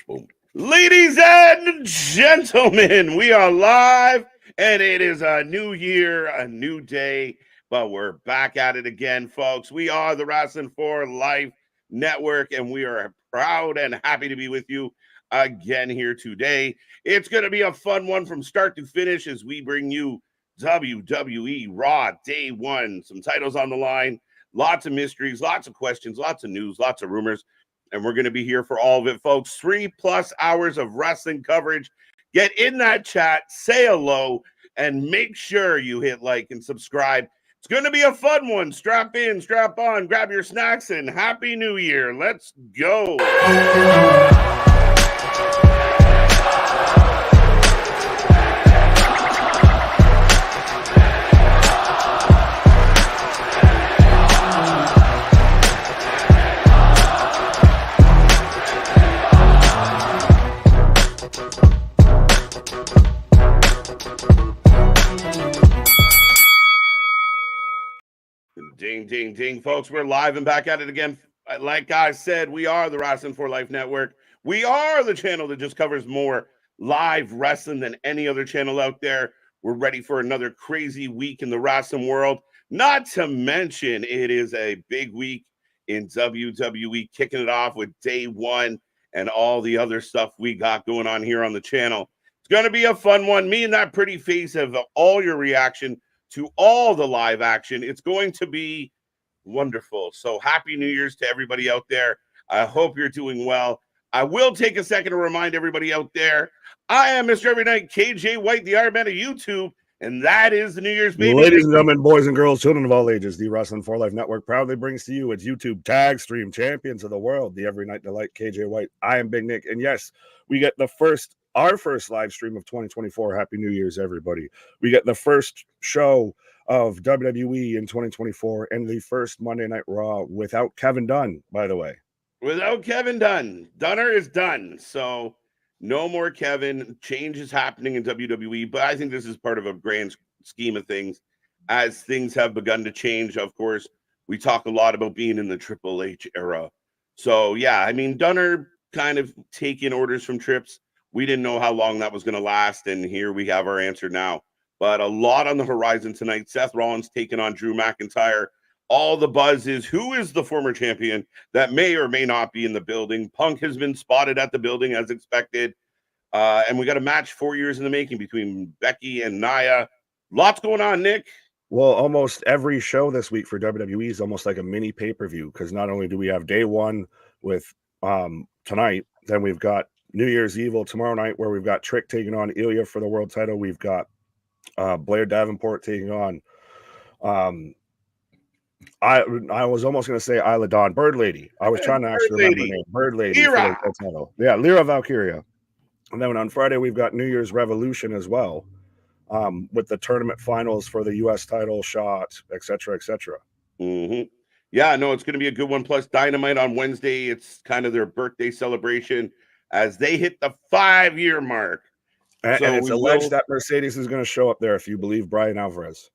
Boom. Ladies and gentlemen, we are live, and it is a new year, a new day, but we're back at it again, folks. We are the Wrestling for Life Network, and we are proud and happy to be with you again here today. It's going to be a fun one from start to finish as we bring you WWE RAW Day 1. Some titles on the line, lots of mysteries, lots of questions, lots of news, lots of rumors. And we're going to be here for all of it, folks. 3+ hours of wrestling coverage. Get in that chat, say hello, and make sure you hit like and subscribe. It's going to be a fun one. Strap in, strap on, grab your snacks, and Happy New Year. Let's go. Ding, ding, ding, folks. We're live and back at it again. Like I said, we are the Wrestling for Life Network. We are the channel that just covers more live wrestling than any other channel out there. We're ready for another crazy week in the wrestling world. Not to mention, it is a big week in WWE, kicking it off with Day 1 and all the other stuff we got going on here on the channel. It's going to be a fun one. Me and that pretty face have all your reaction to all the live action. It's going to be wonderful. So Happy New Year's to everybody out there. I hope you're doing well. I will take a second to remind everybody out there, I am Mr. Every Night, KJ White, the Iron Man of YouTube, and that is the New Year's baby. Ladies and gentlemen, boys and girls, children of all ages, the Wrestling for Life Network proudly brings to you its YouTube tag stream champions of the world, the Every Night Delight, KJ White. I am Big Nick, and yes, we get our first live stream of 2024. Happy New Year's, everybody. We get the first show of WWE in 2024 and the first Monday Night Raw without Kevin Dunn, by the way. Without Kevin Dunn. Dunner is done. So no more Kevin. Change is happening in WWE, but I think this is part of a grand scheme of things. As things have begun to change, of course, we talk a lot about being in the Triple H era. So, yeah, I mean, Dunner kind of taking orders from Trips. We didn't know how long that was going to last, and here we have our answer now. But a lot on the horizon tonight. Seth Rollins taking on Drew McIntyre. All the buzz is who is the former champion that may or may not be in the building. Punk has been spotted at the building as expected. And we got a match 4 years in the making between Becky and Nia. Lots going on, Nick. Well, almost every show this week for WWE is almost like a mini pay-per-view, because not only do we have Day 1 with tonight, then we've got New Year's Evil tomorrow night, where we've got Trick taking on Ilya for the world title. We've got Blair Davenport taking on I was almost going to say Isla Dawn, Bird Lady. I was trying to actually remember her name. Bird Lady. Lyra. For the title. Yeah, Lyra Valkyria. And then on Friday, we've got New Year's Revolution as well, with the tournament finals for the U.S. title shot, etc., etc. Mm-hmm. Yeah, no, it's going to be a good one. Plus Dynamite on Wednesday. It's kind of their birthday celebration as they hit the 5-year mark. And it's alleged that Mercedes is going to show up there, if you believe Brian Alvarez.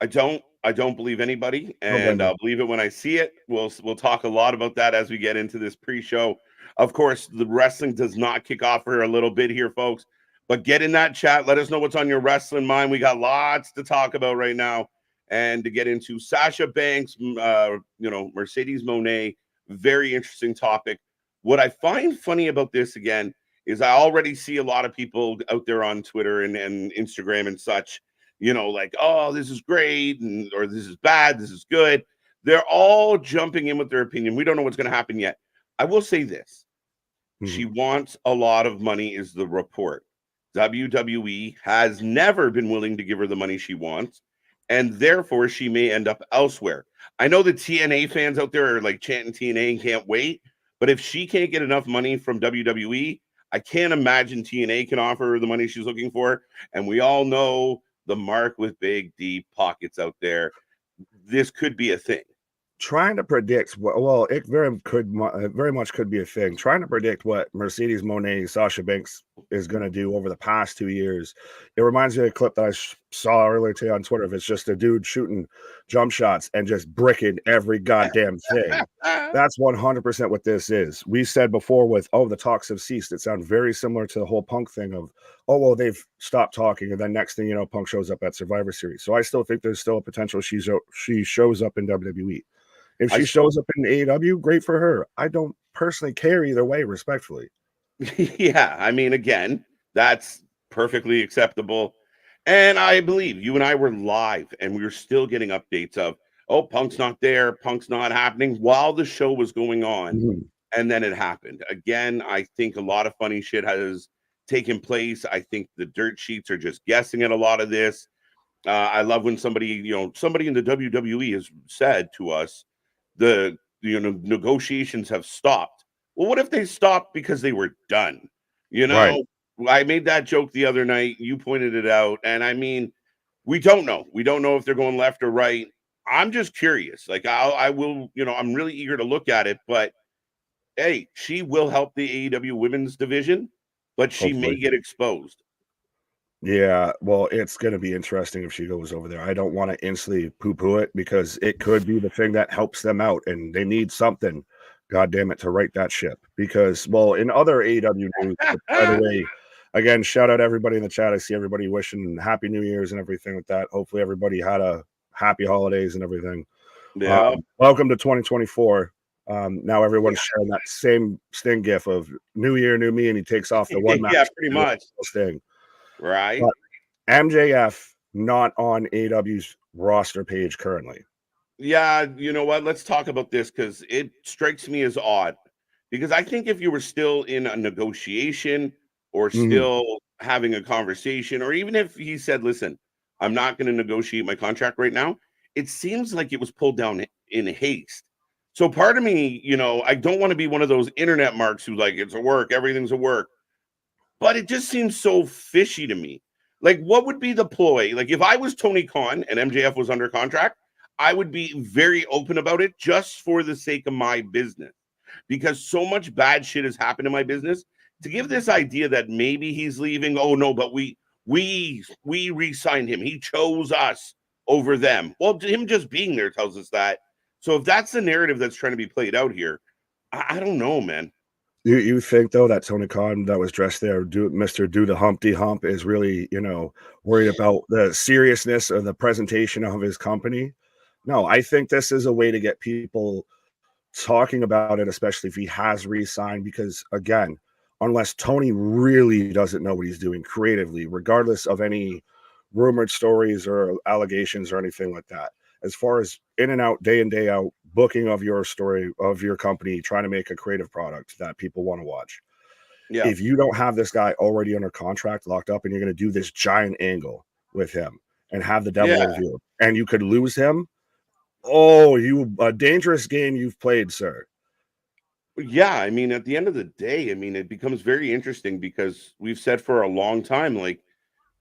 I don't believe anybody, and I'll believe it when I see it. We'll talk a lot about that as we get into this pre-show. Of course, the wrestling does not kick off for a little bit here, folks. But get in that chat. Let us know what's on your wrestling mind. We got lots to talk about right now. And to get into Sasha Banks, Mercedes Moné, very interesting topic. What I find funny about this, again, is I already see a lot of people out there on Twitter and Instagram and such, like, oh, this is great, or this is bad, this is good. They're all jumping in with their opinion. We don't know what's going to happen yet. I will say this. Mm-hmm. She wants a lot of money is the report. WWE has never been willing to give her the money she wants, and therefore she may end up elsewhere. I know the TNA fans out there are like chanting TNA and can't wait, but if she can't get enough money from WWE, I can't imagine TNA can offer her the money she's looking for. And we all know the Mark with big, deep pockets out there. This could be a thing. Trying to predict, well, it very much could be a thing. Trying to predict what Mercedes Moné, Sasha Banks is going to do over the past 2 years. It reminds me of a clip that I saw earlier today on Twitter. If it's just a dude shooting jump shots, and just bricking every goddamn thing. That's 100% what this is. We said before with, the talks have ceased. It sounds very similar to the whole Punk thing of, well, they've stopped talking. And then next thing you know, Punk shows up at Survivor Series. So I still think there's still a potential she shows up in WWE. If she shows up in AEW, great for her. I don't personally care either way, respectfully. Yeah, I mean, again, that's perfectly acceptable. And I believe you and I were live and we were still getting updates of, Punk's not there, Punk's not happening while the show was going on. Mm-hmm. And then it happened. Again, I think a lot of funny shit has taken place. I think the dirt sheets are just guessing at a lot of this. I love when somebody in the WWE has said to us, the negotiations have stopped. Well, what if they stopped because they were done? Right. I made that joke the other night. You pointed it out. And I mean, we don't know. We don't know if they're going left or right. I'm just curious. Like, I will, I'm really eager to look at it. But, hey, she will help the AEW women's division, but she may get exposed. Yeah, well, it's going to be interesting if she goes over there. I don't want to instantly poo-poo it because it could be the thing that helps them out, and they need something, God damn it, to right that ship. Because, well, in other AEW news, by the way, again, shout out everybody in the chat. I see everybody wishing Happy New Year's and everything like that. Hopefully everybody had a happy holidays and everything. Yeah. Welcome to 2024. Now everyone's sharing that same Sting gif of New Year, New Me, and he takes off the one match. Yeah, pretty much. Sting. Right. But MJF not on AEW's roster page currently. Yeah, you know what? Let's talk about this because it strikes me as odd. Because I think if you were still in a negotiation or still having a conversation, or even if he said, listen, I'm not going to negotiate my contract right now, it seems like it was pulled down in haste. So part of me, I don't want to be one of those internet marks who like, it's a work, everything's a work. But it just seems so fishy to me. Like, what would be the ploy? Like, if I was Tony Khan and MJF was under contract, I would be very open about it just for the sake of my business. Because so much bad shit has happened in my business. To give this idea that maybe he's leaving, oh no, but we re-signed him. He chose us over them. Well, him just being there tells us that. So if that's the narrative that's trying to be played out here, I don't know, man. You think though that Tony Khan that was dressed there, Mr. Do the Humpty Hump, is really worried about the seriousness of the presentation of his company? No, I think this is a way to get people talking about it, especially if he has re-signed. Because again, unless Tony really doesn't know what he's doing creatively, regardless of any rumored stories or allegations or anything like that, as far as in and out, day in, day out, booking of your story, of your company, trying to make a creative product that people want to watch. Yeah. If you don't have this guy already under contract, locked up, and you're going to do this giant angle with him and have the devil revealed, and you could lose him, a dangerous game you've played, sir. Yeah, I mean, at the end of the day, I mean, it becomes very interesting because we've said for a long time, like,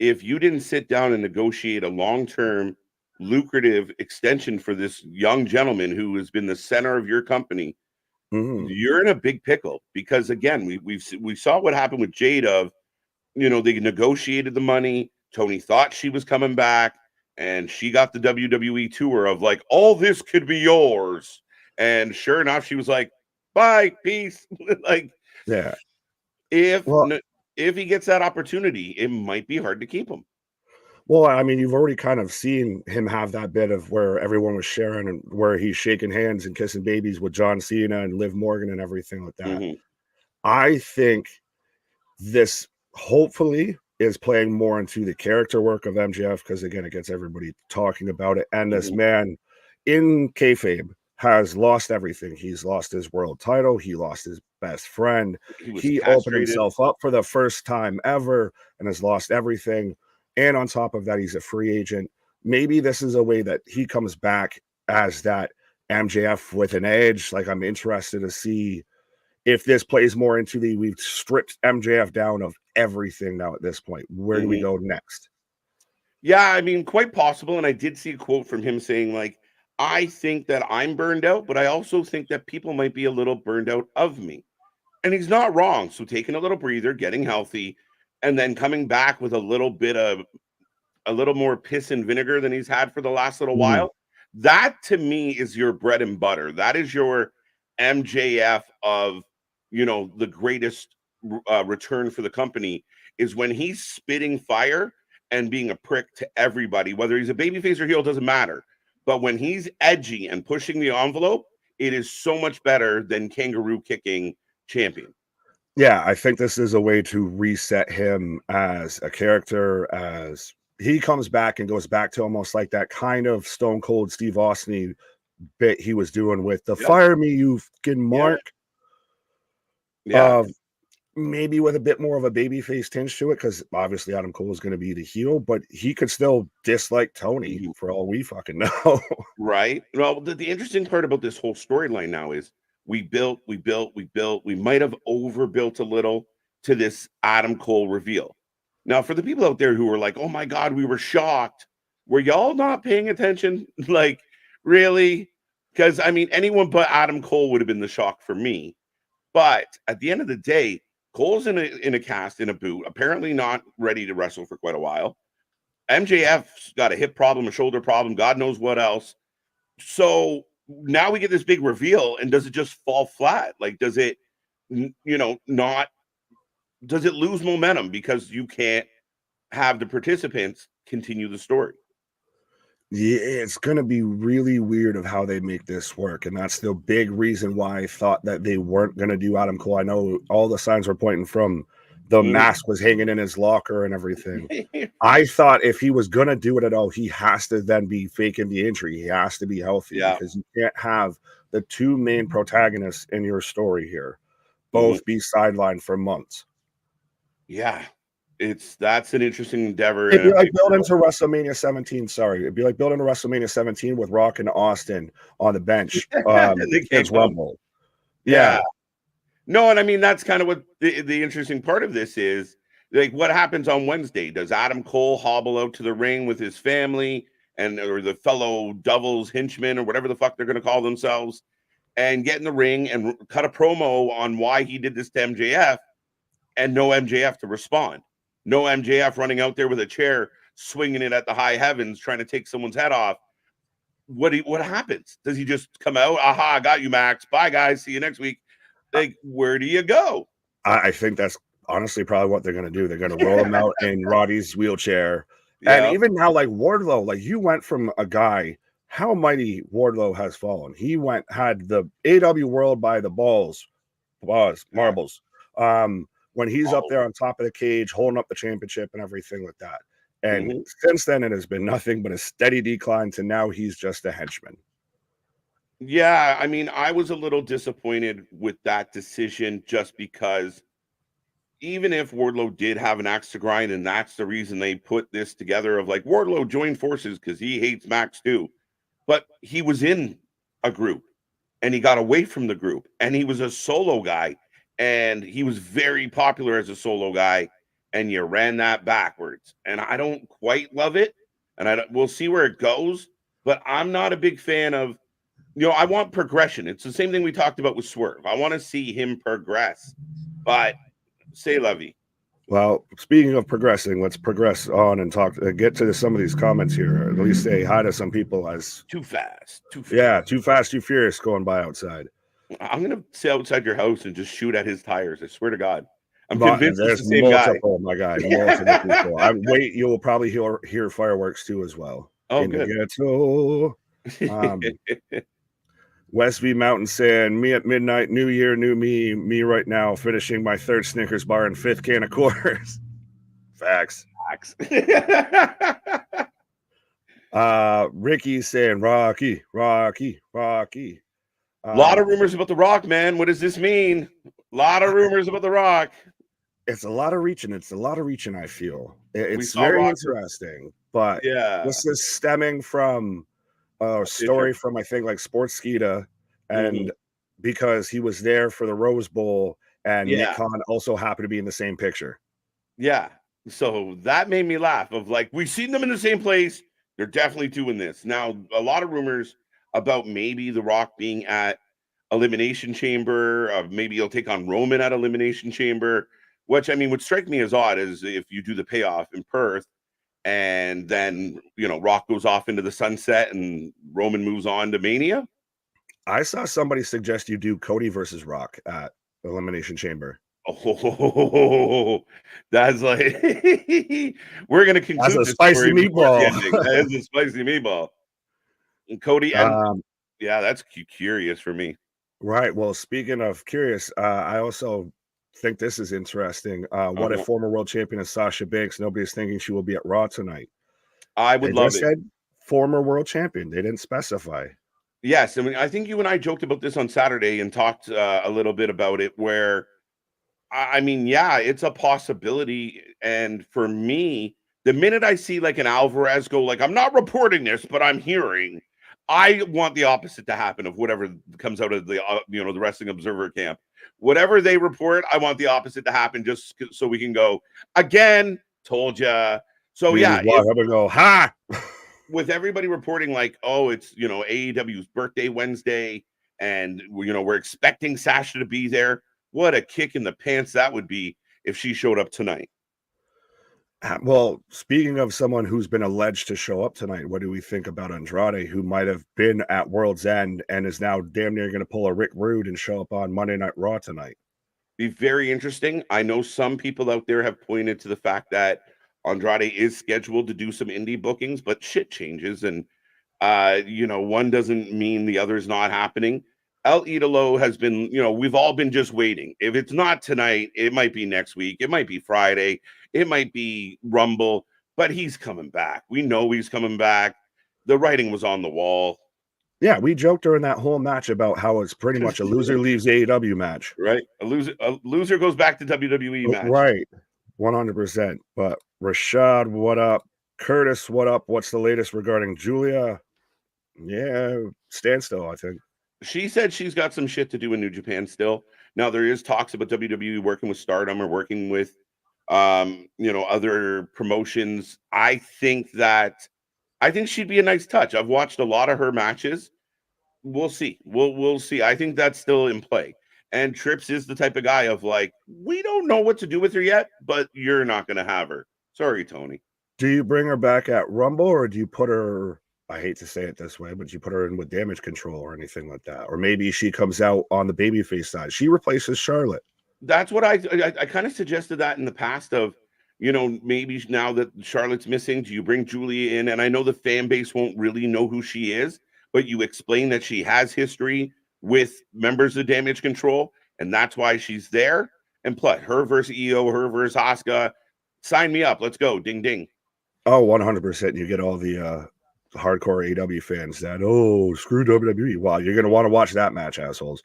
if you didn't sit down and negotiate a long-term lucrative extension for this young gentleman who has been the center of your company, you're in a big pickle. Because again, we saw what happened with Jade of, they negotiated the money. Tony thought she was coming back, and she got the WWE tour of like, all this could be yours. And sure enough, she was like, bye, peace. Like, yeah. If he gets that opportunity, it might be hard to keep him. Well, I mean, you've already kind of seen him have that bit of where everyone was sharing and where he's shaking hands and kissing babies with John Cena and Liv Morgan and everything like that. I think this hopefully is playing more into the character work of MJF because, again, it gets everybody talking about it. And this man in kayfabe has lost everything. He's lost his world title. He lost his best friend. He opened himself up for the first time ever and has lost everything. And on top of that, he's a free agent. Maybe this is a way that he comes back as that MJF with an edge. Like, I'm interested to see if this plays more into we've stripped MJF down of everything now at this point. Where do we go next? Yeah, I mean, quite possible. And I did see a quote from him saying, like, I think that I'm burned out, but I also think that people might be a little burned out of me. And he's not wrong. So taking a little breather, getting healthy, and then coming back with a little more piss and vinegar than he's had for the last little while. That to me is your bread and butter. That is your MJF of, the greatest return for the company, is when he's spitting fire and being a prick to everybody, whether he's a babyface or heel, doesn't matter. But when he's edgy and pushing the envelope, it is so much better than kangaroo kicking champion. Yeah, I think this is a way to reset him as a character, as he comes back and goes back to almost like that kind of Stone Cold Steve Austin bit he was doing with the fire me, you fucking mark. Yeah. Maybe with a bit more of a babyface tinge to it, because obviously Adam Cole is going to be the heel, but he could still dislike Tony for all we fucking know. Right. Well, the interesting part about this whole storyline now is we built. We might have overbuilt a little to this Adam Cole reveal. Now, for the people out there who were like, oh my God, we were shocked. Were y'all not paying attention? Like, really? Because, I mean, anyone but Adam Cole would have been the shock for me. But at the end of the day, Cole's in a cast, in a boot, apparently not ready to wrestle for quite a while. MJF's got a hip problem, a shoulder problem, God knows what else. So now we get this big reveal, and does it just fall flat? Like, does it, not, does it lose momentum because you can't have the participants continue the story? Yeah, it's going to be really weird of how they make this work. And that's the big reason why I thought that they weren't going to do Adam Cole. I know all the signs were pointing from the mask was hanging in his locker and everything. I thought if he was going to do it at all, he has to then be faking the injury. He has to be healthy because you can't have the two main protagonists in your story here both be sidelined for months. Yeah. That's an interesting endeavor. It'd be like building to WrestleMania 17. Sorry, it'd be like building to WrestleMania 17 with Rock and Austin on the bench against Rumble. Yeah. No, and I mean that's kind of what the interesting part of this is. Like, what happens on Wednesday? Does Adam Cole hobble out to the ring with his family or the fellow Devils henchmen or whatever the fuck they're going to call themselves, and get in the ring and cut a promo on why he did this to MJF, and no MJF to respond? No MJF running out there with a chair, swinging it at the high heavens, trying to take someone's head off. What happens? Does he just come out? Aha, I got you, Max. Bye, guys. See you next week. Like, where do you go? I think that's honestly probably what they're going to do. They're going to roll him out in Roddy's wheelchair. And even now, like Wardlow, like you went from a guy, how mighty Wardlow has fallen. He had the AW world by the marbles. When he's up there on top of the cage, holding up the championship and everything like that. And since then, it has been nothing but a steady decline to now he's just a henchman. Yeah, I mean, I was a little disappointed with that decision just because even if Wardlow did have an axe to grind, and that's the reason they put this together of like Wardlow joined forces because he hates Max too, but he was in a group and he got away from the group and he was a solo guy. And he was very popular as a solo guy, and you ran that backwards. And I don't quite love it, and we'll see where it goes. But I'm not a big fan of, I want progression. It's the same thing we talked about with Swerve. I want to see him progress. But say lovey. Well, speaking of progressing, let's progress on and get to some of these comments here. At least say hi to some people as too fast. Yeah, too fast, too furious going by outside. I'm going to sit outside your house and just shoot at his tires. I swear to God. I'm convinced it's the same multiple, guy. My guy. Multiple people. Wait, you will probably hear fireworks too as well. Oh, good. West V Mountain saying, me at midnight, new year, new me right now, finishing my third Snickers bar and fifth can of Coors. Facts. Ricky's saying, Rocky. A lot of rumors about The Rock, man. What does this mean? A lot of rumors about The Rock. It's a lot of reaching. I feel. It's very interesting. But this is stemming from a story from, I think, like Sportskeeda. And because he was there for the Rose Bowl and Nick Khan also happened to be in the same picture. Yeah. So that made me laugh of like, we've seen them in the same place. They're definitely doing this. Now, a lot of rumors about maybe The Rock being at Elimination Chamber, maybe he'll take on Roman at Elimination Chamber, which I mean would strike me as odd as if you do the payoff in Perth and then Rock goes off into the sunset, and Roman moves on to Mania. I saw somebody suggest you do Cody versus Rock at Elimination Chamber. Oh, that's like we're gonna conclude That's a this spicy story before the meatball. ending. That is a spicy meatball. And Cody, and yeah, that's curious for me. Right. Well, speaking of curious, I also think this is interesting. What if former world champion is Sasha Banks? Nobody's thinking she will be at Raw tonight. I would love it. Said former world champion. They didn't specify. Yes, I mean, I think you and I joked about this on Saturday and talked a little bit about it. Where I mean, yeah, it's a possibility. And for me, the minute I see like an Alvarez go, like, I'm not reporting this, but I'm hearing, I want the opposite to happen of whatever comes out of the the Wrestling Observer camp. Whatever they report, I want the opposite to happen, just so we can go again. Told ya. So yeah, go ha. With everybody reporting like, oh, it's AEW's birthday Wednesday, and we're expecting Sasha to be there. What a kick in the pants that would be if she showed up tonight. Well, speaking of someone who's been alleged to show up tonight, what do we think about Andrade, who might have been at World's End and is now damn near going to pull a Rick Rude and show up on Monday Night Raw tonight? Be very interesting. I know some people out there have pointed to the fact that Andrade is scheduled to do some indie bookings, but shit changes, and one doesn't mean the other's not happening. El Idolo has been, we've all been just waiting. If it's not tonight, it might be next week. It might be Friday. It might be Rumble, but he's coming back. We know he's coming back. The writing was on the wall. Yeah, we joked during that whole match about how it's pretty much a loser leaves AEW match. Right. A loser goes back to WWE match. Right. 100%. But Rashad, what up? Curtis, what up? What's the latest regarding Julia? Yeah, standstill, I think. She said she's got some shit to do in New Japan still. Now there is talks about WWE working with Stardom or working with other promotions. I think she'd be a nice touch. I've watched a lot of her matches. We'll see. We'll see. I think that's still in play. And Trips is the type of guy of like, we don't know what to do with her yet, but you're not going to have her. Sorry, Tony. Do you bring her back at Rumble, or do you put her, I hate to say it this way, but you put her in with Damage Control or anything like that? Or maybe she comes out on the babyface side. She replaces Charlotte. That's what I kind of suggested that in the past of, maybe now that Charlotte's missing, do you bring Julia in? And I know the fan base won't really know who she is, but you explain that she has history with members of Damage Control, and that's why she's there. And plus, her versus EO, her versus Asuka. Sign me up. Let's go. Ding, ding. Oh, 100%. You get all the hardcore AEW fans that, oh, screw WWE. Wow, you're going to want to watch that match, assholes.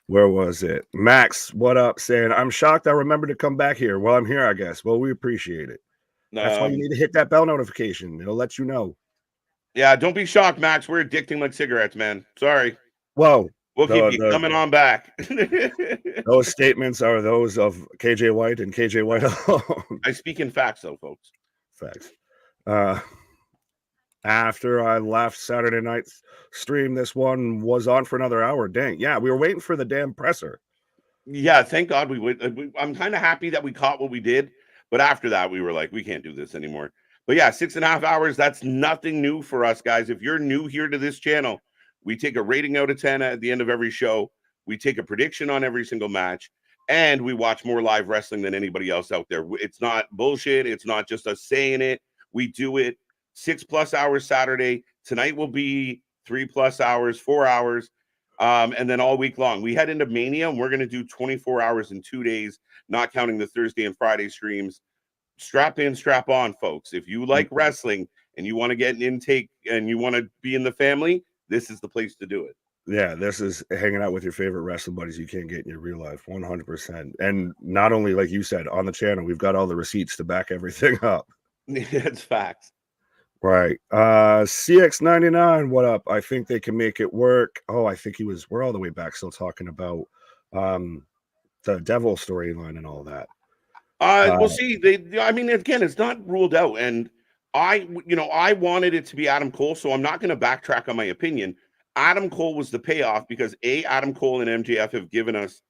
Where was it? Max, what up? Saying, I'm shocked I remember to come back here. Well, I'm here, I guess. Well, we appreciate it. That's why you need to hit that bell notification. It'll let you know. Yeah, don't be shocked, Max. We're addicting like cigarettes, man. Sorry. Whoa. We'll keep you coming on back. Those statements are those of KJ White and KJ White alone. I speak in facts, though, folks. Facts. After I left Saturday night's stream, this one was on for another hour. Dang. Yeah, we were waiting for the damn presser. Yeah, thank God we would. I'm kind of happy that we caught what we did. But after that, we were like, we can't do this anymore. But yeah, 6.5 hours, that's nothing new for us, guys. If you're new here to this channel, we take a rating out of 10 at the end of every show. We take a prediction on every single match. And we watch more live wrestling than anybody else out there. It's not bullshit. It's not just us saying it. We do it 6+ hours Saturday. Tonight will be 3+ hours, 4 hours. And then all week long. We head into Mania, and we're going to do 24 hours in 2 days, not counting the Thursday and Friday streams. Strap in, strap on, folks. If you like wrestling and you want to get an intake and you want to be in the family, this is the place to do it. Yeah, this is hanging out with your favorite wrestling buddies you can't get in your real life, 100%. And not only, like you said, on the channel, we've got all the receipts to back everything up. It's facts. Right. CX99, what up? I think they can make it work. Oh, I think we're all the way back still talking about the Devil storyline and all that. We'll see. I mean, again, it's not ruled out. And I wanted it to be Adam Cole, so I'm not going to backtrack on my opinion. Adam Cole was the payoff because Adam Cole and MJF have given us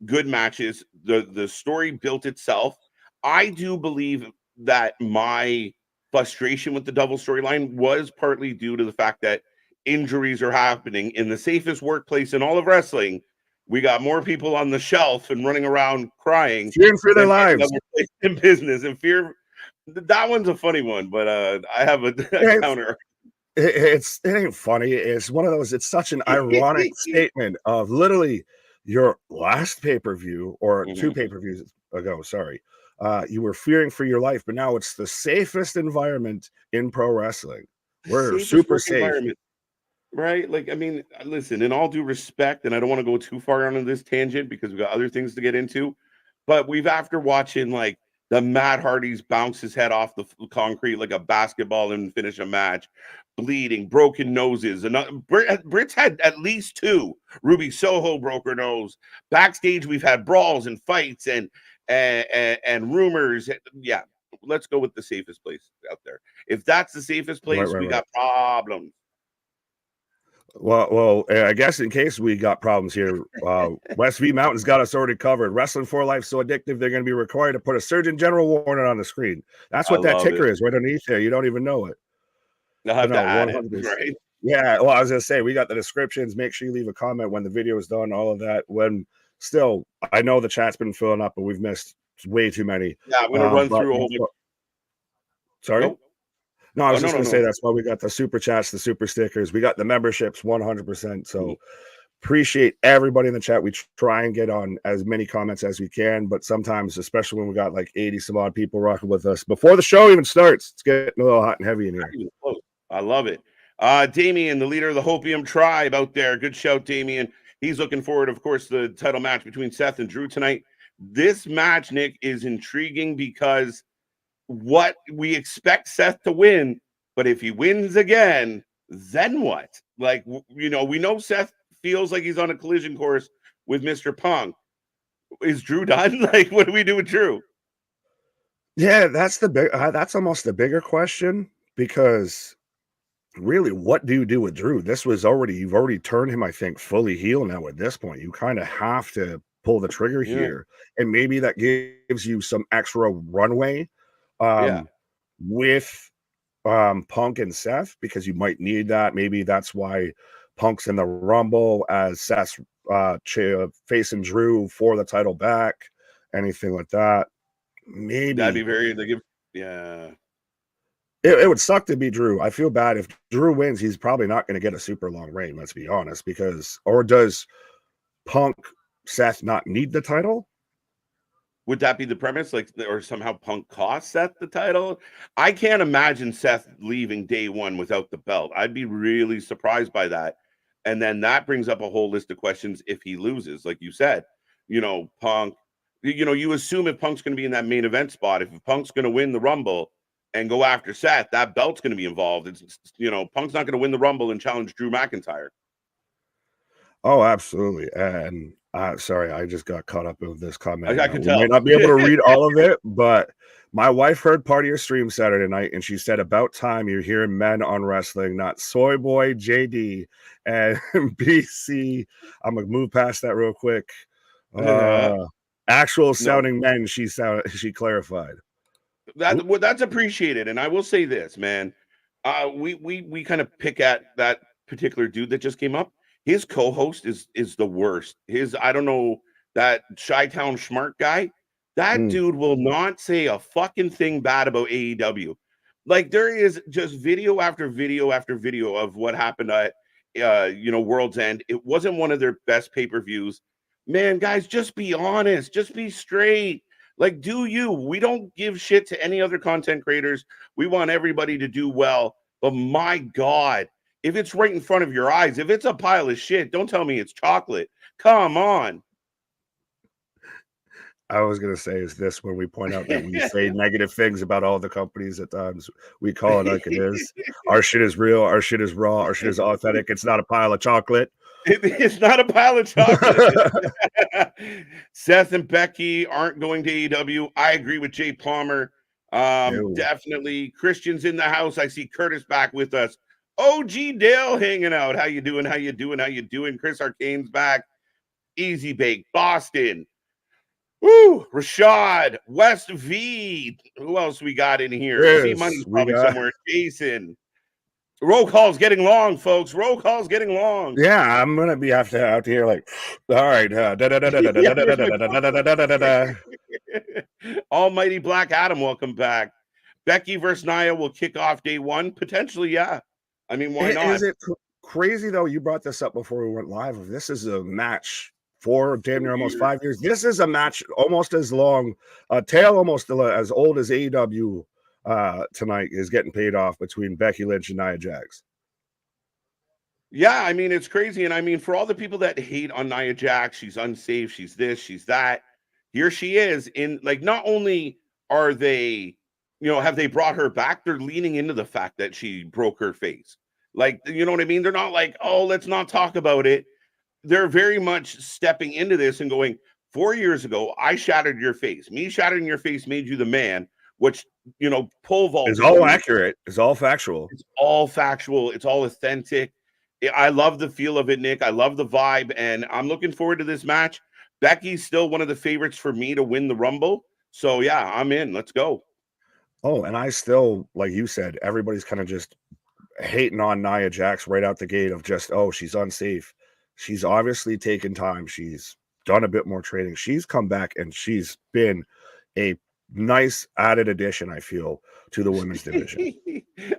good matches. The story built itself. I do believe that my frustration with the double storyline was partly due to the fact that injuries are happening in the safest workplace in all of wrestling. We got more people on the shelf and running around crying fearing for their than any lives. other place in business. And fear, that one's a funny one, but I have a counter. It ain't funny. It's one of those. It's such an ironic statement of literally your last pay-per-view or two pay-per-views ago. Sorry, you were fearing for your life, but now it's the safest environment in pro wrestling. We're super safe. Right? Like, I mean, listen, in all due respect, and I don't want to go too far on this tangent because we've got other things to get into, but we've, after watching like the Matt Hardy's bounce his head off the concrete like a basketball and finish a match, bleeding, broken noses, and Britt's had at least two. Ruby Soho broke her nose. Backstage, we've had brawls and fights and rumors. Yeah, let's go with the safest place out there. If that's the safest place, we got problems. Well, I guess in case we got problems here, West V Mountain's got us already covered. Wrestling for Life so addictive, they're going to be required to put a Surgeon General warning on the screen. That's what that ticker is right underneath there. You don't even know it. I'll have to add it, right? Yeah, well, I was going to say, we got the descriptions. Make sure you leave a comment when the video is done, all of that. When still, I know the chat's been filling up, but we've missed way too many. Yeah, I'm going to run through a whole bunch. Sorry? Nope. No, I was just going to say that's why we got the super chats, the super stickers. We got the memberships 100%. So appreciate everybody in the chat. We try and get on as many comments as we can, but sometimes, especially when we got like 80 some odd people rocking with us before the show even starts, it's getting a little hot and heavy in here. I love it. Damien, the leader of the Hopium tribe out there. Good shout, Damien. He's looking forward, of course, to the title match between Seth and Drew tonight. This match, Nick, is intriguing because what we expect Seth to win, but if he wins again, then what? Like, you know, we know Seth feels like he's on a collision course with Mr. Punk. Is Drew done? Like, what do we do with Drew? Yeah, that's the big. That's almost the bigger question, because really, what do you do with Drew? This was already, you've already turned him, I think, fully heel now at this point. You kind of have to pull the trigger here, and maybe that gives you some extra runway with Punk and Seth, because you might need that. Maybe that's why Punk's in the Rumble as Seth's facing Drew for the title back, anything like that. Maybe that'd be very It would suck to be Drew. I feel bad if Drew wins. He's probably not going to get a super long reign, let's be honest, or does Punk Seth not need the title? Would that be the premise? Like, or somehow Punk cost Seth the title? I can't imagine Seth leaving day one without the belt. I'd be really surprised by that. And then that brings up a whole list of questions if he loses. Like you said, you know, Punk, you know, you assume if Punk's going to be in that main event spot, if Punk's going to win the Rumble and go after Seth, that belt's going to be involved. It's, you know, Punk's not going to win the Rumble and challenge Drew McIntyre. Oh, absolutely. And sorry, I just got caught up with this comment. I could tell. Might not be able to read all of it, but my wife heard part of your stream Saturday night, and she said, about time you're hearing men on wrestling, not Soy Boy, JD, and BC. I'm going to move past that real quick. Actual sounding men, she clarified. That's appreciated. And I will say this, man. We kind of pick at that particular dude that just came up. His co-host is the worst. I don't know, that Chi-Town Schmart guy, that dude will not say a fucking thing bad about AEW. Like, there is just video after video after video of what happened at World's End. It wasn't one of their best pay-per-views. Man, guys, just be honest, just be straight. Like, do you? We don't give shit to any other content creators. We want everybody to do well. But my God, if it's right in front of your eyes, if it's a pile of shit, don't tell me it's chocolate. Come on. I was going to say, is this when we point out that we say negative things about all the companies at times? We call it like it is. Our shit is real. Our shit is raw. Our shit is authentic. It's not a pile of chocolate. It's not a pile of chocolate. Seth and Becky aren't going to AEW. I agree with Jay Palmer. Definitely. Christian's in the house. I see Curtis back with us. OG Dale hanging out. How you doing? How you doing? How you doing? Chris Arcane's back. Easy Bake Boston. Woo! Rashad, West V. Who else we got in here? C Yes, Money's we probably got. somewhere. Jason. Roll call's getting long, folks. Roll call's getting long. Yeah, I'm gonna be out here like, all right. Almighty Black Adam, welcome back. Becky versus Nia will kick off day one. Potentially, yeah. I mean, why not? Is it crazy though? You brought this up before we went live. This is a match for damn near almost 5 years. This is a match almost as long, tail almost as old as AEW tonight is getting paid off between Becky Lynch and Nia Jax. Yeah, I mean, it's crazy. And I mean, for all the people that hate on Nia Jax, she's unsafe, she's this, she's that. Here she is in, like, not only are they, have they brought her back, they're leaning into the fact that she broke her face. Like, you know what I mean? They're not like, oh, let's not talk about it. They're very much stepping into this and going, 4 years ago, I shattered your face. Me shattering your face made you the man, which, pole vault is all accurate. It's all factual. It's all factual. It's all authentic. I love the feel of it, Nick. I love the vibe, and I'm looking forward to this match. Becky's still one of the favorites for me to win the Rumble. So, yeah, I'm in. Let's go. Oh, and I still, like you said, everybody's kind of just hating on Nia Jax right out the gate of just, oh, she's unsafe. She's obviously taken time. She's done a bit more training. She's come back, and she's been a nice added addition, I feel, to the women's division.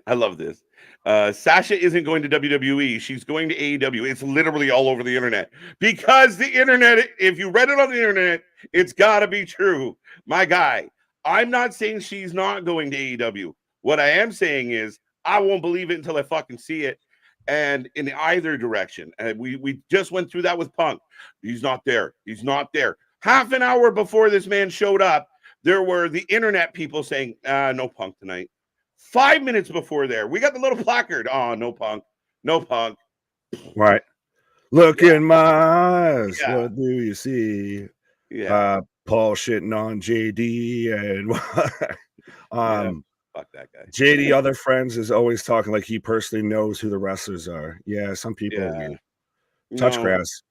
I love this. Sasha isn't going to WWE. She's going to AEW. It's literally all over the internet because the internet, if you read it on the internet, it's got to be true. My guy, I'm not saying she's not going to AEW. What I am saying is I won't believe it until I fucking see it. And in either direction, and we just went through that with Punk. He's not there. He's not there. Half an hour before this man showed up, there were the internet people saying, no Punk tonight. 5 minutes before there, we got the little placard. Oh, no Punk. No Punk. Right. Look in my eyes. Yeah. What do you see? Yeah. Paul shitting on JD and fuck that guy. JD, other friends, is always talking like he personally knows who the wrestlers are. Yeah, some people touch grass.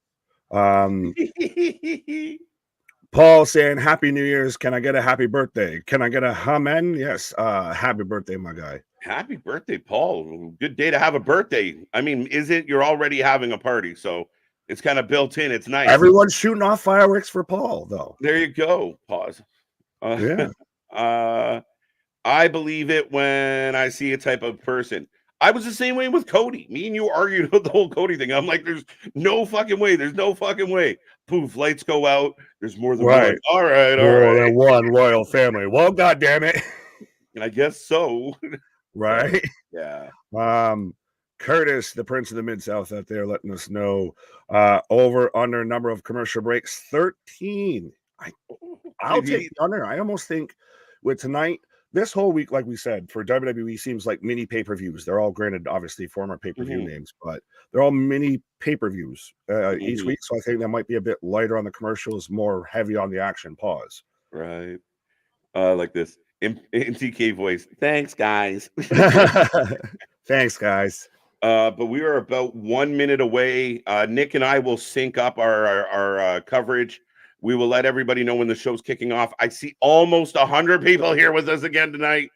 Paul saying happy New Year's. Can I get a happy birthday? Can I get a amen? Yes. Happy birthday, my guy. Happy birthday, Paul. Good day to have a birthday. I mean, is it? You're already having a party, so it's kind of built in. It's nice. Everyone's shooting off fireworks for Paul, though. There you go. Pause. I believe it when I see a type of person. I was the same way with Cody. Me and you argued about the whole Cody thing. I'm like, there's no fucking way. There's no fucking way. Poof, lights go out. There's more than one. All right, more than one royal family. Well, goddamn it. And I guess so. Right? Yeah. Curtis, the Prince of the Mid-South out there, letting us know over under number of commercial breaks, 13. I'll take the under. I almost think with tonight, this whole week, like we said, for WWE seems like mini pay-per-views. They're all, granted, obviously former pay-per-view names, but they're all mini pay-per-views each week. So I think that might be a bit lighter on the commercials, more heavy on the action. Pause. Right. Like this MTK voice. Thanks, guys. Thanks, guys. But we are about 1 minute away. Nick and I will sync up our coverage. We will let everybody know when the show's kicking off. I see almost 100 people here with us again tonight.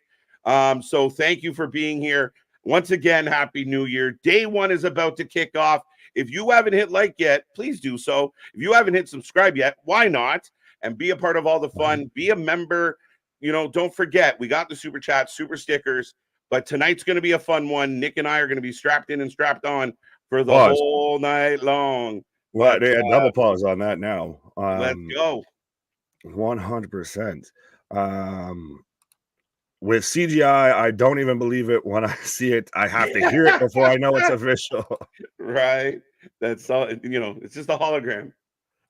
So thank you for being here. Once again, Happy New Year. Day one is about to kick off. If you haven't hit like yet, please do so. If you haven't hit subscribe yet, why not? And be a part of all the fun. Be a member. Don't forget, we got the super chats, super stickers. But tonight's going to be a fun one. Nick and I are going to be strapped in and strapped on for the whole night long. Well, double pause on that now. Let's go. 100%. With CGI, I don't even believe it when I see it. I have to hear it before I know it's official. Right. That's all. It's just a hologram.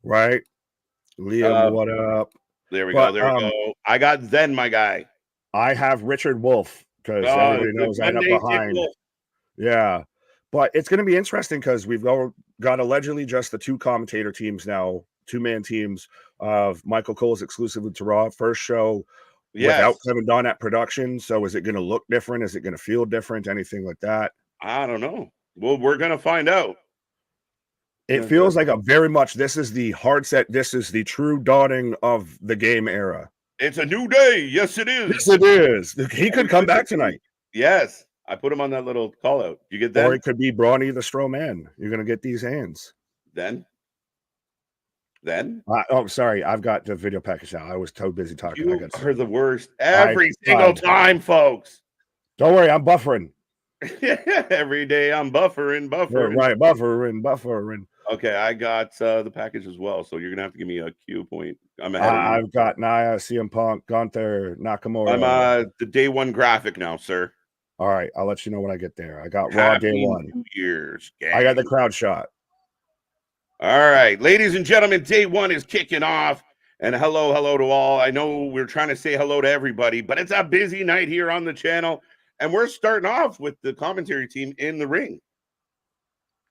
Right. Liam, what up? There we go. There we go. I got Zen, my guy. I have Richard Wolf because everybody knows I'm up behind. Yeah. But it's going to be interesting because we've got allegedly just the two commentator teams now, two-man teams of Michael Cole's exclusively to Raw. First show without Kevin Dunn at production. So is it going to look different? Is it going to feel different? Anything like that? I don't know. Well, we're going to find out. It feels like a very much, this is the hard set. This is the true dawning of the game era. It's a new day. Yes, it is. Yes, it is. He could come back tonight. Yes. I put him on that little call out. You get that? Or it could be Brawny the Strowman. You're going to get these hands. Then? Oh, sorry. I've got the video package now. I was too busy talking. You are the worst every single time, folks. Don't worry. I'm buffering. Every day I'm buffering. Right. Buffering. Okay. I got the package as well. So you're going to have to give me a Q point. I'm ahead of you. I've got Nia, CM Punk, Gunther, Nakamura. I'm the day one graphic now, sir. All right. I'll let you know when I get there. I got Raw day one. 2 years. Gang. I got the crowd shot. All right, ladies and gentlemen, day one is kicking off. And hello to all. I know we're trying to say hello to everybody, but it's a busy night here on the channel. And we're starting off with the commentary team in the ring.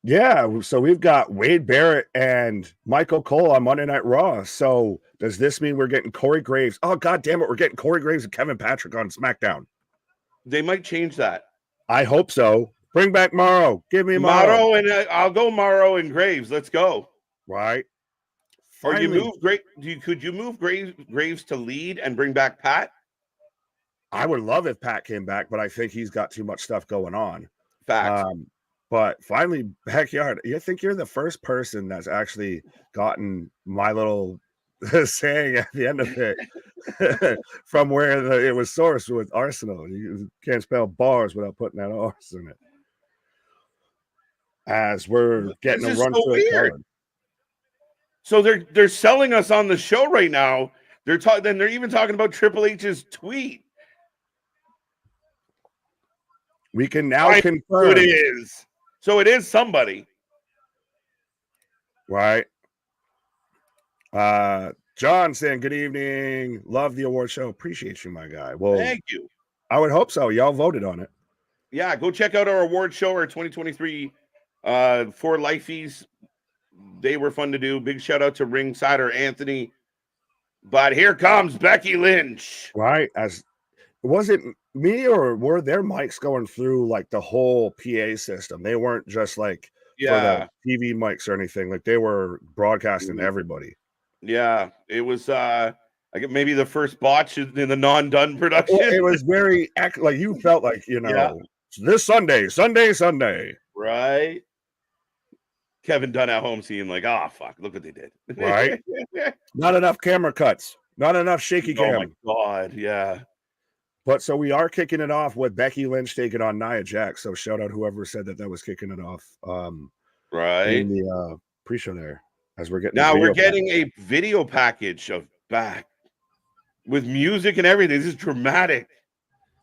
Yeah, so we've got Wade Barrett and Michael Cole on Monday Night Raw. So does this mean we're getting Corey Graves? Oh, God damn it, we're getting Corey Graves and Kevin Patrick on SmackDown. They might change that. I hope so. Bring back Morrow. Give me Morrow, and I'll go Morrow and Graves. Let's go. Right. Or you move could you move Graves to lead and bring back Pat? I would love if Pat came back, but I think he's got too much stuff going on. Facts. But finally, Backyard, I think you're the first person that's actually gotten my little saying at the end of it from where it was sourced with Arsenal. You can't spell bars without putting that arse in it. As we're getting a run through the card. So they're selling us on the show right now. They're even talking about Triple H's tweet. We can now confirm it is. So it is somebody. Right. John saying good evening. Love the award show. Appreciate you, my guy. Well, thank you. I would hope so. Y'all voted on it. Yeah, go check out our award show, our 2023 for Lifeys. They were fun to do. Big shout out to Ringsider Anthony. But here comes Becky Lynch. Right. Was it me or were their mics going through like the whole PA system? They weren't just like for the TV mics or anything. Like they were broadcasting to everybody. Yeah, it was maybe the first botch in the non-done production. Well, it was very like you felt like, this Sunday. Right. Kevin Dunn at home seeing like, fuck, look what they did. Right. Not enough camera cuts. Not enough shaky cam. Oh my God, yeah. But so we are kicking it off with Becky Lynch taking on Nia Jax. So shout out whoever said that was kicking it off. Right. In the pre-show there. As we're getting a video package of back with music and everything. This is dramatic.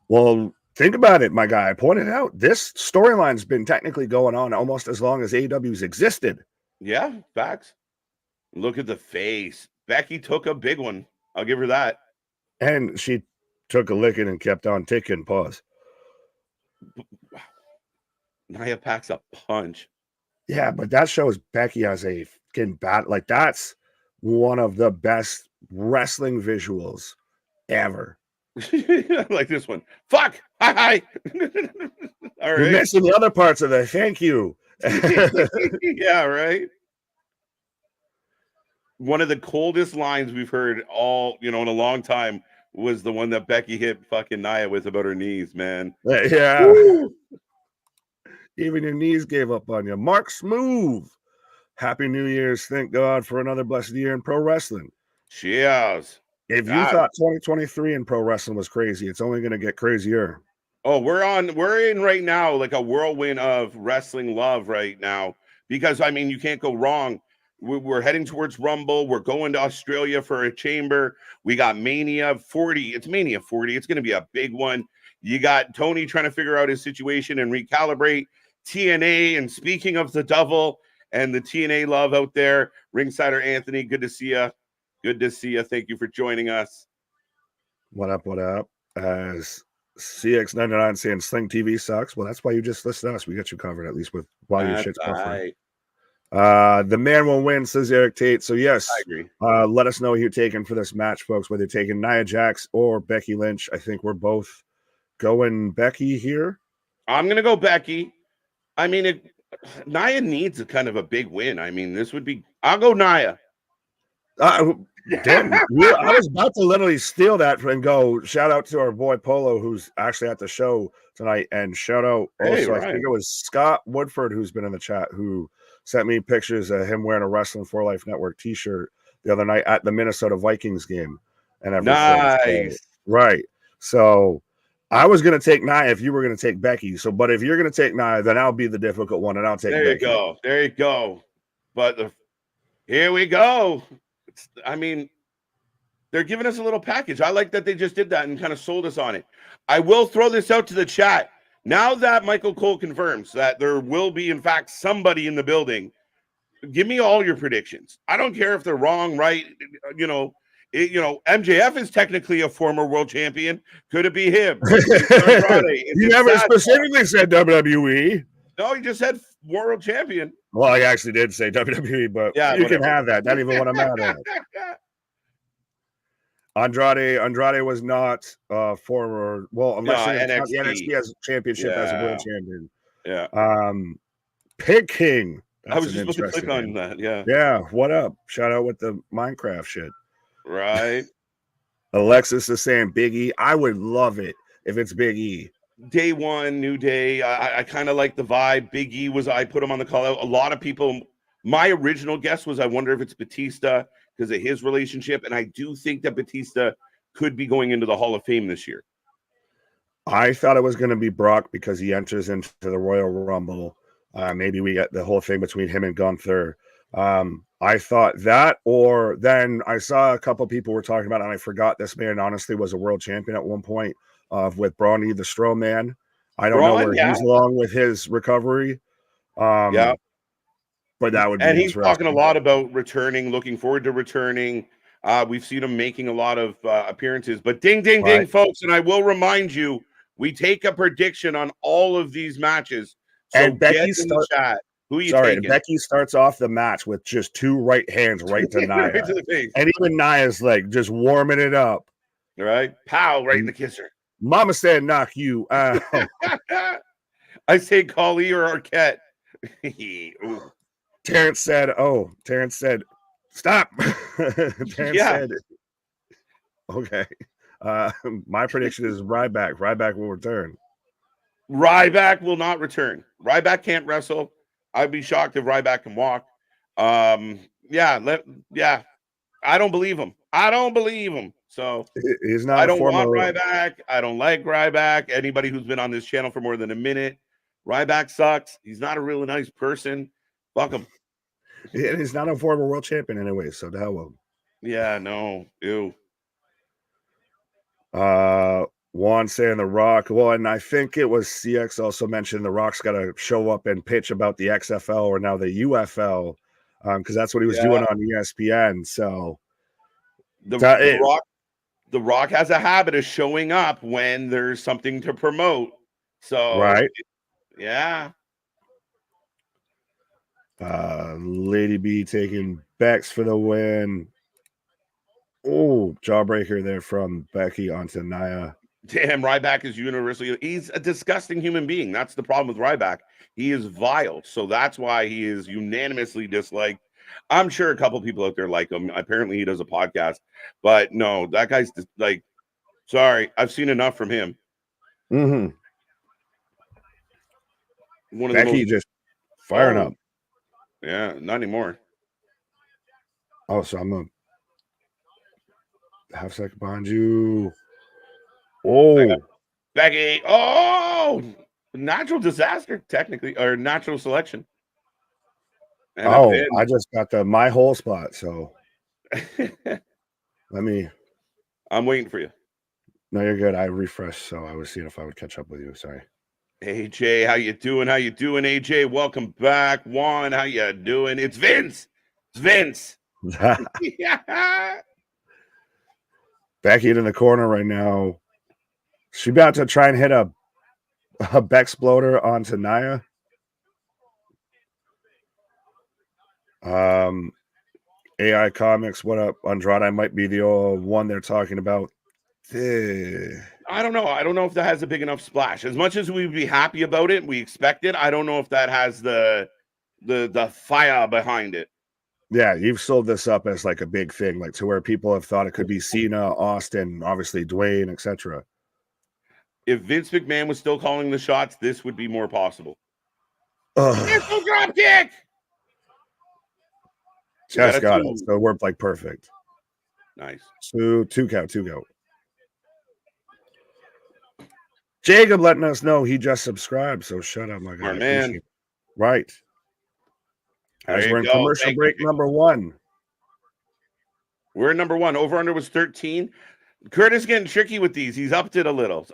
Well, think about it, my guy. I pointed out this storyline's been technically going on almost as long as AEW's existed. Yeah, facts. Look at the face. Becky took a big one. I'll give her that. And she took a licking and kept on ticking. Pause. Nia packs a punch. Yeah, but that shows Becky as a fucking bat. Like that's one of the best wrestling visuals ever. Like this one. Fuck. Hi. All right. You're missing the other parts of it. Thank you. Yeah, right. One of the coldest lines we've heard in a long time was the one that Becky hit fucking Nia with about her knees, man. Yeah. Woo! Even your knees gave up on you. Mark Smooth. Happy New Year's. Thank God for another blessed year in pro wrestling. Cheers. If you thought 2023 in pro wrestling was crazy, it's only going to get crazier. Oh, we're in right now like a whirlwind of wrestling love right now. Because, I mean, you can't go wrong. We're heading towards Rumble. We're going to Australia for a chamber. We got Mania 40. It's Mania 40. It's going to be a big one. You got Tony trying to figure out his situation and recalibrate. TNA, and speaking of the devil and the TNA love out there, Ringsider Anthony, good to see you. Good to see you. Thank you for joining us. What up? As CX99 saying Sling TV sucks. Well, that's why you just listen to us. We got you covered at least with while your shit's buffering. The man will win, says Eric Tate. So yes, I agree. Let us know who you're taking for this match, folks, whether you're taking Nia Jax or Becky Lynch. I think we're both going Becky here. I'm gonna go Becky. I mean, Nia needs a kind of a big win. I mean, this would be. I'll go Nia. Damn, I was about to literally steal that and go shout out to our boy Polo, who's actually at the show tonight, and shout out Hey, also, I think it was Scott Woodford who's been in the chat who sent me pictures of him wearing a Wrestling for Life Network t-shirt the other night at the Minnesota Vikings game and everything. Nice. So, right. So I was gonna take Nia if you were gonna take Becky. So, but if you're gonna take Nia, then I'll be the difficult one and I'll take Becky. There you go. But here we go. I mean, they're giving us a little package. I like that they just did that and kind of sold us on it. I will throw this out to the chat. Now that Michael Cole confirms that there will be, in fact, somebody in the building, give me all your predictions. I don't care if they're wrong, right? MJF is technically a former world champion. Could it be him? You never specifically said WWE. No, he just said world champion. Well, I actually did say WWE, but yeah, you can have that. Not even what I'm mad at. Andrade was not former. Well, unless NXT. The NXT has championship as a world champion. Yeah. Pig King. I was just supposed to click on that. Yeah. Yeah. What up? Shout out with the Minecraft shit. Right. Alexis is saying Big E. I would love it if it's Big E. Day one, new day. I kind of like the vibe. Big E I put him on the call out. A lot of people, my original guess was I wonder if it's Batista because of his relationship. And I do think that Batista could be going into the Hall of Fame this year. I thought it was going to be Brock because he enters into the Royal Rumble. Maybe we get the whole thing between him and Gunther. I thought that, or then I saw a couple people were talking about it, and I forgot this man honestly was a world champion at one point with Brawny the Strowman. I don't know where he's along with his recovery. But that would be and he's talking a lot about returning, looking forward to returning. We've seen him making a lot of appearances, but ding, folks. And I will remind you, we take a prediction on all of these matches. So and Becky in the chat. Who are you taking? Becky starts off the match with just two right hands right to Nia. Right to the face. And even Nia's like just warming it up. All right. Pow, right in the kisser. Mama said knock you out. I say Khali or Arquette. Terrence said, stop. Terrence said, okay. My prediction is Ryback. Ryback will return. Ryback will not return. Ryback can't wrestle. I'd be shocked if Ryback can walk. I don't believe him. So he's not. I don't want Ryback. I don't like Ryback. Anybody who's been on this channel for more than a minute, Ryback sucks. He's not a really nice person. Fuck him. He's not a former world champion anyway, so the hell with him. Yeah, no. Ew. Juan saying The Rock. Well, and I think it was CX also mentioned The Rock's got to show up and pitch about the XFL or now the UFL, because that's what he was doing on ESPN. So the Rock has a habit of showing up when there's something to promote. So yeah. Lady B taking Bex for the win. Oh, jawbreaker there from Becky onto Nia. Damn, Ryback is universally. He's a disgusting human being. That's the problem with Ryback. He is vile. So that's why he is unanimously disliked. I'm sure a couple people out there like him. Apparently he does a podcast. But no, that guy's like, sorry, I've seen enough from him. Mm-hmm. Becky just firing up. Yeah, not anymore. Oh, so I'm a half second behind you. Oh, Becky. Oh, natural disaster, technically, or natural selection. And I just got my whole spot. So I'm waiting for you. No, you're good. I refreshed, so I was seeing if I would catch up with you. Sorry. AJ, how you doing? AJ? Welcome back. Juan, how you doing? It's Vince. Yeah. Becky in the corner right now. She about to try and hit a Bexploder onto Nia. AI Comics, what up? Andrade might be the one they're talking about. I don't know. I don't know if that has a big enough splash. As much as we'd be happy about it, we expect it. I don't know if that has the fire behind it. Yeah, you've sold this up as like a big thing, like to where people have thought it could be Cena, Austin, obviously Dwayne, etc. If Vince McMahon was still calling the shots, this would be more possible. Ugh. Missile drop kick. Just got it. So it worked like perfect. Nice. Two count. Jacob letting us know he just subscribed. So shut up, my guy. Our man. Right. As we're in commercial break number 1. We're in number 1. Over under was 13. Curtis getting tricky with these. He's upped it a little.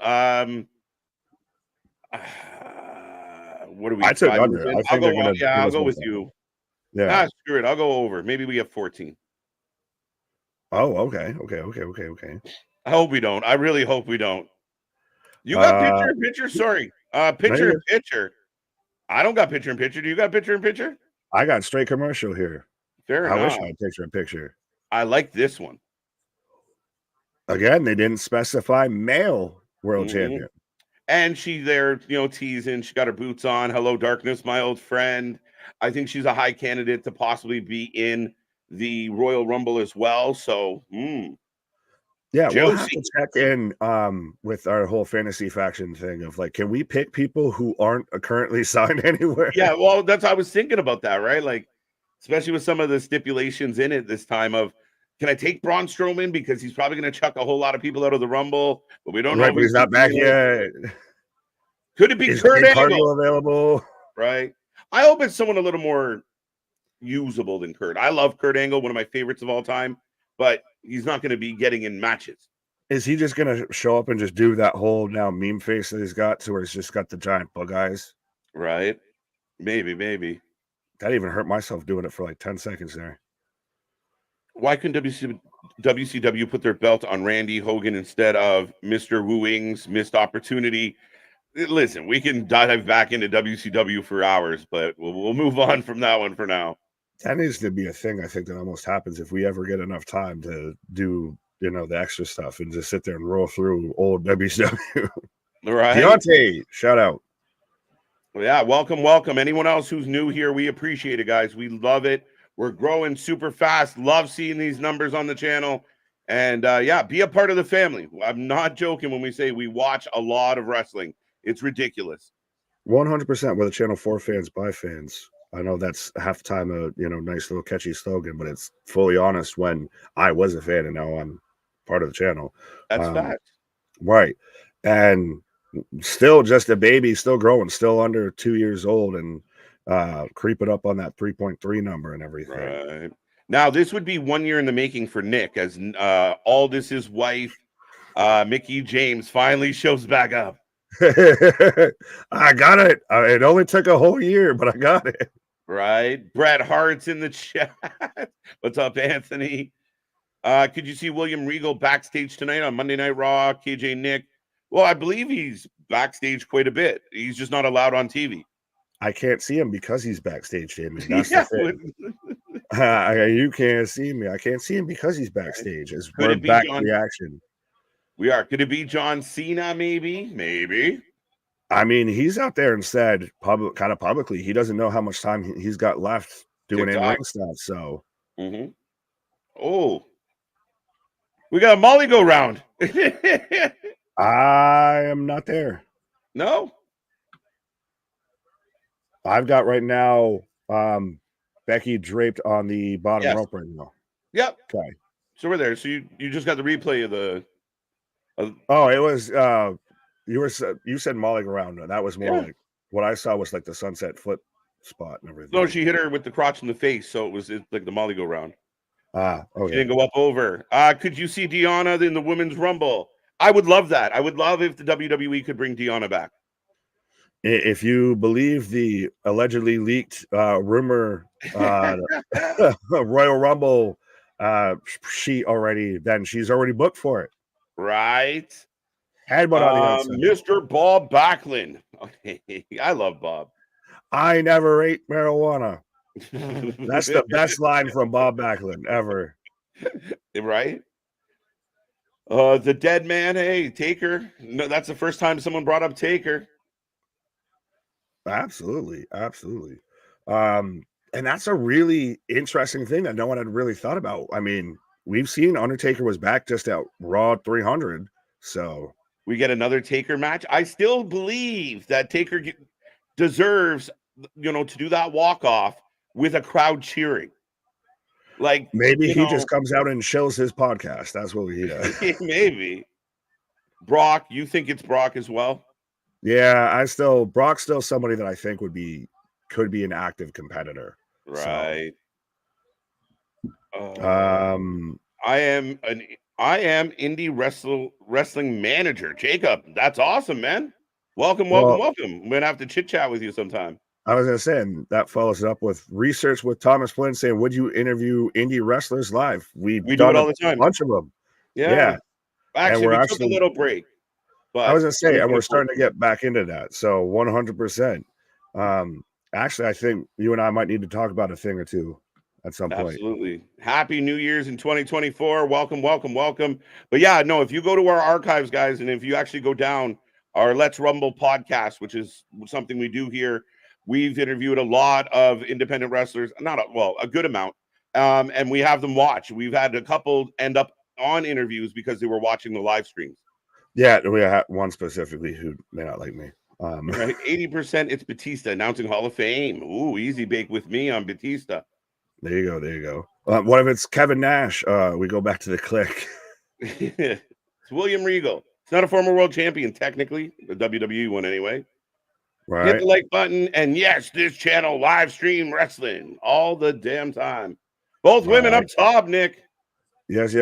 What do we? I took under. I'll go with you. Yeah. Screw it. I'll go over. Maybe we have 14. Oh, okay. I hope we don't. I really hope we don't. You got picture in picture? Sorry. Picture in picture. I don't got picture in picture. Do you got picture in picture? I got straight commercial here. Fair enough. I wish I had picture in picture. I like this one. Again, they didn't specify male world champion. And she there, teasing. She got her boots on. Hello, darkness, my old friend. I think she's a high candidate to possibly be in the Royal Rumble as well. So, yeah, we'll have to check in with our whole fantasy faction thing of like, can we pick people who aren't currently signed anywhere? Yeah, well, I was thinking about that, right? Like, especially with some of the stipulations in it this time of, can I take Braun Strowman because he's probably going to chuck a whole lot of people out of the Rumble, but we don't know. But he's not back yet. Could it be Kurt Angle available? Right. I hope it's someone a little more usable than Kurt. I love Kurt Angle, one of my favorites of all time, but he's not going to be getting in matches. Is he just going to show up and just do that whole now meme face that he's got to where he's just got the giant bug eyes? Right. Maybe. That even hurt myself doing it for like 10 seconds there. Why couldn't WCW put their belt on Randy Hogan instead of Mr. Wooing's missed opportunity? Listen, we can dive back into WCW for hours, but we'll move on from that one for now. That needs to be a thing, I think, that almost happens if we ever get enough time to do, the extra stuff and just sit there and roll through old WCW. Right. Deontay, shout out. Well, yeah, welcome. Anyone else who's new here, we appreciate it, guys. We love it. We're growing super fast. Love seeing these numbers on the channel. And, be a part of the family. I'm not joking when we say we watch a lot of wrestling. It's ridiculous. 100%. We're the channel for fans by fans. I know that's half the time a nice little catchy slogan, but it's fully honest when I was a fan and now I'm part of the channel. That's fact. Right. And still just a baby, still growing, still under 2 years old and creeping up on that 3.3 number and everything. Right. Now, this would be 1 year in the making for Nick as Aldis's wife, Mickie James, finally shows back up. I got it. It only took a whole year, but I got it. Right. Bret Hart's in the chat. What's up, Anthony? Could you see William Regal backstage tonight on Monday Night Raw? KJ Nick. Well, I believe he's backstage quite a bit. He's just not allowed on TV. I can't see him because he's backstage, Damien. That's the thing. You can't see me. I can't see him because he's backstage. We're back to the action. We are. Could it be John Cena? Maybe. I mean, he's out there and said kind of publicly he doesn't know how much time he's got left doing in-ring stuff. So, oh, we got a Molly go round. I am not there. No, I've got right now Becky draped on the bottom rope right now. Yep. Okay. So we're there. So you just got the replay of the. Oh, it was you said Molly around. That was more like what I saw was like the sunset flip spot and everything. No, she hit her with the crotch in the face, so it's like the Molly go round. Okay. She didn't go up over. Could you see Deonna in the women's rumble? I would love that. I would love if the WWE could bring Deonna back. If you believe the allegedly leaked rumor Royal Rumble sheet already, then she's already booked for it. Right. Headbutt on the outside. Mr. Bob Backlund. I love Bob. I never ate marijuana. That's the best line from Bob Backlund ever. Right? The dead man, hey, Taker. No, that's the first time someone brought up Taker. Absolutely. And that's a really interesting thing that no one had really thought about. I mean, we've seen Undertaker was back just at Raw 300, so we get another Taker match. I still believe that Taker deserves, to do that walk off with a crowd cheering. Like, maybe he just comes out and shows his podcast. That's what he does. Maybe. Brock, you think it's Brock as well? Yeah, Brock's still somebody that I think could be an active competitor. Right. So, I am indie wrestling manager. Jacob, that's awesome, man. Welcome. I'm gonna have to chit chat with you sometime. I was gonna say, and that follows it up with research with Thomas Flynn saying, would you interview indie wrestlers live? We do it all the time. A bunch of them. Yeah. Actually, we took a little break. But I was gonna say, and we're starting to get back into that. So 100%. Actually, I think you and I might need to talk about a thing or two at some point. Absolutely. Happy New Year's in 2024. Welcome. But yeah, no, if you go to our archives, guys, and if you actually go down our Let's Rumble podcast, which is something we do here, we've interviewed a lot of independent wrestlers, a good amount, and we have them watch. We've had a couple end up on interviews because they were watching the live streams. Yeah, we have one specifically who may not like me. Right, 80%. It's Batista announcing Hall of Fame. Ooh, easy bake with me on Batista. There you go. What if it's Kevin Nash? We go back to the click. It's William Regal. It's not a former world champion, technically. The WWE one, anyway. Right. Hit the like button, and yes, this channel live stream wrestling all the damn time. Both women up top, Nick. Yes.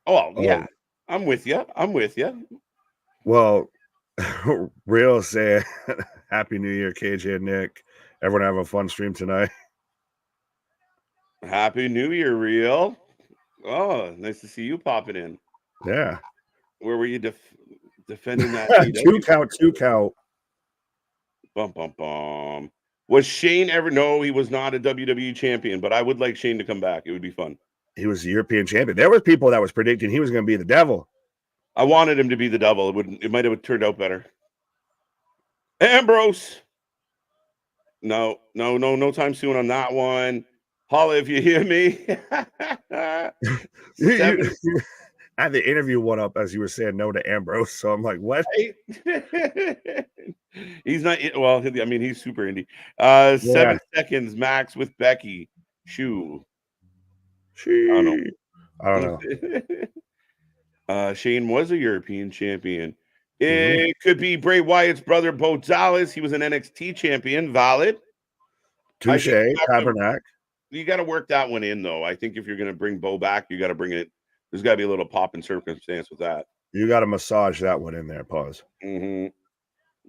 Oh, yeah. I'm with you. Well, Real say Happy New Year, KJ and Nick. Everyone have a fun stream tonight. Happy New Year, Real. Oh, nice to see you popping in. Yeah. Where were you defending that? 2 count. Bum. Was Shane ever? No, he was not a WWE champion, but I would like Shane to come back. It would be fun. He was the European champion. There were people that was predicting he was going to be the devil. I wanted him to be the devil. It might have turned out better. Ambrose. No time soon on that one. Holla if you hear me. I had the interview one up as you were saying no to Ambrose, so I'm like, what? He's not. Well, I mean, he's super indie. 7 seconds max with Becky. I don't know. Shane was a European champion. It could be Bray Wyatt's brother, Bo Dallas. He was an NXT champion. Valid. Touche, Tabernacle. You got to work that one in, though. I think if you're going to bring Bo back, you got to bring it. There's got to be a little pop and circumstance with that. You got to massage that one in there. Pause. Mm-hmm.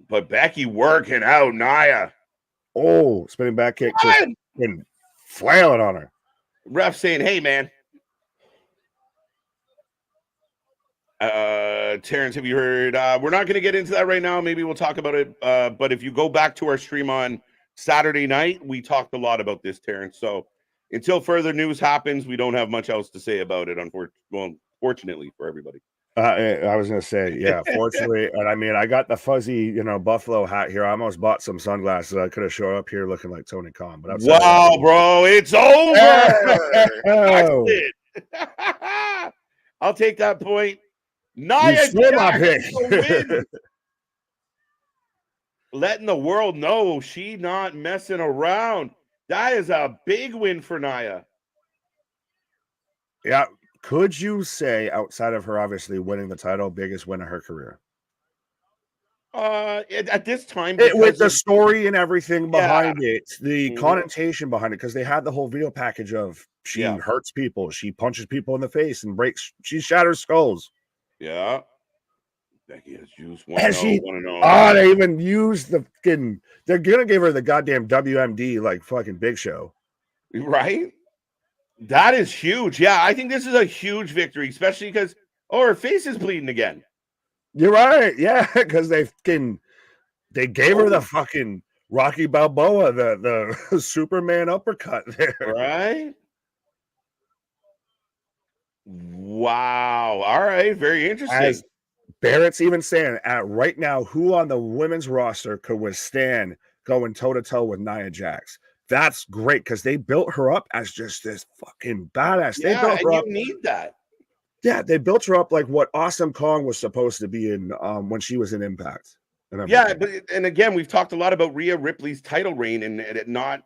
But Becky working out Nia. Oh, spinning back kick. And flailing on her. Ref saying, hey, man. Terrence, have you heard? We're not going to get into that right now. Maybe we'll talk about it. But if you go back to our stream on Saturday night, we talked a lot about this, Terrence. So until further news happens, we don't have much else to say about it. Fortunately for everybody. I was going to say, yeah, fortunately. And I mean, I got the fuzzy, buffalo hat here. I almost bought some sunglasses. I could have showed up here looking like Tony Khan. But wow, bro, it's over. I'll take that point. Nia Jax win. Letting the world know she not messing around. That is a big win for Nia. Yeah. Could you say, outside of her obviously winning the title, biggest win of her career? At this time, with the story and everything behind it, the connotation behind it, because they had the whole video package of she hurts people, she punches people in the face and she shatters skulls. Yeah. Becky has juice. They even used the fucking. They're gonna give her the goddamn WMD like fucking Big Show, right? That is huge. Yeah, I think this is a huge victory, especially because her face is bleeding again. You're right. Yeah, because they gave her the fucking Rocky Balboa, the Superman uppercut there. Right. Wow. All right. Very interesting. As Barrett's even saying, at right now, who on the women's roster could withstand going toe-to-toe with Nia Jax? That's great because they built her up as just this fucking badass. They Yeah, built and her you up. need that. Yeah, they built her up like what Awesome Kong was supposed to be in when she was in Impact. Yeah, but and again, we've talked a lot about Rhea Ripley's title reign and it not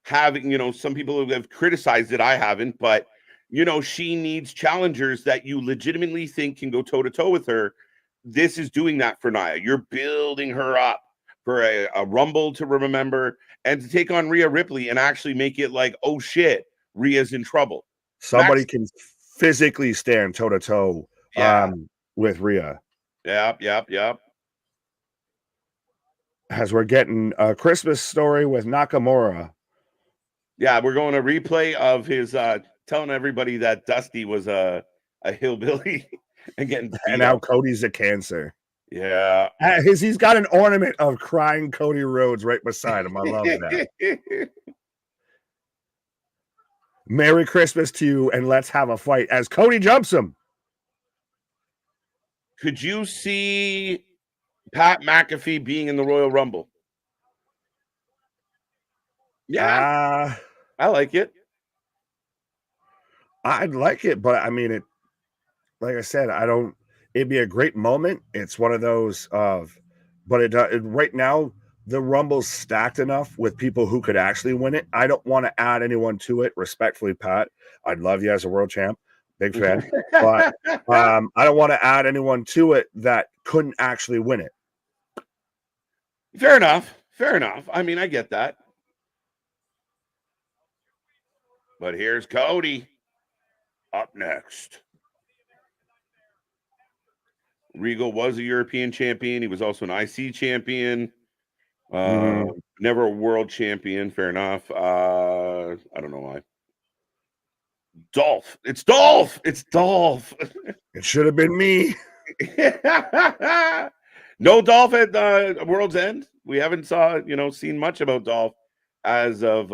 having, some people have criticized it. I haven't, but she needs challengers that you legitimately think can go toe to toe with her. This is doing that for Nia. You're building her up for a rumble to remember and to take on Rhea Ripley and actually make it like, oh shit, Rhea's in trouble. Somebody can physically stand toe to toe with Rhea. Yep. As we're getting a Christmas story with Nakamura. Yeah, we're going to replay of his telling everybody that Dusty was a hillbilly and getting and now Cody's a cancer. Yeah. He's got an ornament of crying Cody Rhodes right beside him. I love that. Merry Christmas to you, and let's have a fight as Cody jumps him. Could you see Pat McAfee being in the Royal Rumble? Yeah. I like it. I'd like it, but I mean, like I said, it'd be a great moment. It's one of those but right now, the Rumble's stacked enough with people who could actually win it. I don't want to add anyone to it. Respectfully, Pat, I'd love you as a world champ. Big fan. But I don't want to add anyone to it that couldn't actually win it. Fair enough. I mean, I get that. But here's Cody up next. Regal was a European champion. He was also an IC champion. Never a world champion. Fair enough. I don't know why. Dolph. It's Dolph. It should have been me. No Dolph at World's End. We haven't seen much about Dolph as of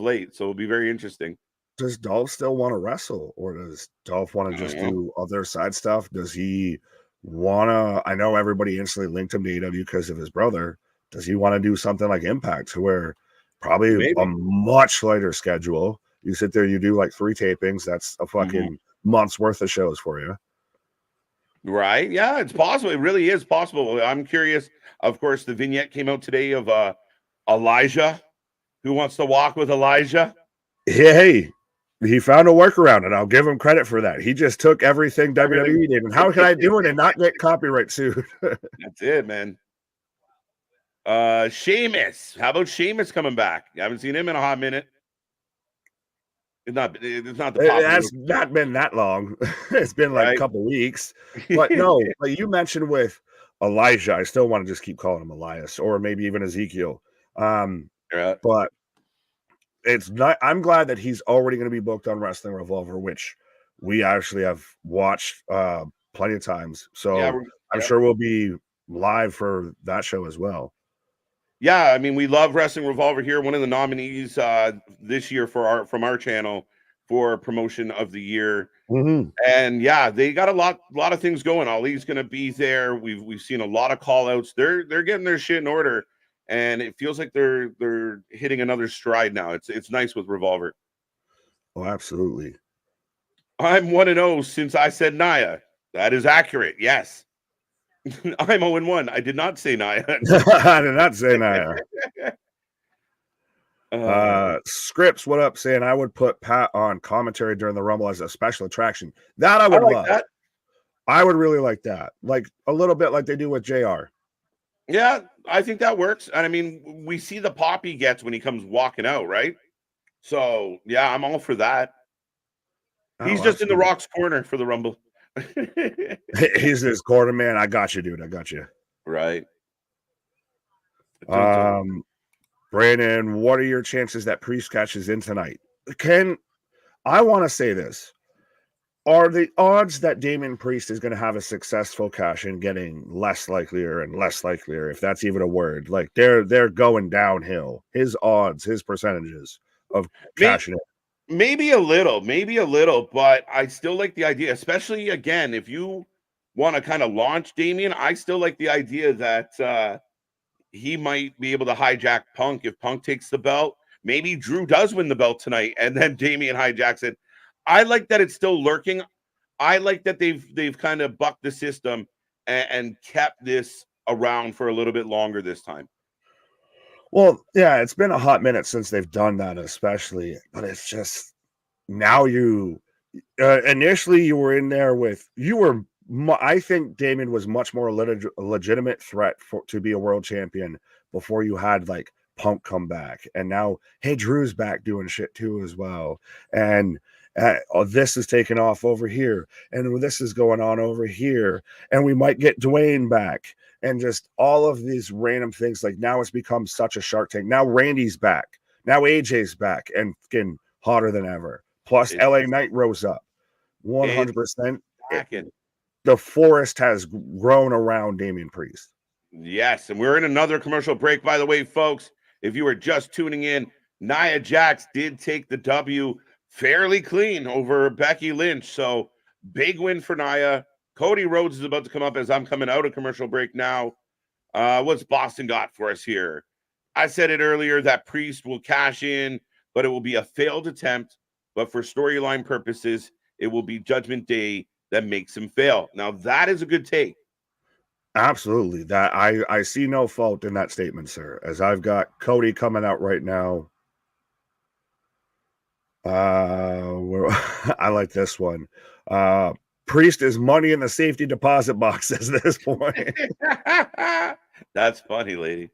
late. So it'll be very interesting. Does Dolph still want to wrestle, or does Dolph want to just do other side stuff? Does he want to? I know everybody instantly linked him to AEW because of his brother. Does he want to do something like Impact, where probably a much lighter schedule? You sit there, you do like 3 tapings. That's a fucking month's worth of shows for you. Right. Yeah, it's possible. It really is possible. I'm curious. Of course, the vignette came out today of Elijah. Who wants to walk with Elijah? Hey, he found a workaround, and I'll give him credit for that. He just took everything WWE did. And how can I do it and not get copyright sued? That's it, man. Sheamus. How about Sheamus coming back? You haven't seen him in a hot minute. It's not been that long. It's been like a couple weeks. But no, like you mentioned with Elijah, I still want to just keep calling him Elias, or maybe even Ezekiel. But it's not. I'm glad that he's already going to be booked on Wrestling Revolver, which we actually have watched plenty of times. So I'm sure we'll be live for that show as well. Yeah, I mean, we love Wrestling Revolver here. One of the nominees this year from our channel for promotion of the year. And yeah, they got a lot of things going. Ali's going to be there. We've seen a lot of call outs. They're getting their shit in order, and it feels like they're hitting another stride now. It's nice with Revolver. Oh, absolutely. I'm 1-0 since I said Nia. That is accurate. Yes. I'm 0-1. I did not say Nia. I did not say Nia. Scripts, what up? Saying I would put Pat on commentary during the Rumble as a special attraction. That I would love. That. I would really like that. Like a little bit like they do with JR. Yeah, I think that works. And I mean, we see the pop he gets when he comes walking out, right? So yeah, I'm all for that. He's just in the Rock's corner for the Rumble. He's his corner man. I got you, dude. I got you. Right. Brandon, what are your chances that Priest catches in tonight? I want to say this. Are the odds that Damian Priest is going to have a successful cash in getting less likelier and less likelier, if that's even a word? Like they're going downhill. His odds, his percentages of cashing in. Maybe a little, but I still like the idea, especially again, if you want to kind of launch Damian, I still like the idea that he might be able to hijack Punk if Punk takes the belt. Maybe Drew does win the belt tonight, and then Damian hijacks it. I like that it's still lurking. I like that they've kind of bucked the system and kept this around for a little bit longer this time. Well, yeah, it's been a hot minute since they've done that, especially, but it's just now you initially you were in there with I think Damon was much more a legitimate threat to be a world champion before you had like Punk come back, and now hey, Drew's back doing shit too as well, and this is taking off over here, and this is going on over here, and we might get Dwayne back, and just all of these random things. Like now it's become such a Shark Tank. Now Randy's back, now AJ's back, and getting hotter than ever. Plus, LA Knight rose up 100%. The forest has grown around Damian Priest. Yes, and we're in another commercial break, by the way, folks. If you were just tuning in, Nia Jax did take the W fairly clean over Becky Lynch. So big win for Nia. Cody Rhodes is about to come up as I'm coming out of commercial break now. What's Boston got for us here? I said it earlier that Priest will cash in, but it will be a failed attempt. But for storyline purposes, it will be Judgment Day that makes him fail. Now, that is a good take. Absolutely. That I see no fault in that statement, sir. As I've got Cody coming out right now. I like this one. Priest is money in the safety deposit box at this point. That's funny, lady.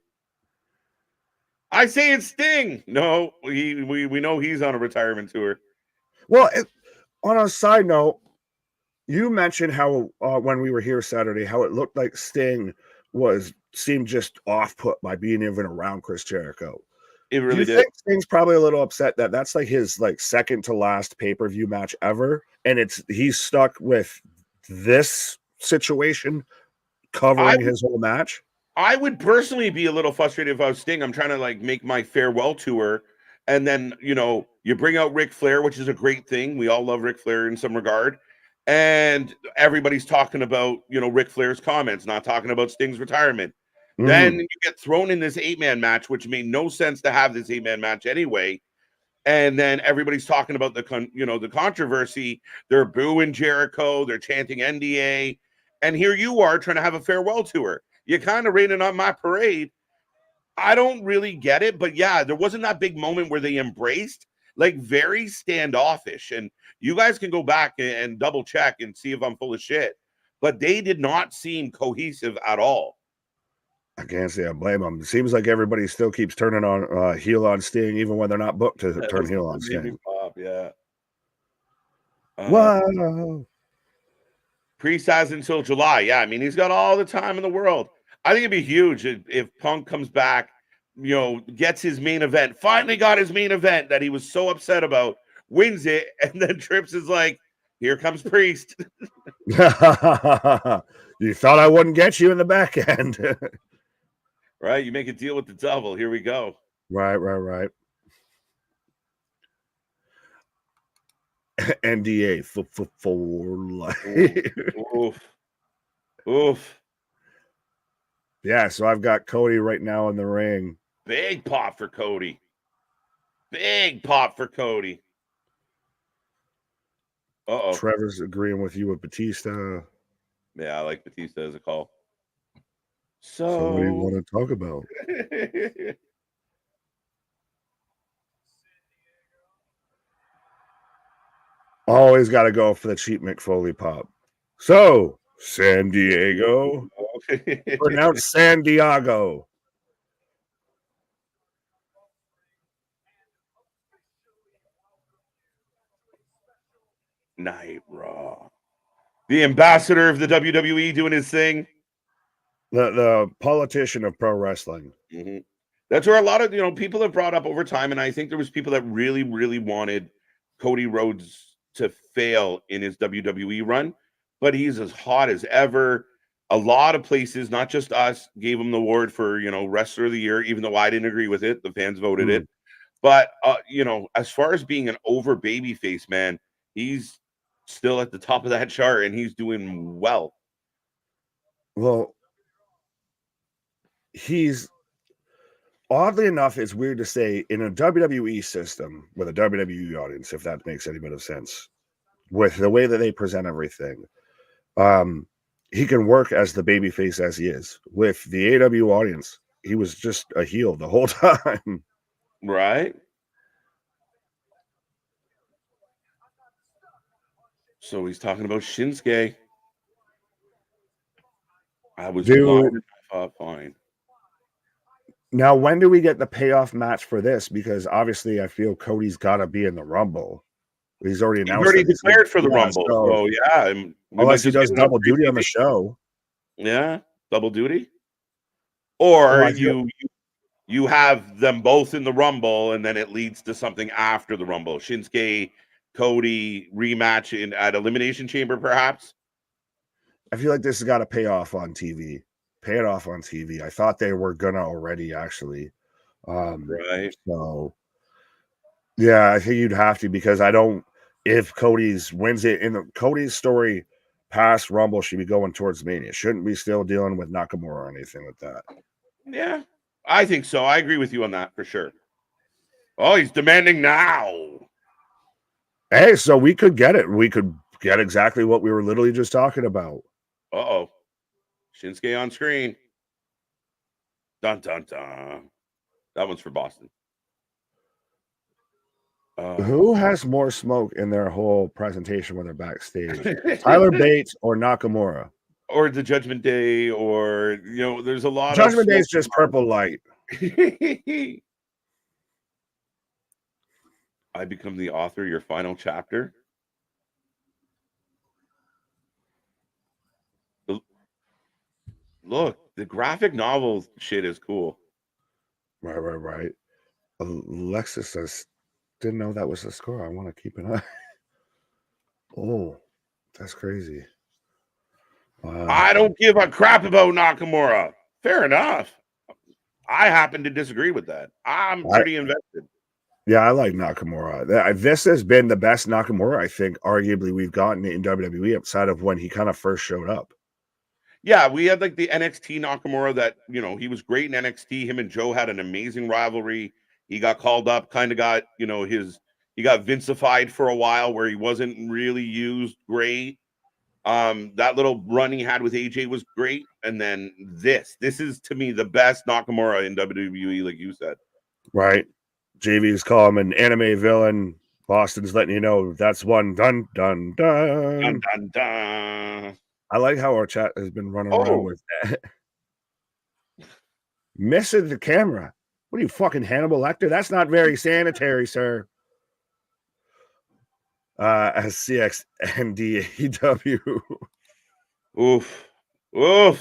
I say it's Sting. No, we know he's on a retirement tour. Well, on a side note, you mentioned how when we were here Saturday, how it looked like Sting seemed just off put by being even around Chris Jericho. It really did. Think Sting's probably a little upset that that's like his like second to last pay-per-view match ever, and he's stuck with this situation covering his whole match. I would personally be a little frustrated if I was Sting. I'm trying to like make my farewell tour, and then you bring out Ric Flair, which is a great thing. We all love Ric Flair in some regard, and everybody's talking about Ric Flair's comments, not talking about Sting's retirement. Mm-hmm. Then you get thrown in this 8-man match, which made no sense to have this 8-man match anyway. And then everybody's talking about the controversy. They're booing Jericho. They're chanting NDA. And here you are trying to have a farewell tour. You're kind of raining on my parade. I don't really get it. But yeah, there wasn't that big moment where they embraced, like very standoffish. And you guys can go back and double check and see if I'm full of shit. But they did not seem cohesive at all. I can't say I blame them. It seems like everybody still keeps turning on heel on Sting, even when they're not booked to turn heel on Sting. Pop, yeah. Wow. Priest has until July. Yeah, I mean, he's got all the time in the world. I think it'd be huge if Punk comes back, gets his main event, finally got his main event that he was so upset about, wins it, and then Trips is like, here comes Priest. You thought I wouldn't get you in the back end. Right, you make a deal with the devil. Here we go. Right. NDA for life. Oof. Yeah, so I've got Cody right now in the ring. Big pop for Cody. Uh-oh. Trevor's agreeing with you with Batista. Yeah, I like Batista as a call. So what do you want to talk about? Always got to go for the cheap Mick Foley pop. So, San Diego. Pronounce San Diego. Night Raw. The ambassador of the WWE doing his thing. The politician of pro wrestling. Mm-hmm. That's where a lot of people have brought up over time, and I think there was people that really, really wanted Cody Rhodes to fail in his WWE run, but he's as hot as ever. A lot of places, not just us, gave him the award for Wrestler of the Year, even though I didn't agree with it. The fans voted it. But as far as being an over babyface, man, he's still at the top of that chart and he's doing well. Well, he's oddly enough, it's weird to say, in a WWE system with a WWE audience, if that makes any bit of sense, with the way that they present everything, he can work as the babyface as he is. With the AW audience, he was just a heel the whole time. Right? So he's talking about Shinsuke. I was blind and I thought fine. Now, when do we get the payoff match for this? Because obviously, I feel Cody's got to be in the Rumble. He's already announced. He's already declared for the Rumble. So yeah, unless he does double duty on the show. Yeah, double duty. Or you have them both in the Rumble, and then it leads to something after the Rumble. Shinsuke, Cody rematch at Elimination Chamber, perhaps. I feel like this has got to pay off on TV. Pay it off on TV. I thought they were gonna already, actually. Right. So yeah, I think you'd have to, because I don't. If Cody's wins it in Cody's story past Rumble should be going towards Mania. Shouldn't be still dealing with Nakamura or anything like that. Yeah, I think so. I agree with you on that for sure. Oh, he's demanding now. Hey, so we could get it. We could get exactly what we were literally just talking about. Uh-oh. Shinsuke on screen. Dun, dun, dun. That one's for Boston. Who has more smoke in their whole presentation when they're backstage? Tyler Bates or Nakamura? Or the Judgment Day, or, there's a lot Judgment Day is just purple light. I become the author of your final chapter. Look, the graphic novel shit is cool. Right. Alexis says, didn't know that was the score. I want to keep an eye. Oh, that's crazy. I don't give a crap about Nakamura. Fair enough. I happen to disagree with that. I'm pretty invested. Yeah, I like Nakamura. This has been the best Nakamura, I think, arguably, we've gotten in WWE outside of when he kind of first showed up. Yeah, we had like the NXT Nakamura that, he was great in NXT. Him and Joe had an amazing rivalry. He got called up, kind of got, he got Vincified for a while where he wasn't really used great. That little run he had with AJ was great. And then this is to me the best Nakamura in WWE, like you said. Right. JV's call him an anime villain. Boston's letting you know that's one. Dun, dun, dun. Dun, dun, dun. I like how our chat has been running around with that. Missing the camera. What are you, fucking Hannibal Lecter? That's not very sanitary, sir. As CXNDAEW. Oof. You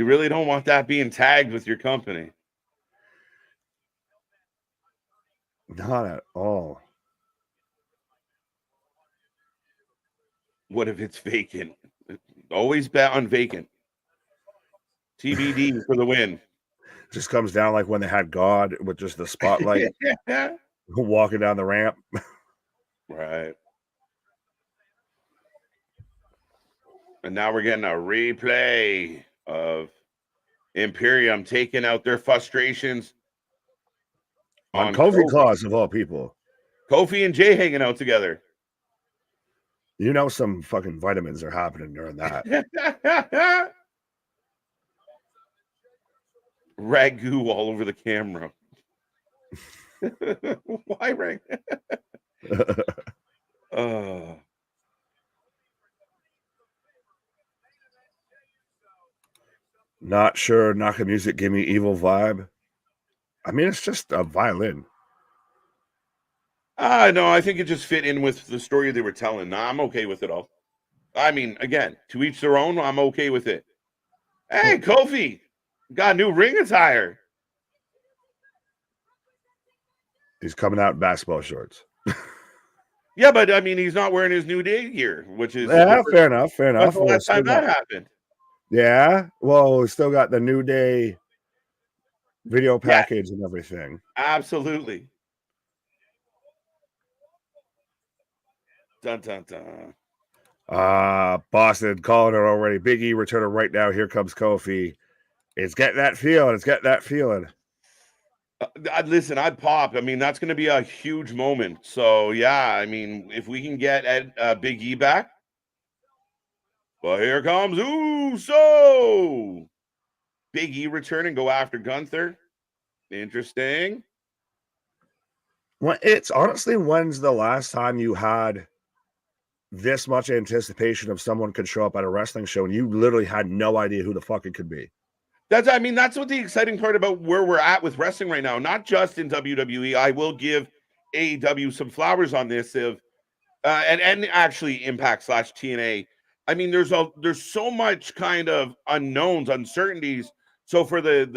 really don't want that being tagged with your company. Not at all. What if it's vacant? Always bet on vacant. TBD for the win. Just comes down like when they had God with just the spotlight walking down the ramp. Right. And now we're getting a replay of Imperium taking out their frustrations on Kofi Claus, of all people. Kofi and Jay hanging out together. Some fucking vitamins are happening during that. Ragu all over the camera. Why rag? Not sure. Naka music give me evil vibe. I mean, it's just a violin. No, I think it just fit in with the story they were telling. No, I'm okay with it all. I mean, again, to each their own. I'm okay with it. Hey, Kofi got new ring attire. He's coming out in basketball shorts. Yeah, but I mean, he's not wearing his New Day gear, which is fair enough. That's the last time that happened. Yeah, well, we still got the New Day video package and everything. Absolutely. Dun, dun, dun. Boston calling it already. Big E returning right now. Here comes Kofi. It's getting that feeling. It's getting that feeling. Listen, I'd pop. I mean, that's going to be a huge moment. So, yeah, I mean, if we can get Big E back. Well, here comes Uso. Big E return and go after Gunther. Interesting. Well, it's honestly, when's the last time you had this much anticipation of someone could show up at a wrestling show and you literally had no idea who the fuck it could be? That's what the exciting part about where we're at with wrestling right now, not just in WWE. I will give AEW some flowers on this and actually Impact / TNA. I mean, there's so much kind of unknowns, uncertainties. So for the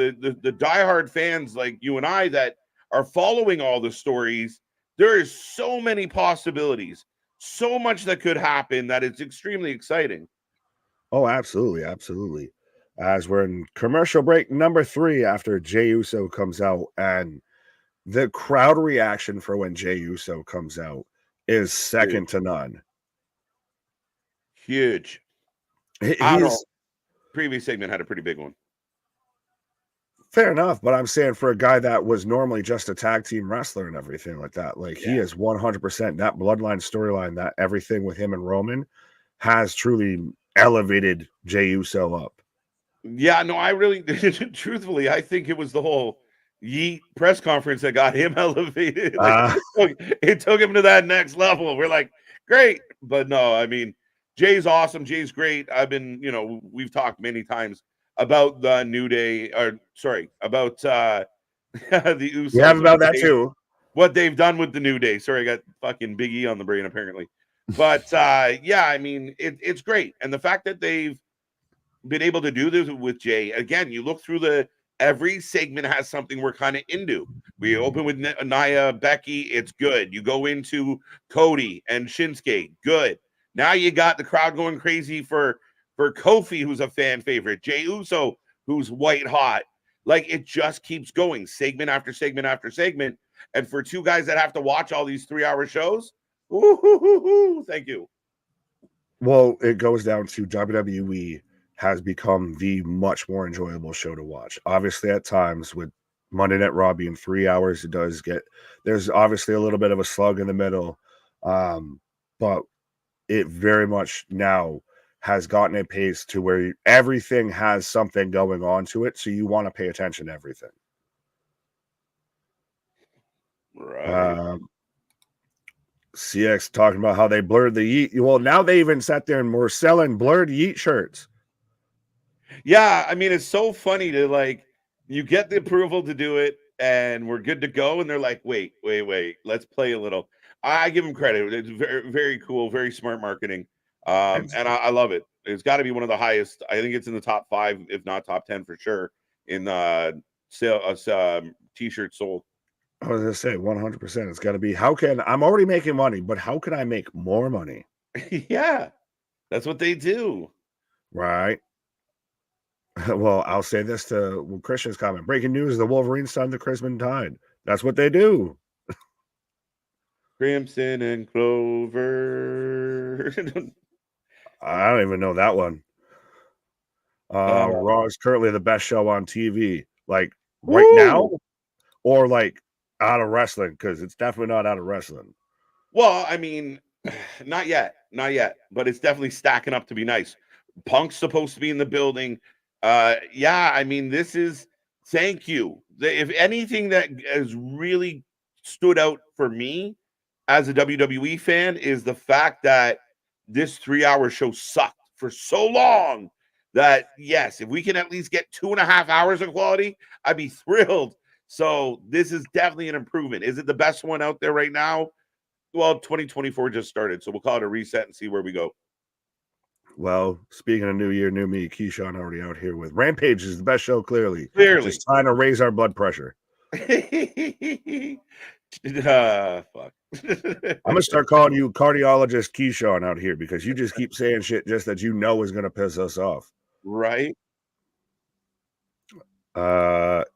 diehard fans like you and I that are following all the stories, there is so many possibilities, so much that could happen that it's extremely exciting. Oh, absolutely, absolutely. As we're in commercial break number 3 after Jey Uso comes out, and the crowd reaction for when Jey Uso comes out is second to none. Huge. He's previous segment had a pretty big one. Fair enough, but I'm saying for a guy that was normally just a tag team wrestler and everything like that, like he is 100% that bloodline storyline, that everything with him and Roman has truly elevated Jey Uso up. Yeah, no, I really, truthfully, I think it was the whole Yeet press conference that got him elevated. Like, it took him to that next level. We're like, great. But no, I mean, Jay's awesome. Jay's great. We've talked many times about the New Day, about the Usos. Yeah, about that too. What they've done with the New Day. Sorry, I got fucking Big E on the brain, apparently. But yeah, I mean, it's great. And the fact that they've been able to do this with Jay, again, you look through every segment has something we're kind of into. We open with Nia, Becky, it's good. You go into Cody and Shinsuke, good. Now you got the crowd going crazy for Kofi, who's a fan favorite, Jey Uso, who's white hot. Like, it just keeps going, segment after segment after segment. And for two guys that have to watch all these 3-hour shows, thank you. Well, it goes down to WWE has become the much more enjoyable show to watch. Obviously, at times with Monday Night Raw being 3 hours, there's obviously a little bit of a slug in the middle. But it very much now has gotten a pace to where everything has something going on to it. So you want to pay attention to everything. Right. CX talking about how they blurred the Yeet. Well, now they even sat there and were selling blurred Yeet shirts. Yeah, I mean, it's so funny to, like, you get the approval to do it and we're good to go. And they're like, wait, let's play a little. I give them credit. It's very, very cool, very smart marketing. And I love it. It's got to be one of the highest. I think it's in the top 5, if not top 10 for sure, in t-shirts sold. I was going to say 100%. It's got to be, I'm already making money, but how can I make more money? Yeah, that's what they do. Right. Well, I'll say this to Christian's comment. Breaking news, the Wolverines signed the Crimson Tide. That's what they do. Crimson and Clover. I don't even know that one. Raw is currently the best show on TV. Like, right now? Or, like, out of wrestling? Because it's definitely not out of wrestling. Well, I mean, not yet. But it's definitely stacking up to be nice. Punk's supposed to be in the building. Yeah, I mean, thank you. If anything that has really stood out for me as a WWE fan is the fact that this 3-hour show sucked for so long that, yes, if we can at least get 2.5 hours of quality, I'd be thrilled. So this is definitely an improvement. Is it the best one out there right now? Well, 2024 just started, so we'll call it a reset and see where we go. Well, speaking of New Year, New Me, Keyshawn already out here with Rampage is the best show, clearly. Just trying to raise our blood pressure. Fuck. I'm going to start calling you cardiologist Keyshawn out here because you just keep saying shit just that you know is going to piss us off. Right?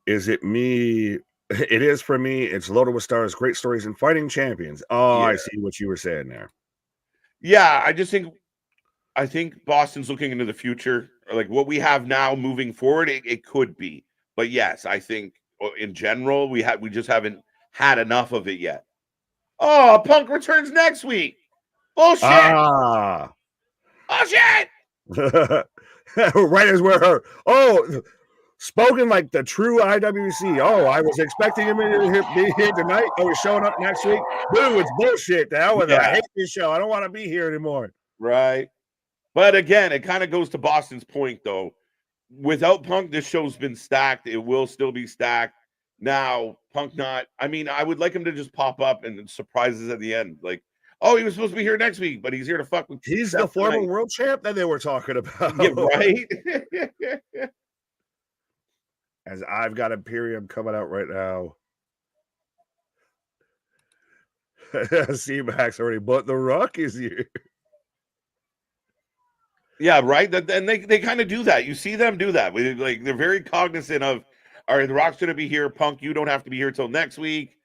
Is it me? It is for me. It's loaded with stars, great stories, and fighting champions. Oh, yeah. I see what you were saying there. Yeah, I think Boston's looking into the future, like what we have now moving forward. It could be, but yes, I think in general we just haven't had enough of it yet. Oh, Punk returns next week. Bullshit. Ah. Bullshit. Right as we're her. Oh, spoken like the true IWC. Oh, I was expecting him to be here tonight. Oh, he's showing up next week. Boo, it's bullshit. The hell with it. I hate this show. I don't want to be here anymore. Right. But again, it kind of goes to Boston's point, though. Without Punk, this show's been stacked. It will still be stacked. Now, Punk not. I mean, I would like him to just pop up and surprises at the end. Like, oh, he was supposed to be here next week, but he's here to fuck with. He's the former world champ that they were talking about. Yeah, right? As I've got Imperium coming out right now. C-Max already, but The Rock is here. Yeah, right. And they kind of do that. You see them do that. Like they're very cognizant of, all right, The Rock's going to be here. Punk, you don't have to be here till next week.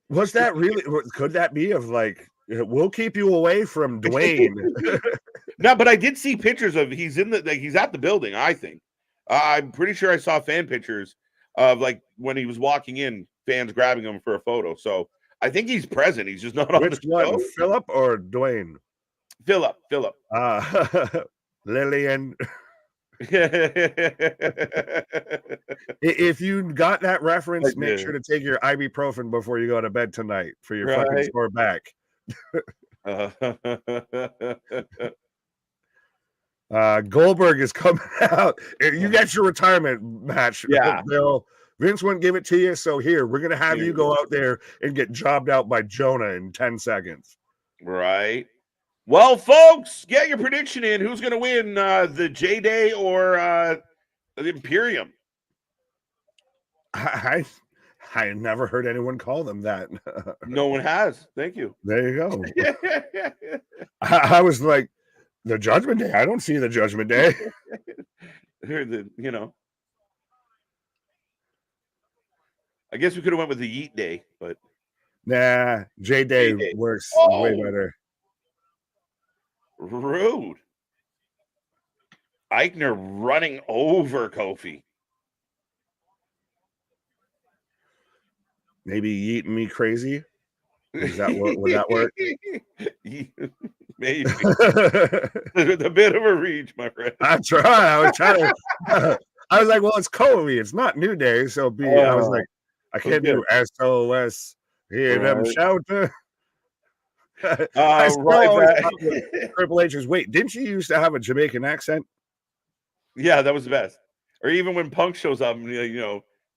Was that really? Could that be of like, we'll keep you away from Dwayne? No, but I did see pictures of he's at the building. I think I'm pretty sure I saw fan pictures of like when he was walking in, fans grabbing him for a photo. So I think he's present. He's just not on the show. Philip or Dwayne? Philip. Lillian. If you got that reference, make sure to take your ibuprofen before you go to bed tonight for your fucking sore back. Goldberg is coming out. You got your retirement match. Yeah. Bill. Vince wouldn't give it to you, so here, we're going to have you go out there and get jobbed out by Jonah in 10 seconds. Right. Well, folks, get your prediction in. Who's going to win, the J-Day or the Imperium? I never heard anyone call them that. No one has. Thank you. There you go. I was like, the Judgment Day? I don't see the Judgment Day. I guess we could have went with the Yeet Day, but nah, J-Day works way better. Rude. Eichner running over Kofi. Maybe eating me crazy. Would that work? Maybe. A bit of a reach, my friend. I tried. I was trying to. I was like, well, it's Kofi. It's not New Day, so I was like, I can't do SOS. Hear them shout. Triple H's. Wait, didn't you used to have a Jamaican accent? Yeah, that was the best. Or even when Punk shows up,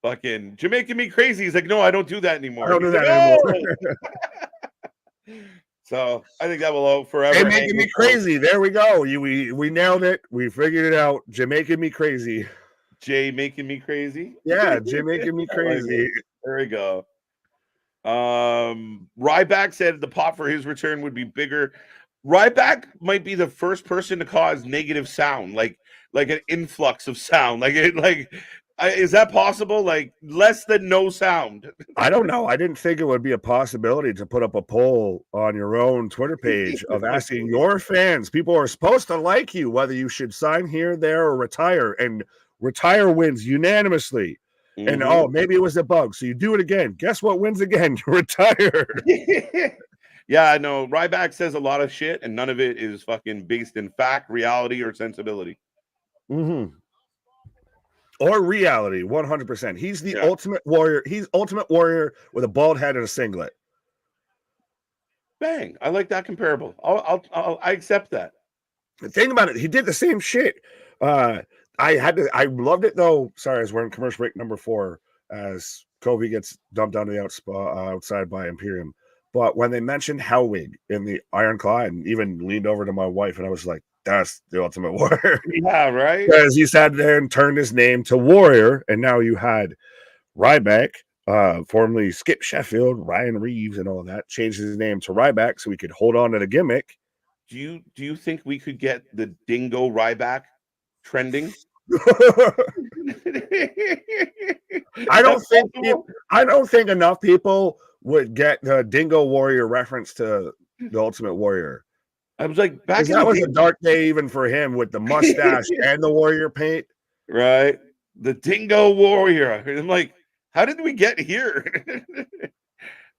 fucking Jamaican me crazy. He's like, no, I don't do that anymore. I don't do that anymore. So I think that will owe forever. Hey, making me crazy. There we go. We nailed it. We figured it out. Jamaican me crazy. Jay making me crazy. Yeah, Jay making me crazy. There we go. Ryback said the pop for his return would be bigger. Ryback might be the first person to cause negative sound, like an influx of sound. Is that possible? Like less than no sound. I don't know. I didn't think it would be a possibility to put up a poll on your own Twitter page of asking your fans. People are supposed to like you, whether you should sign here, there, or retire. And retire wins unanimously. Mm-hmm. And maybe it was a bug. So you do it again. Guess what wins again? Retire. Yeah, I know. Ryback says a lot of shit, and none of it is fucking based in fact, reality, or sensibility. Mm-hmm. Or reality, 100%. He's the ultimate warrior. He's ultimate warrior with a bald head and a singlet. Bang! I like that comparable. I accept that. The thing about it, he did the same shit. I loved it though. Sorry, I was wearing commercial break number 4 as Kobe gets dumped down to the outside by Imperium. But when they mentioned Hellwig in the Iron Claw, and even leaned over to my wife, and I was like, that's the ultimate warrior. Yeah, right? Because he sat there and turned his name to Warrior, and now you had Ryback, formerly Skip Sheffield, Ryan Reeves, and all that, changed his name to Ryback so we could hold on to the gimmick. Do you think we could get the Dingo Ryback trending? I don't think enough people would get the Dingo Warrior reference to the Ultimate Warrior. I was like, back in that the was day, a dark day even for him with the mustache and the warrior paint. right? The Dingo Warrior. I'm like, how did we get here?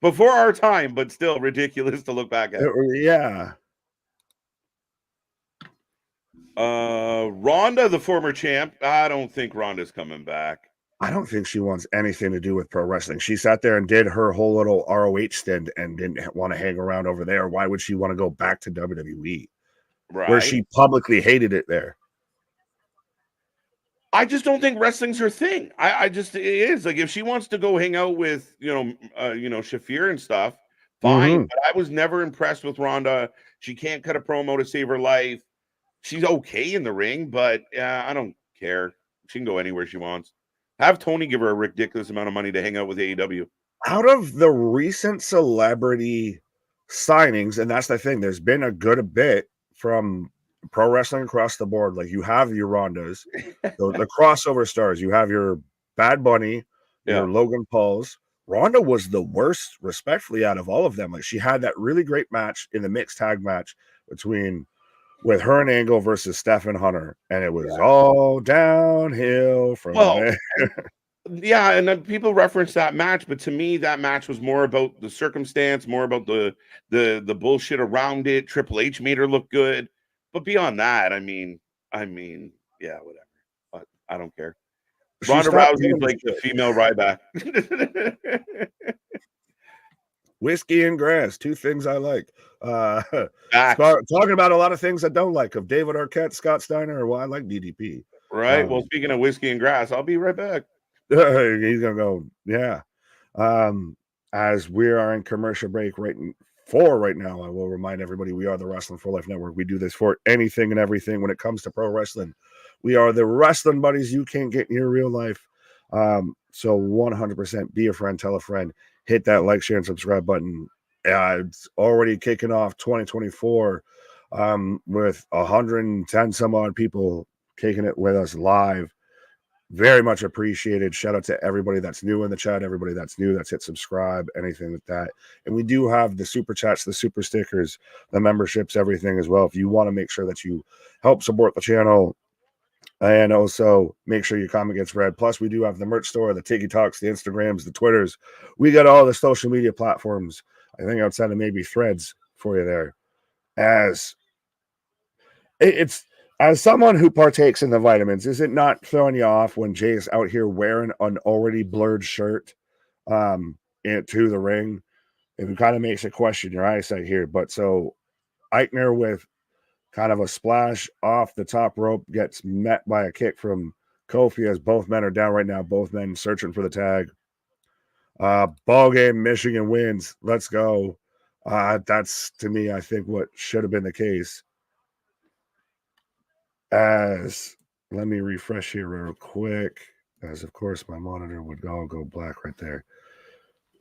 Before our time, but still ridiculous to look back at. Yeah. Ronda, the former champ. I don't think Ronda's coming back. I don't think she wants anything to do with pro wrestling. She sat there and did her whole little ROH stint and didn't want to hang around over there. Why would she want to go back to WWE? Right. Where she publicly hated it there. I just don't think wrestling's her thing. I just, it is like, if she wants to go hang out with, Shafir and stuff, fine. But I was never impressed with Ronda. She can't cut a promo to save her life. She's okay in the ring, but I don't care. She can go anywhere she wants. Have Tony give her a ridiculous amount of money to hang out with AEW. Out of the recent celebrity signings, and that's the thing, there's been a good bit from pro wrestling across the board. Like, you have your Rondas, the crossover stars. You have your Bad Bunny, your Logan Pauls. Ronda was the worst, respectfully, out of all of them. Like, she had that really great match in the mixed tag match with her and Angle versus Steph and Hunter, and it was all downhill from there. Yeah, and then people reference that match, but to me, that match was more about the circumstance, more about the bullshit around it. Triple H made her look good, but beyond that, I mean, yeah, whatever. But I don't care. Ronda Rousey is like the female Ryback. Whiskey and grass, two things I like. Talking about a lot of things I don't like of David Arquette, Scott Steiner, or I like DDP. Right. Well, speaking of whiskey and grass, I'll be right back. He's gonna go, yeah. As we are in commercial break right now, I will remind everybody we are the Wrestling for Life Network. We do this for anything and everything when it comes to pro wrestling. We are the wrestling buddies you can't get in your real life. So 100% be a friend, tell a friend, hit that like, share, and subscribe button. It's already kicking off 2024 with 110 some odd people kicking it with us live. Very much appreciated. Shout out to everybody that's new in the chat, everybody that's new that's hit subscribe, anything like that. And we do have the super chats, the super stickers, the memberships, everything as well. If you want to make sure that you help support the channel and also make sure your comment gets read. Plus, we do have the merch store, the Tiki Talks, the Instagrams, the Twitters. We got all the social media platforms, I think outside of maybe Threads for you there. As someone who partakes in the vitamins, is it not throwing you off when Jay's out here wearing an already blurred shirt to the ring? It kind of makes you question your eyesight here. But so Eichner with kind of a splash off the top rope gets met by a kick from Kofi as both men are down right now. Both men searching for the tag. Ball game, Michigan wins. Let's go. That's, to me, I think what should have been the case. Let me refresh here real quick, as of course my monitor would all go black right there.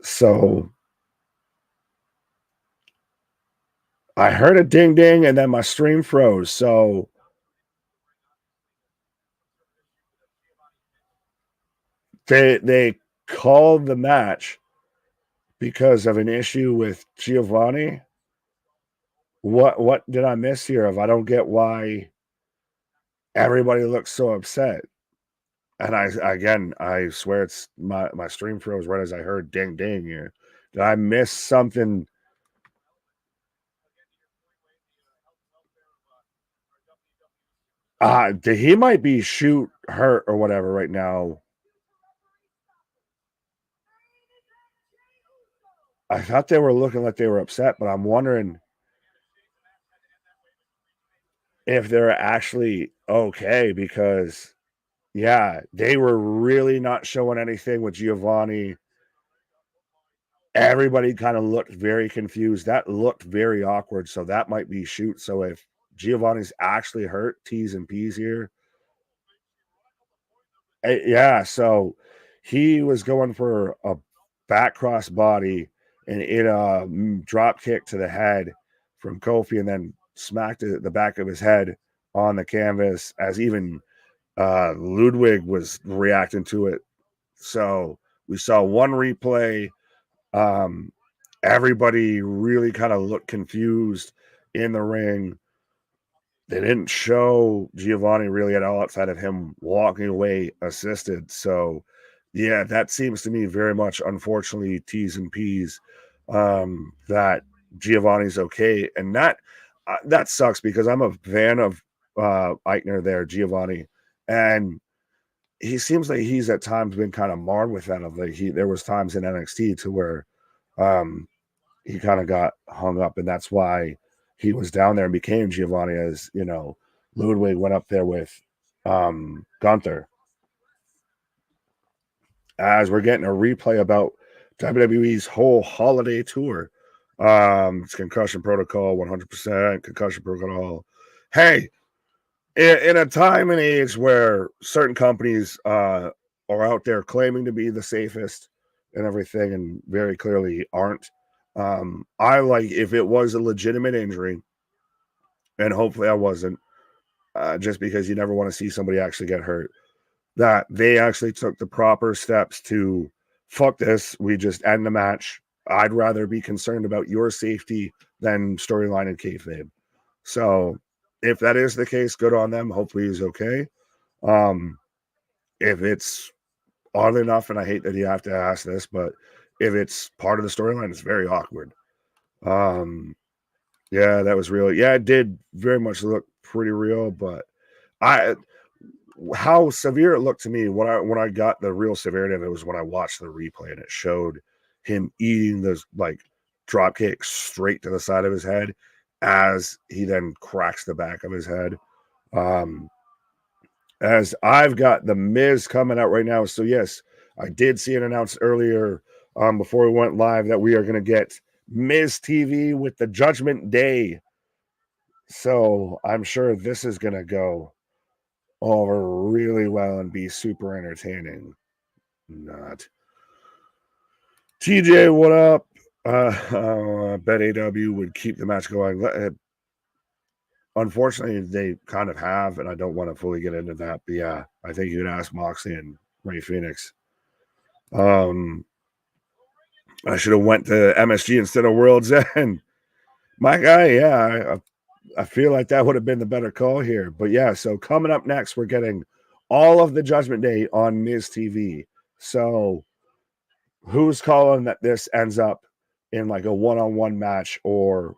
So I heard a ding ding and then my stream froze. So they called the match because of an issue with Giovanni. What did I miss here? I don't get why everybody looks so upset. And I swear it's my stream froze right as I heard ding ding here. Did I miss something? He might be shoot hurt or whatever right now. I thought they were looking like they were upset, but I'm wondering if they're actually okay because, yeah, they were really not showing anything with Giovanni. Everybody kind of looked very confused. That looked very awkward, so that might be shoot. So if Giovanni's actually hurt, T's and P's here. Yeah, so he was going for a back cross body and it drop kick to the head from Kofi and then smacked the back of his head on the canvas as even Ludwig was reacting to it. So we saw one replay. Everybody really kind of looked confused. in the ring. They didn't show Giovanni really at all outside of him walking away assisted. So, yeah, that seems to me very much, unfortunately, T's and P's, that Giovanni's okay. And that sucks because I'm a fan of Eichner there, Giovanni. And he seems like he's at times been kind of marred with that. There was times in NXT to where he kind of got hung up, and that's why he was down there and became Giovanni, as Ludwig went up there with Gunther. As we're getting a replay about WWE's whole holiday tour. It's Concussion Protocol, 100% Concussion Protocol. Hey, in a time and age where certain companies are out there claiming to be the safest and everything, and very clearly aren't, I like, if it was a legitimate injury, and hopefully I wasn't, just because you never want to see somebody actually get hurt, that they actually took the proper steps to fuck this. We just end the match. I'd rather be concerned about your safety than storyline and kayfabe. So if that is the case, good on them. Hopefully he's okay. If it's odd enough, and I hate that you have to ask this, but if it's part of the storyline, it's very awkward. Yeah, that was real. Yeah, it did very much look pretty real, but how severe it looked to me when I got the real severity of it was when I watched the replay and it showed him eating this drop kick straight to the side of his head as he then cracks the back of his head. As I've got the Miz coming out right now. So yes, I did see it announced earlier before we went live that we are going to get Miz TV with the Judgment Day. So I'm sure this is going to go over really well and be super entertaining. Not. TJ, what up? Bet AW would keep the match going. Unfortunately, they kind of have, and I don't want to fully get into that. But yeah, I think you could ask Moxley and Ray Phoenix. I should have went to MSG instead of World's End. My guy, yeah, I feel like that would have been the better call here. But yeah, so coming up next, we're getting all of the Judgment Day on Miz TV. So who's calling that this ends up in like a one-on-one match or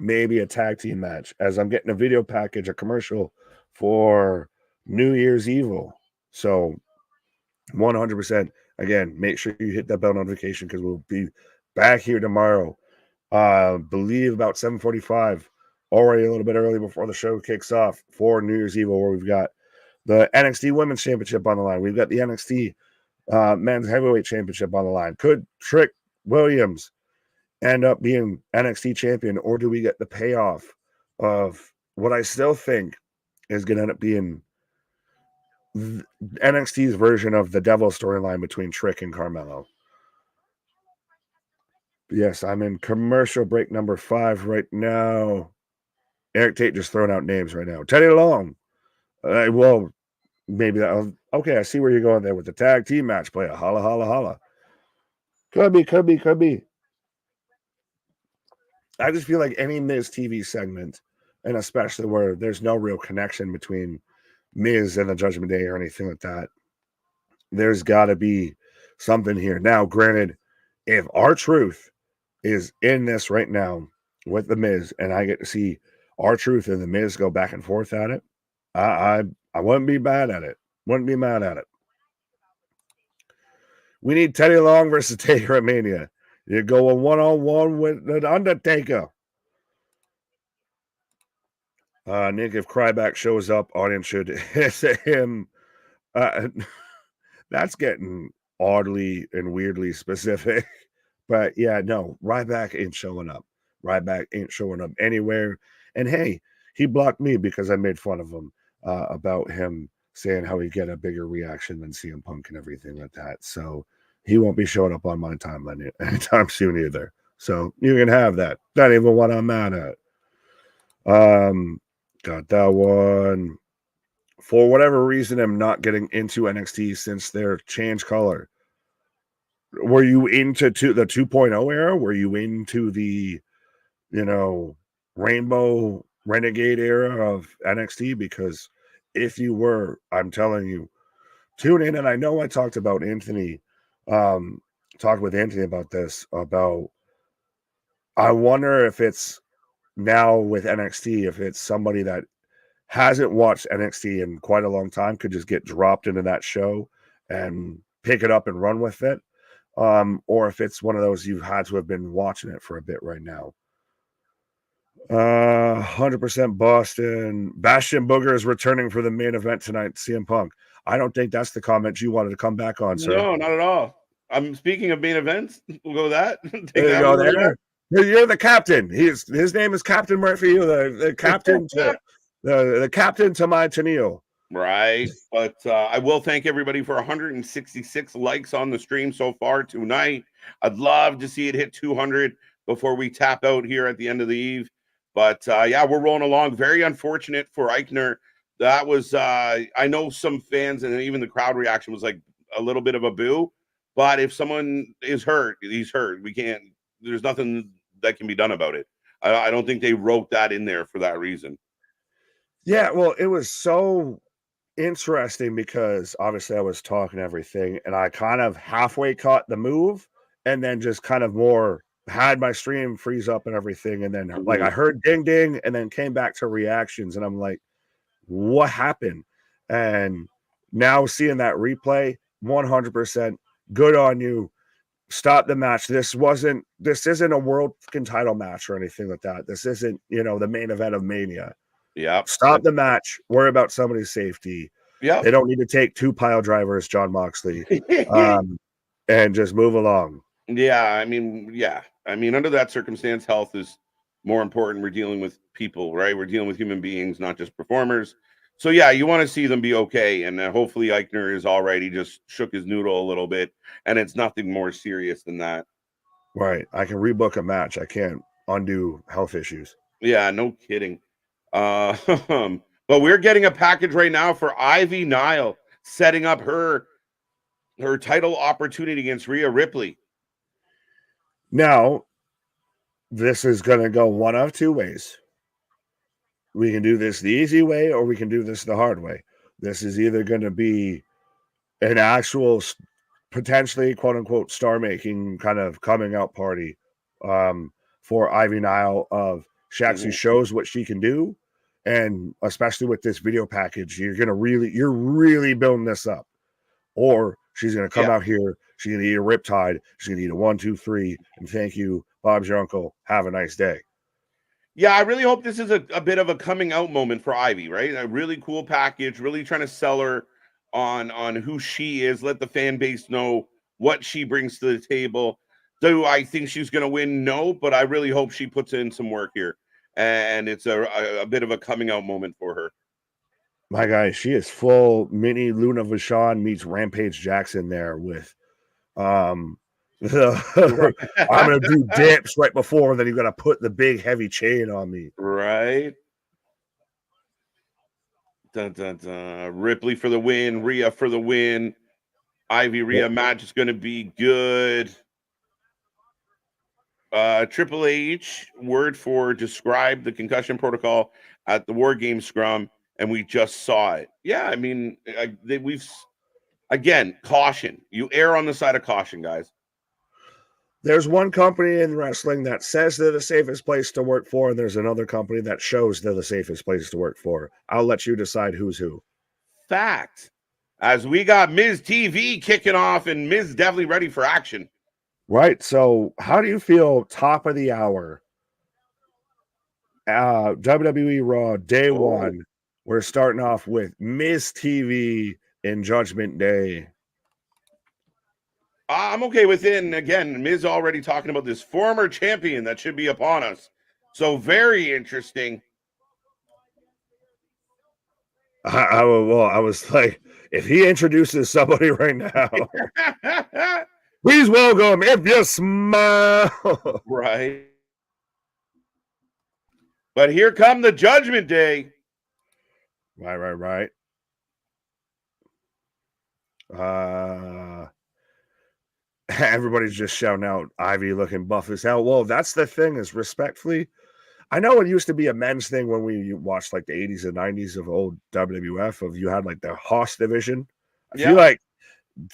maybe a tag team match, as I'm getting a video package, a commercial for New Year's Evil. So 100%, again, make sure you hit that bell notification because we'll be back here tomorrow. Believe about 7:45, already a little bit early before the show kicks off for New Year's Evil, where we've got the NXT Women's Championship on the line. We've got the NXT Men's Heavyweight Championship on the line. Could Trick Williams end up being NXT champion, or do we get the payoff of what I still think is going to end up being NXT's version of the Devil storyline between Trick and Carmelo? Yes, I'm in commercial break number 5 right now. Eric Tate just throwing out names right now. Teddy Long. Well, maybe that. Okay, I see where you're going there with the tag team match play. Holla, holla, holla. Could be. I just feel like any Miz TV segment, and especially where there's no real connection between Miz and the Judgment Day or anything like that, there's got to be something here. Now, granted, if R-Truth is in this right now with the Miz, and I get to see R-Truth and the Miz go back and forth at it, I wouldn't be mad at it. We need Teddy Long versus Taker at Mania. You go a one-on-one with the Undertaker. Nick, if Cryback shows up, audience should hit him. That's getting oddly and weirdly specific. But yeah, no, Ryback ain't showing up. Ryback ain't showing up anywhere. And hey, he blocked me because I made fun of him about him saying how he'd get a bigger reaction than CM Punk and everything like that. So he won't be showing up on my timeline anytime soon either. So you can have that. Not even what I'm mad at. Got that one. For whatever reason, I'm not getting into NXT since their change color. Were you into the 2.0 era? Were you into the, rainbow renegade era of NXT? Because if you were, I'm telling you, tune in. And I know I talked about Anthony, talked with Anthony about this, about I wonder if it's now with NXT, if it's somebody that hasn't watched NXT in quite a long time, could just get dropped into that show and pick it up and run with it. Or if it's one of those you've had to have been watching it for a bit right now. 100% Boston. Bastion Booger is returning for the main event tonight, CM Punk. I don't think that's the comment you wanted to come back on, sir. No, not at all. I'm speaking of main events. We'll go with that. There you go. There. You're the captain. His name is Captain Murphy. The captain to the captain to my Tenille. Right. But I will thank everybody for 166 likes on the stream so far tonight. I'd love to see it hit 200 before we tap out here at the end of the eve. But yeah, we're rolling along. Very unfortunate for Eichner. That was, I know some fans and even the crowd reaction was like a little bit of a boo. But if someone is hurt, he's hurt. There's nothing that can be done about it. I don't think they wrote that in there for that reason. Yeah, well, it was so interesting because obviously I was talking everything and I kind of halfway caught the move and then just kind of more had my stream freeze up and everything. And then like I heard ding ding and then came back to reactions and I'm like, what happened? And now seeing that replay, 100% good on you. Stop the match. This isn't a world title match or anything like that. This isn't, the main event of Mania. Yeah. Stop the match. Worry about somebody's safety. Yeah. They don't need to take 2 pile drivers, John Moxley, and just move along. Yeah. I mean, under that circumstance, health is more important. We're dealing with people, right? We're dealing with human beings, not just performers. So yeah, you want to see them be okay. And hopefully Eichner is all right. He just shook his noodle a little bit and it's nothing more serious than that. Right. I can rebook a match. I can't undo health issues. Yeah, no kidding. But we're getting a package right now for Ivy Nile, setting up her title opportunity against Rhea Ripley. Now, this is going to go one of 2 ways. We can do this the easy way or we can do this the hard way. This is either going to be an actual potentially quote unquote star making kind of coming out party for Ivy Nile of she actually shows what she can do. And especially with this video package, you're really building this up. Or she's going to come out here. She's going to eat a Riptide. She's going to eat a 1, 2, 3. And thank you. Bob's your uncle. Have a nice day. Yeah, I really hope this is a bit of a coming out moment for Ivy, right? A really cool package, really trying to sell her on who she is, let the fan base know what she brings to the table. Do I think she's going to win? No, but I really hope she puts in some work here. And it's a bit of a coming out moment for her. My guy, she is full mini Luna Vachon meets Rampage Jackson there with I'm gonna do dips right before, and then you gotta put the big heavy chain on me. Right. Dun, dun, dun. Ripley for the win, Rhea for the win. Ivy Rhea match is gonna be good. Triple H word for describe the concussion protocol at the War Games scrum, and we just saw it. Yeah, I mean, we've again caution. You err on the side of caution, guys. There's one company in wrestling that says they're the safest place to work for, and there's another company that shows they're the safest place to work for. I'll let you decide who's who. Fact. As we got Ms. TV kicking off, and Ms. definitely ready for action. Right. So how do you feel top of the hour? WWE Raw Day 1. We're starting off with Ms. TV in Judgment Day. I'm okay with it. And again, Miz already talking about this former champion that should be upon us. So very interesting. I was like, if he introduces somebody right now, please welcome If You Smile. Right. But here come the Judgment Day. Right. Everybody's just shouting out Ivy looking buff as hell. Well, that's the thing is respectfully, I know it used to be a men's thing when we watched like the 80s and 90s of old WWF, of you had like the Hoss division. I feel like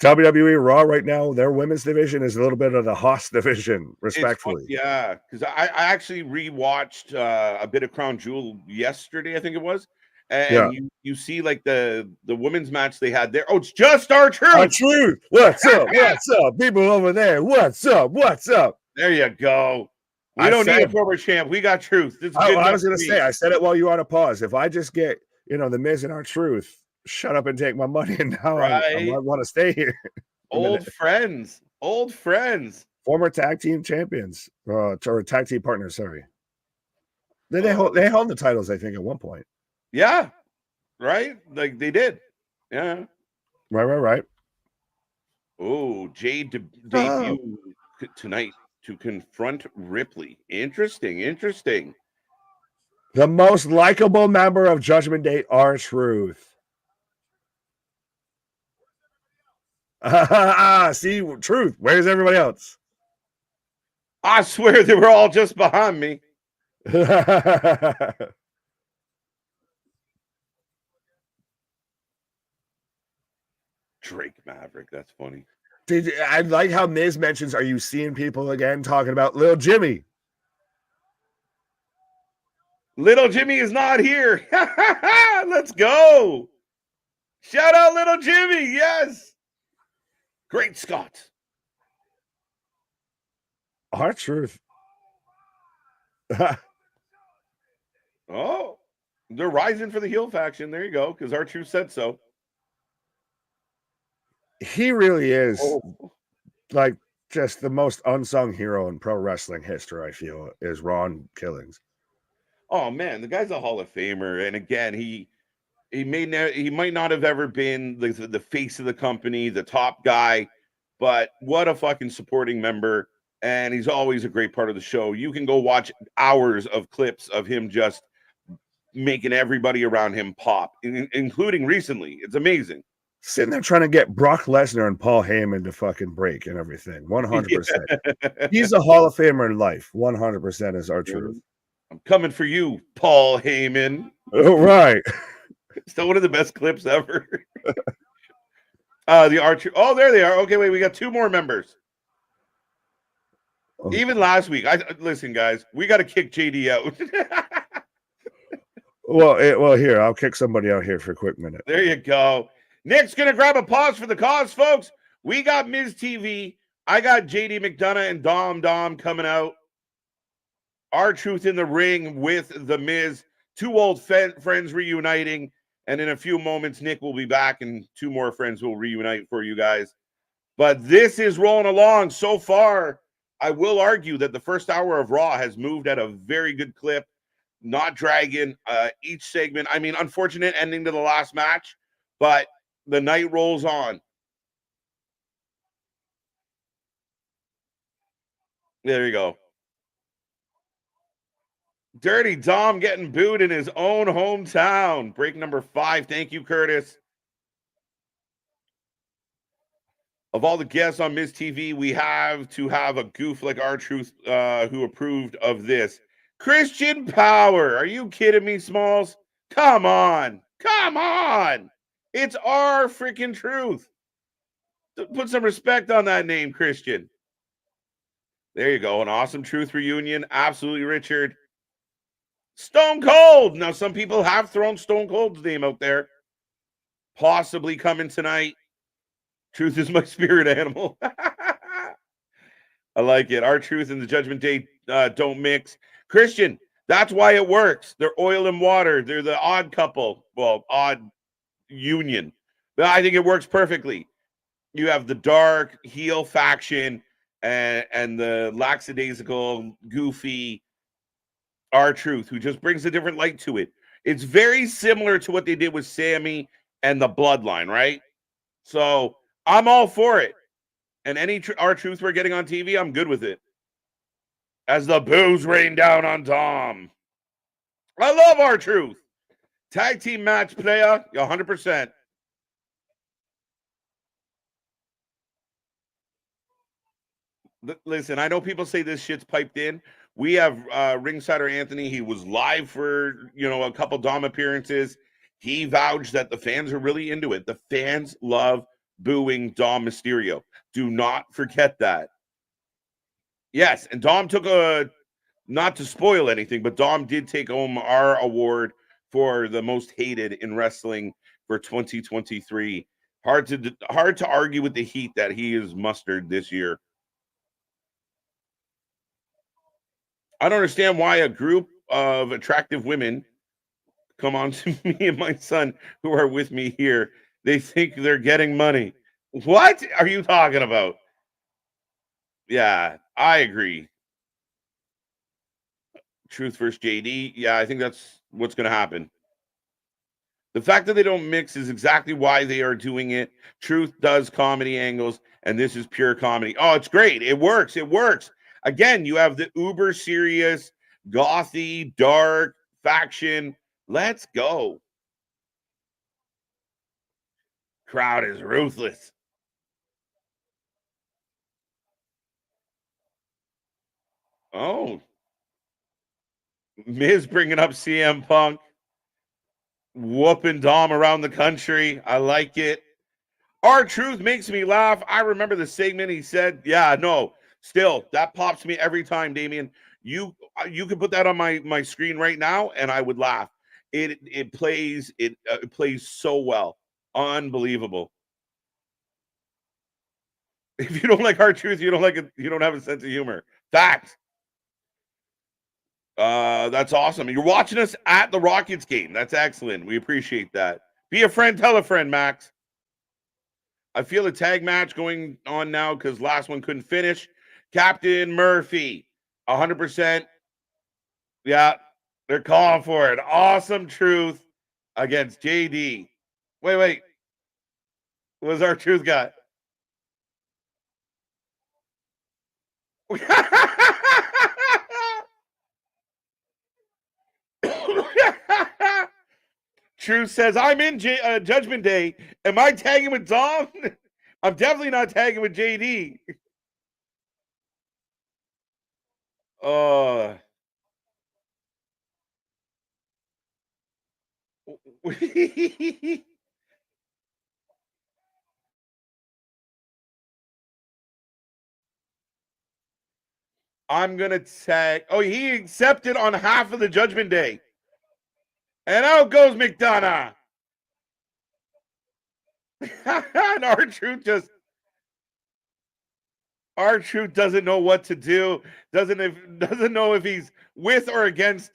WWE Raw right now, their women's division is a little bit of the Hoss division, It's fun, respectfully. yeah, because I actually rewatched a bit of Crown Jewel yesterday, I think it was, Yeah. and you see like the women's match they had there. Oh, it's just our Our truth. truth. What's up? What's up? People over there. What's up? What's up? There you go. We don't need a former champ. We got truth. This is good. I was going to say, I said it while you were on a pause. If I just get, the Miz and our truth, shut up and take my money, and now I want to stay here. Old friends. Former tag team champions, or tag team partners, sorry. They held the titles, I think, at one point. Yeah. Right? Like they did. Yeah. Right. Oh, Jade debut tonight to confront Ripley. Interesting. The most likable member of Judgment Day, R-Truth. See, Truth. Where's everybody else? I swear they were all just behind me. Drake Maverick. That's funny. I like how Miz mentions, are you seeing people again talking about Little Jimmy? Little Jimmy is not here. Let's go. Shout out Little Jimmy. Yes. Great Scott. R-Truth. Oh, they're rising for the heel faction. There you go, because R-Truth said so. He really is like just the most unsung hero in pro wrestling history, I feel, is Ron Killings. Oh man, the guy's a Hall of Famer, and again, he might not have ever been the face of the company, the top guy, but what a fucking supporting member, and he's always a great part of the show. You can go watch hours of clips of him just making everybody around him pop, including recently. It's amazing. Sitting there trying to get Brock Lesnar and Paul Heyman to fucking break and everything. 100%. Yeah. He's a Hall of Famer in life. 100% is R-Truth. I'm coming for you, Paul Heyman. Oh, right. Still one of the best clips ever. The R-Truth. Oh, there they are. Okay, wait, we got two more members. Oh. Even last week, listen, guys, we got to kick JD out. Well, here, I'll kick somebody out here for a quick minute. There you go. Nick's going to grab a pause for the cause, folks. We got Miz TV. I got JD McDonough and Dom coming out. R-Truth in the ring with the Miz. Two old friends reuniting. And in a few moments, Nick will be back and two more friends will reunite for you guys. But this is rolling along. So far, I will argue that the first hour of Raw has moved at a very good clip. Not dragging each segment. I mean, unfortunate ending to the last match, but the night rolls on. There you go. Dirty Dom getting booed in his own hometown. Break number 5. Thank you, Curtis. Of all the guests on Miz TV, we have to have a goof like R-Truth who approved of this. Christian Power. Are you kidding me, Smalls? Come on. It's our freaking truth. Put some respect on that name, Christian. There you go. An awesome truth reunion. Absolutely, Richard. Stone Cold. Now, some people have thrown Stone Cold's name out there. Possibly coming tonight. Truth is my spirit animal. I like it. R-Truth and the Judgment Day don't mix. Christian, that's why it works. They're oil and water. They're the odd couple. Well, odd union. But I think it works perfectly. You have the dark heel faction and the lackadaisical, goofy R-Truth, who just brings a different light to it. It's very similar to what they did with Sammy and the Bloodline, right? So I'm all for it. And any R-Truth we're getting on TV, I'm good with it. As the boos rain down on Dom. I love R-Truth. Tag team match player, 100%. Listen, I know people say this shit's piped in. We have Ringsider Anthony. He was live for, a couple Dom appearances. He vouched that the fans are really into it. The fans love booing Dom Mysterio. Do not forget that. Yes, and Dom took not to spoil anything, but Dom did take home our award for the most hated in wrestling for 2023. Hard to argue with the heat that he has mustered this year. I don't understand why a group of attractive women come on to me and my son who are with me here. They think they're getting money. What are you talking about? Yeah, I agree. Truth versus JD. Yeah, I think that's what's going to happen. The fact that they don't mix is exactly why they are doing it. Truth does comedy angles, and this is pure comedy. Oh, it's great. It works. It works. Again, you have the uber serious, gothy, dark faction. Let's go. Crowd is ruthless. Oh. Miz bringing up CM Punk. Whooping Dom around the country. I like it. R-Truth makes me laugh. I remember the segment he said, yeah, no, still, that pops me every time, Damien. You could put that on my screen right now, and I would laugh. It plays so well. Unbelievable. If you don't like R-Truth, you don't like it, you don't have a sense of humor. Facts. That's awesome. You're watching us at the Rockets game. That's excellent. We appreciate that. Be a friend, tell a friend, Max. I feel a tag match going on now because last one couldn't finish. Captain Murphy, 100%. Yeah, they're calling for it. Awesome Truth against JD. Wait. What was our Truth got? Truth says, I'm in Judgment Day. Am I tagging with Dom? I'm definitely not tagging with JD. I'm going to tag. Oh, he accepted on half of the Judgment Day. And out goes McDonough. And R-Truth doesn't know what to do. Doesn't know if he's with or against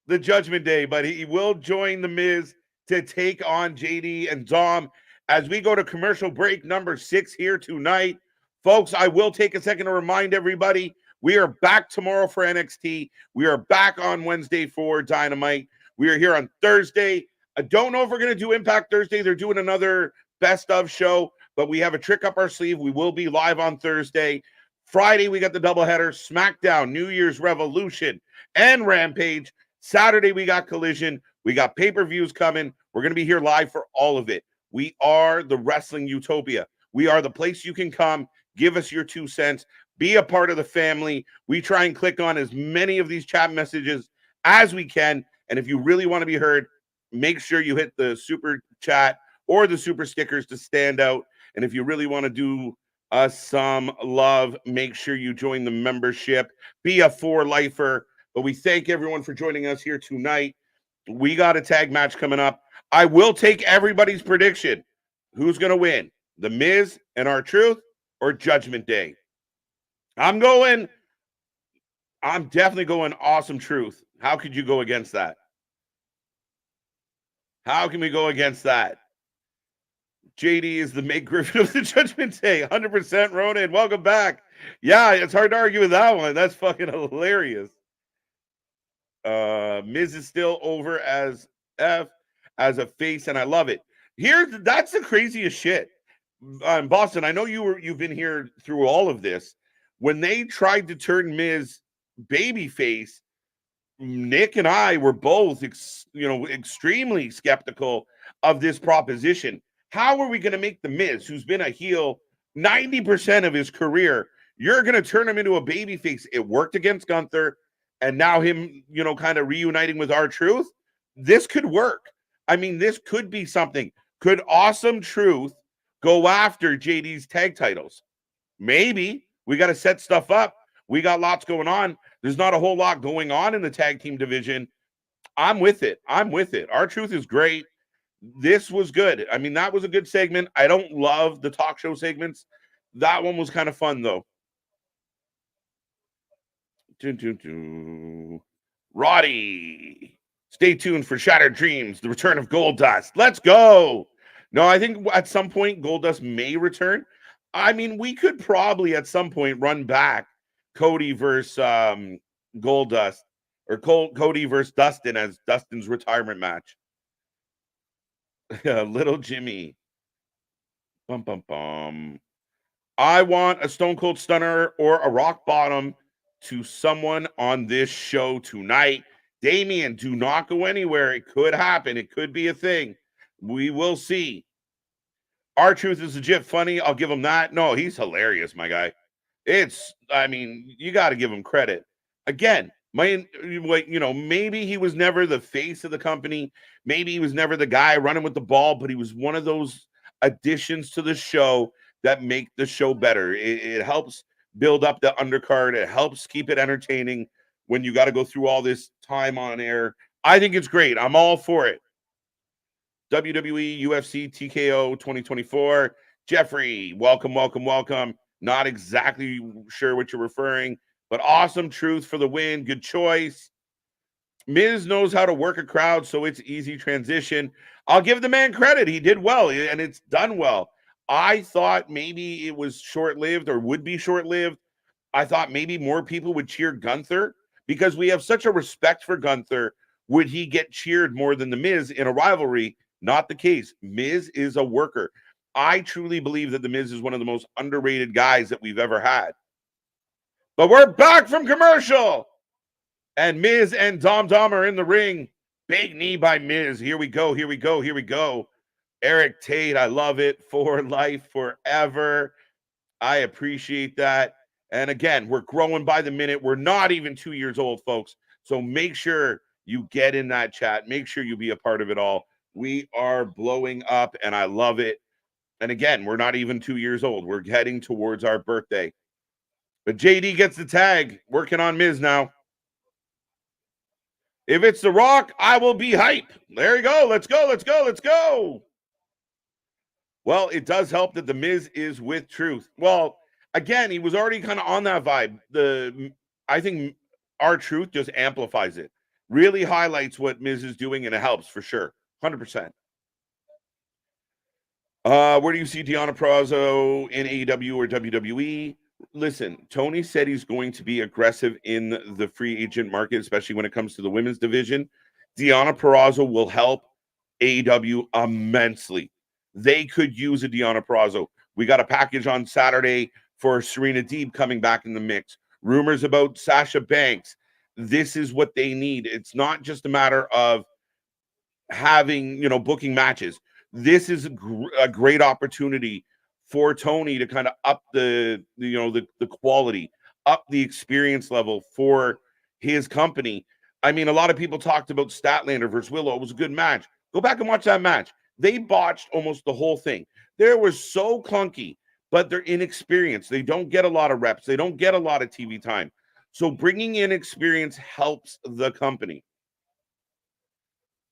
the Judgment Day, but he will join the Miz to take on JD and Dom as we go to commercial break number 6 here tonight. Folks, I will take a second to remind everybody we are back tomorrow for NXT. We are back on Wednesday for Dynamite. We are here on Thursday. I don't know if we're going to do Impact Thursday. They're doing another best of show, but we have a trick up our sleeve. We will be live on Thursday. Friday, we got the doubleheader, SmackDown, New Year's Revolution, and Rampage. Saturday, we got Collision. We got pay-per-views coming. We're going to be here live for all of it. We are the Wrestling Utopia. We are the place you can come, give us your 2 cents, be a part of the family. We try and click on as many of these chat messages as we can. And if you really want to be heard, make sure you hit the super chat or the super stickers to stand out. And if you really want to do us some love, make sure you join the membership. Be a 4-lifer. But we thank everyone for joining us here tonight. We got a tag match coming up. I will take everybody's prediction. Who's going to win? The Miz and R-Truth or Judgment Day? I'm definitely going Awesome Truth. How could you go against that? How can we go against that? JD is the Meg Griffin of the Judgment Day. 100% Ronan. Welcome back. Yeah, it's hard to argue with that one. That's fucking hilarious. Miz is still over as a face, and I love it. That's the craziest shit. Boston, I know you've been here through all of this. When they tried to turn Miz babyface, Nick and I were both, extremely skeptical of this proposition. How are we going to make the Miz, who's been a heel 90% of his career, you're going to turn him into a babyface? It worked against Gunther. and now him, kind of reuniting with R-Truth, this could work. I mean, this could be something. Could Awesome Truth go after JD's tag titles? Maybe. We got to set stuff up. We got lots going on. There's not a whole lot going on in the tag team division. I'm with it. R-Truth is great. This was good. I mean, that was a good segment. I don't love the talk show segments. That one was kind of fun, though. Roddy. Stay tuned for Shattered Dreams, the return of Goldust. Let's go. No, I think at some point Goldust may return. I mean, we could probably at some point run back Cody versus Goldust, or Cody versus Dustin as Dustin's retirement match. Little Jimmy. Bum, bum, bum. I want a Stone Cold Stunner or a Rock Bottom to someone on this show tonight. Damien, do not go anywhere. It could happen. It could be a thing. We will see. R-Truth is legit funny. I'll give him that. No, he's hilarious, my guy. You got to give him credit. Again, maybe he was never the face of the company. Maybe he was never the guy running with the ball, but he was one of those additions to the show that make the show better. It helps build up the undercard. It helps keep it entertaining when you got to go through all this time on air. I think it's great. I'm all for it. WWE, UFC, TKO 2024. Jeffrey, welcome. Not exactly sure what you're referring, but Awesome Truth for the win. Good choice. Miz knows how to work a crowd, so it's easy transition. I'll give the man credit. He did well, and it's done well. I thought maybe it was short-lived or would be short-lived. I thought maybe more people would cheer Gunther because we have such a respect for Gunther. Would he get cheered more than the Miz in a rivalry? Not the case. Miz is a worker. I truly believe that the Miz is one of the most underrated guys that we've ever had. But we're back from commercial. And Miz and Dom are in the ring. Big knee by Miz. Here we go. Eric Tate, I love it. For life, forever. I appreciate that. And again, we're growing by the minute. We're not even 2 years old, folks. So make sure you get in that chat. Make sure you be a part of it all. We are blowing up, and I love it. And again, we're not even 2 years old. We're heading towards our birthday. But JD gets the tag. Working on Miz now. If it's The Rock, I will be hype. There you go. Let's go. Well, it does help that the Miz is with Truth. Well, again, he was already kind of on that vibe. I think R-Truth just amplifies it. Really highlights what Miz is doing, and it helps for sure. 100%. Where do you see Deonna Purrazzo in AEW or WWE? Listen, Tony said he's going to be aggressive in the free agent market, especially when it comes to the women's division. Deonna Purrazzo will help AEW immensely. They could use a Deonna Purrazzo. We got a package on Saturday for Serena Deeb coming back in the mix. Rumors about Sasha Banks. This is what they need. It's not just a matter of having, booking matches. This is a great opportunity for Tony to kind of up the quality, up the experience level for his company. I mean, a lot of people talked about Statlander versus Willow. It was a good match. Go back and watch that match. They botched almost the whole thing. They were so clunky, but they're inexperienced. They don't get a lot of reps. They don't get a lot of TV time. So bringing in experience helps the company.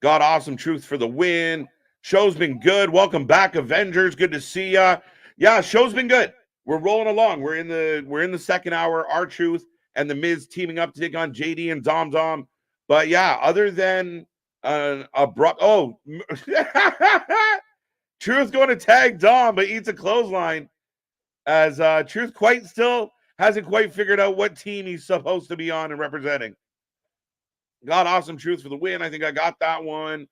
Got Awesome Truth for the win. Show's been good. Welcome back, Avengers. Good to see ya. Yeah, show's been good. We're rolling along. We're in the second hour. R-Truth and the Miz teaming up to take on JD and Dom. But yeah, other than Truth going to tag Dom, but eats a clothesline as Truth still hasn't quite figured out what team he's supposed to be on and representing. Got Awesome Truth for the win. I think I got that one.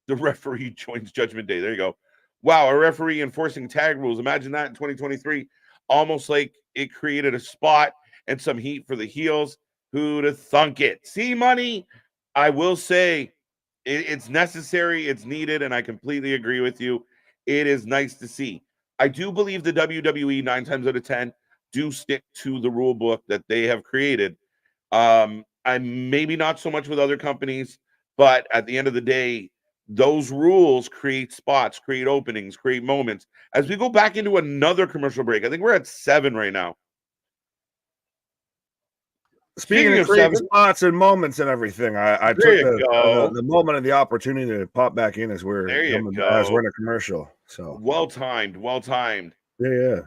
The referee joins Judgment Day. There you go. Wow, a referee enforcing tag rules. Imagine that in 2023. Almost like it created a spot and some heat for the heels. Who'd have thunk it? See, money, I will say it's necessary, it's needed, and I completely agree with you. It is nice to see. I do believe the WWE 9 times out of 10 do stick to the rule book that they have created. I'm maybe not so much with other companies, but at the end of the day, those rules create spots, create openings, create moments. As we go back into another commercial break, I think we're at 7 right now. Speaking of creating spots and moments and everything, I took the moment and the opportunity to pop back in as we're in a commercial. So well timed. Yeah.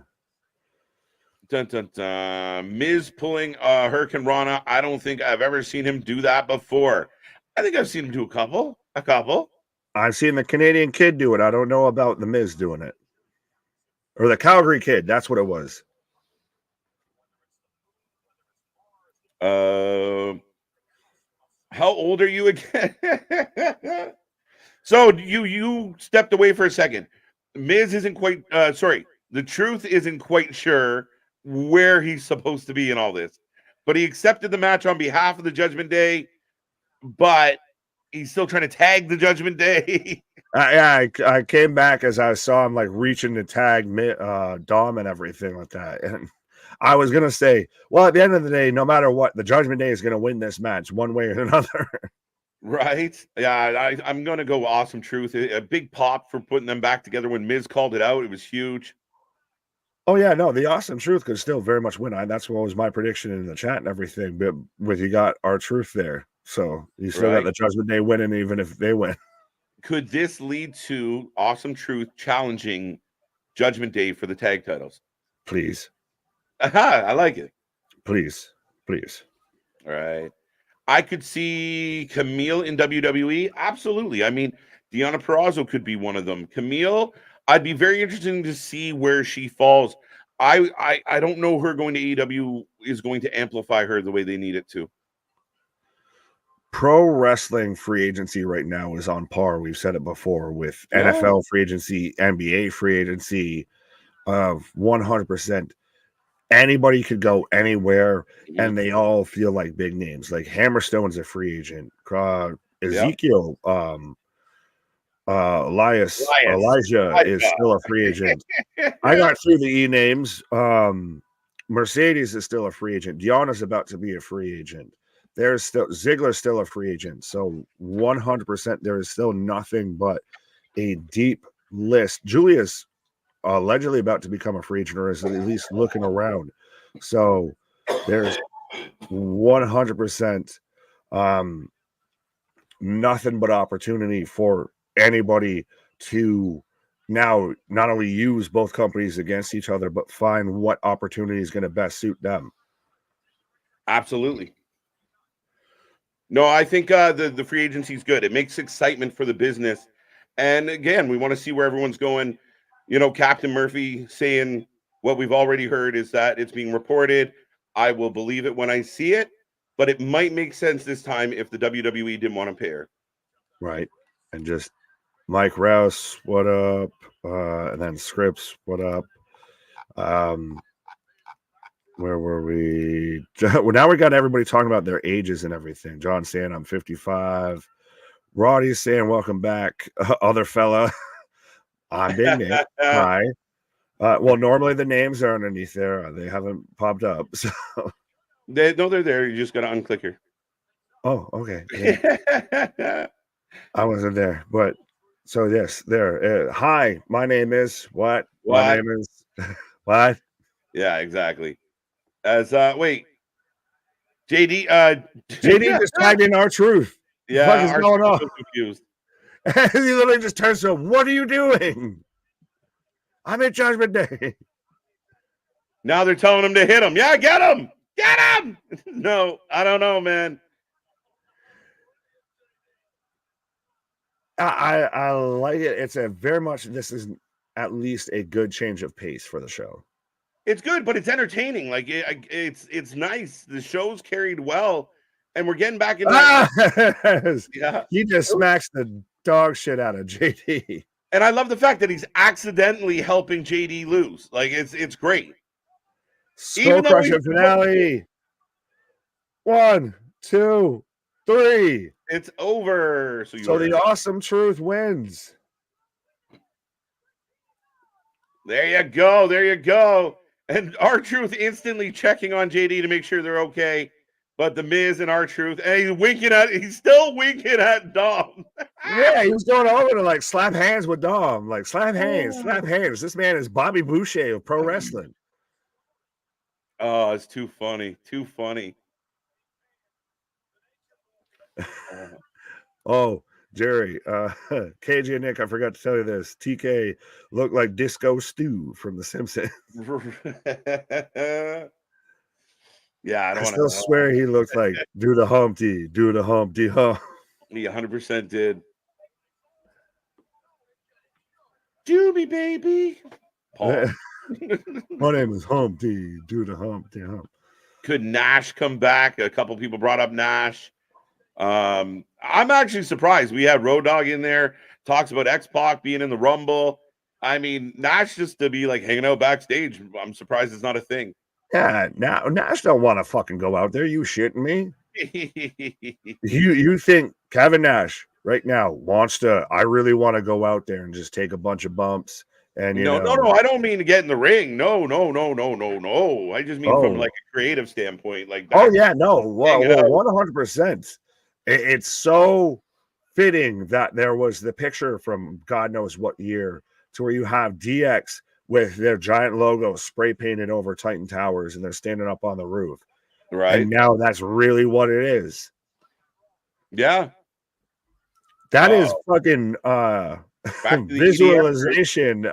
Dun, dun, dun. Miz pulling Hurricane Rana. I don't think I've ever seen him do that before. I think I've seen him do a couple. I've seen the Canadian Kid do it. I don't know about the Miz doing it. Or the Calgary Kid. That's what it was. How old are you again? So you stepped away for a second. Miz isn't quite the Truth isn't quite sure where he's supposed to be in all this, but he accepted the match on behalf of the Judgment Day, but he's still trying to tag the Judgment Day. I came back as I saw him like reaching to tag Dom and everything like that, and I was gonna say, well, at the end of the day, no matter what, the Judgment Day is gonna win this match one way or another. Right? Yeah, I'm gonna go Awesome Truth. A big pop for putting them back together when Miz called it out. It was huge. Oh yeah, no, the Awesome Truth could still very much win. That's what was my prediction in the chat and everything. But with you got our Truth there, so you still got the Judgment Day winning, even if they win. Could this lead to Awesome Truth challenging Judgment Day for the tag titles? Please. Aha, I like it. Please. All right. I could see Camille in WWE. Absolutely. I mean, Deonna Purrazzo could be one of them. Camille, I'd be very interested to see where she falls. I don't know her going to AEW is going to amplify her the way they need it to. Pro wrestling free agency right now is on par. We've said it before with NFL free agency, NBA free agency of 100%. Anybody could go anywhere, and they all feel like big names. Like Hammerstone's a free agent. Ezekiel, Elijah is still a free agent. I got through the E names. Mercedes is still a free agent. Deanna's about to be a free agent. There's still Ziggler's still a free agent. So 100%, there is still nothing but a deep list. Julia's allegedly about to become a free agent, or is at least looking around. So there's 100% nothing but opportunity for anybody to now not only use both companies against each other, but find what opportunity is going to best suit them. Absolutely. No, I think the free agency is good. It makes excitement for the business. And again, we want to see where everyone's going. You know, Captain Murphy saying what we've already heard is that it's being reported. I will believe it when I see it, but it might make sense this time if the WWE didn't want to pay her. Right. And just Mike Rouse, what up? And then Scripps, what up? Where were we? Well, now we got everybody talking about their ages and everything. John saying I'm 55. Roddy's saying welcome back. Other fella, I'm Big Nick. Hi. Well, normally the names are underneath there. They haven't popped up. So they're there. You just got to unclick her. Oh, okay. Yeah. I wasn't there, but so yes, there. Hi, my name is what? My name is what? Yeah, exactly. As wait, JD JD just tagged in our Truth. Yeah, what is going on? So confused. He literally just turns to, what are you doing? I'm at Judgment Day. Now they're telling him to hit him. Yeah, get him. Get him. No, I don't know, man. I like it. It's a very much, this is at least a good change of pace for the show. It's good, but it's entertaining. Like it's nice. The show's carried well, and we're getting back into yeah. He just smacks the dog shit out of JD. And I love the fact that he's accidentally helping JD lose. Like it's great. Skull Crusher finale. 1, 2, 3. It's over. So the Awesome Truth wins. There you go. There you go. And R-Truth instantly checking on JD to make sure they're okay. But the Miz and R-Truth, and he's still winking at Dom. Yeah, he was going over to like slap hands with Dom, like slap hands, slap hands. This man is Bobby Boucher of pro wrestling. Oh, it's too funny, too funny. Oh, Jerry, KJ and Nick, I forgot to tell you this. TK looked like Disco Stew from The Simpsons. Yeah, I still swear he looks like do the Humpty Hump. He 100% did. Doobie baby. Paul. My name is Humpty. Do the Humpty Hump. Could Nash come back? A couple people brought up Nash. I'm actually surprised. We had Road Dogg in there. Talks about X-Pac being in the Rumble. I mean, Nash just to be like hanging out backstage. I'm surprised it's not a thing. Yeah, now Nash don't want to fucking go out there. You shitting me? you think Kevin Nash right now wants to? I really want to go out there and just take a bunch of bumps. And no. I don't mean to get in the ring. No. I just mean from like a creative standpoint. Like, well, 100%. It's so fitting that there was the picture from God knows what year to where you have DX with their giant logo spray painted over Titan Towers and they're standing up on the roof. Right. And now that's really what it is. Yeah. That is fucking visualization,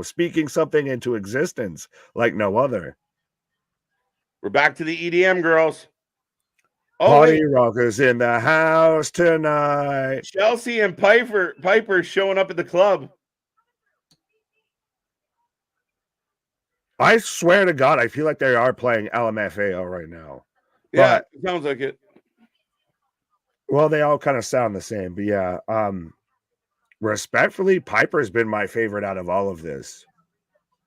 speaking something into existence like no other. We're back to the EDM girls. Party rockers in the house tonight. Chelsea and Piper showing up at the club. I swear to God, I feel like they are playing LMFAO right now. Yeah, it sounds like it. Well, they all kind of sound the same, but yeah. Respectfully, Piper's been my favorite out of all of this.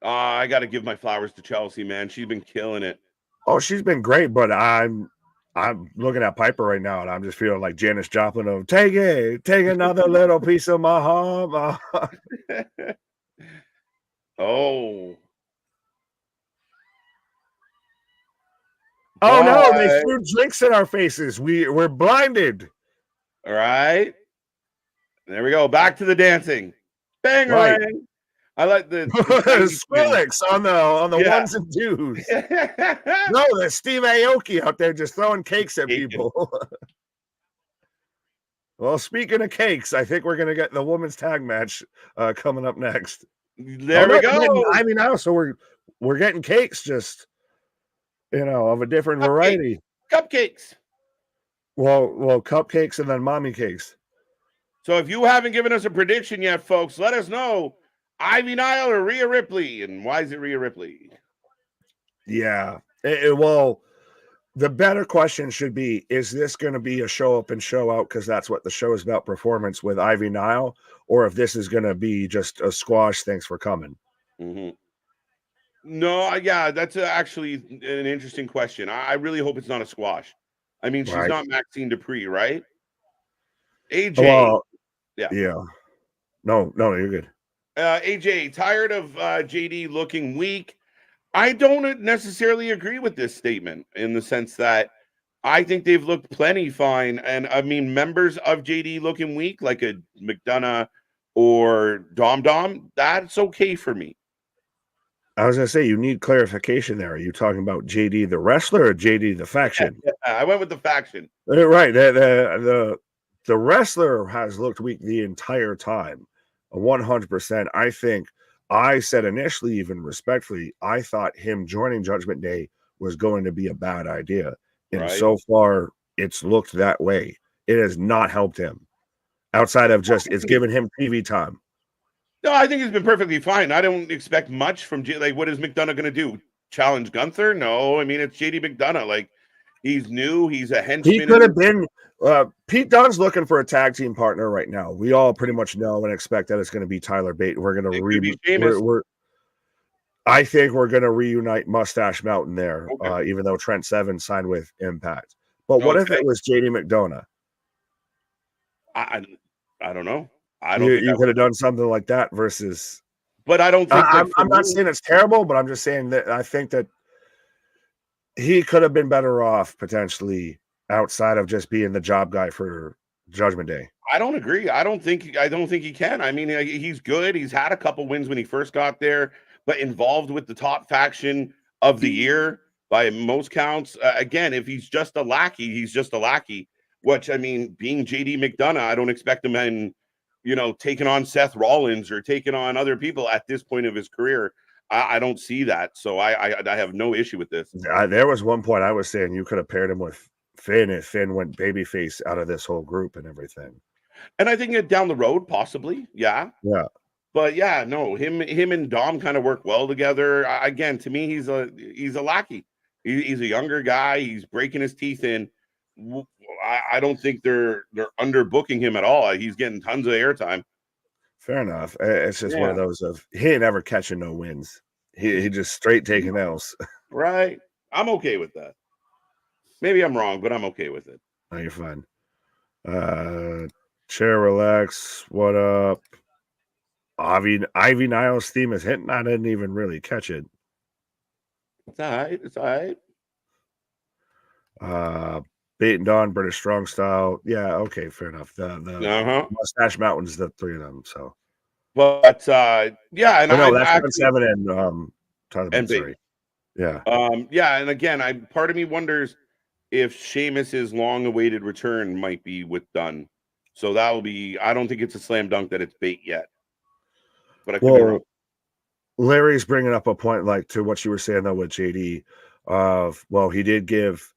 I got to give my flowers to Chelsea, man. She's been killing it. Oh, she's been great, but I'm looking at Piper right now, and I'm just feeling like Janis Joplin of take another little piece of my heart. Oh no, they threw drinks in our faces. We're blinded. All right. There we go. Back to the dancing. Bang right. I like the Skrillex on the ones and twos. No, there's Steve Aoki out there just throwing cakes at people. Well, speaking of cakes, I think we're gonna get the women's tag match coming up next. There we go. I mean, now so we're getting cakes, just of a different variety. Cupcakes. Well, cupcakes and then mommy cakes. So if you haven't given us a prediction yet, folks, let us know. Ivy Nile or Rhea Ripley, and why is it Rhea Ripley? Yeah. Well, the better question should be, is this going to be a show up and show out because that's what the show is about, performance with Ivy Nile, or if this is going to be just a squash, thanks for coming? Mm-hmm. No, yeah, that's actually an interesting question. I really hope it's not a squash. I mean, she's not Maxine Dupree, right? AJ. Well, yeah. No, you're good. AJ, tired of JD looking weak. I don't necessarily agree with this statement in the sense that I think they've looked plenty fine. And I mean, members of JD looking weak, like a McDonough or Dom, that's okay for me. I was going to say, you need clarification there. Are you talking about JD the wrestler or JD the faction? Yeah, I went with the faction. Right. The wrestler has looked weak the entire time. 100%. I think I said initially, even respectfully, I thought him joining Judgment Day was going to be a bad idea. And so far, it's looked that way. It has not helped him outside of just it's given him TV time. No, I think he's been perfectly fine. I don't expect much from what is McDonough going to do? Challenge Gunther? No, I mean, it's JD McDonough. Like, he's new. He's a henchman. He could have been. Pete Dunne's looking for a tag team partner right now. We all pretty much know and expect that it's going to be Tyler Bate. We're going to I think we're going to reunite Mustache Mountain there, even though Trent Seven signed with Impact. But what if it was JD McDonough? I don't know. You could have done something like that versus. But I don't think I'm not saying it's terrible, but I'm just saying that I think that he could have been better off potentially outside of just being the job guy for Judgment Day. I don't agree. I don't think he can. I mean, he's good. He's had a couple wins when he first got there, but involved with the top faction of the year by most counts. Again, if he's just a lackey, he's just a lackey. Which, I mean, being JD McDonough, I don't expect him in, taking on Seth Rollins or taking on other people at this point of his career. I don't see that, so I have no issue with this. There was one point I was saying you could have paired him with Finn if Finn went babyface out of this whole group and everything. And I think down the road, possibly, yeah. But yeah, no, him and Dom kind of work well together. Again, to me, he's a lackey. He's a younger guy. He's breaking his teeth in. I don't think they're underbooking him at all. He's getting tons of airtime. Fair enough. It's just one of those of he ain't ever catching no wins. He just straight taking L's. Right. I'm okay with that. Maybe I'm wrong, but I'm okay with it. Oh, you're fine. Chair relax. What up? Ivy Niles theme is hitting. I didn't even really catch it. It's all right. It's all right. Bait and Dawn, British Strong Style. Yeah, okay, fair enough. The Mustache Mountains, the three of them. So, but yeah, and that's 7 and Tyler Bate. Yeah. Yeah, and again, part of me wonders if Sheamus's long-awaited return might be with Dunn. So that will be. I don't think it's a slam dunk that it's Bate yet. But I could be wrong. Larry's bringing up a point like to what you were saying though with JD. He did give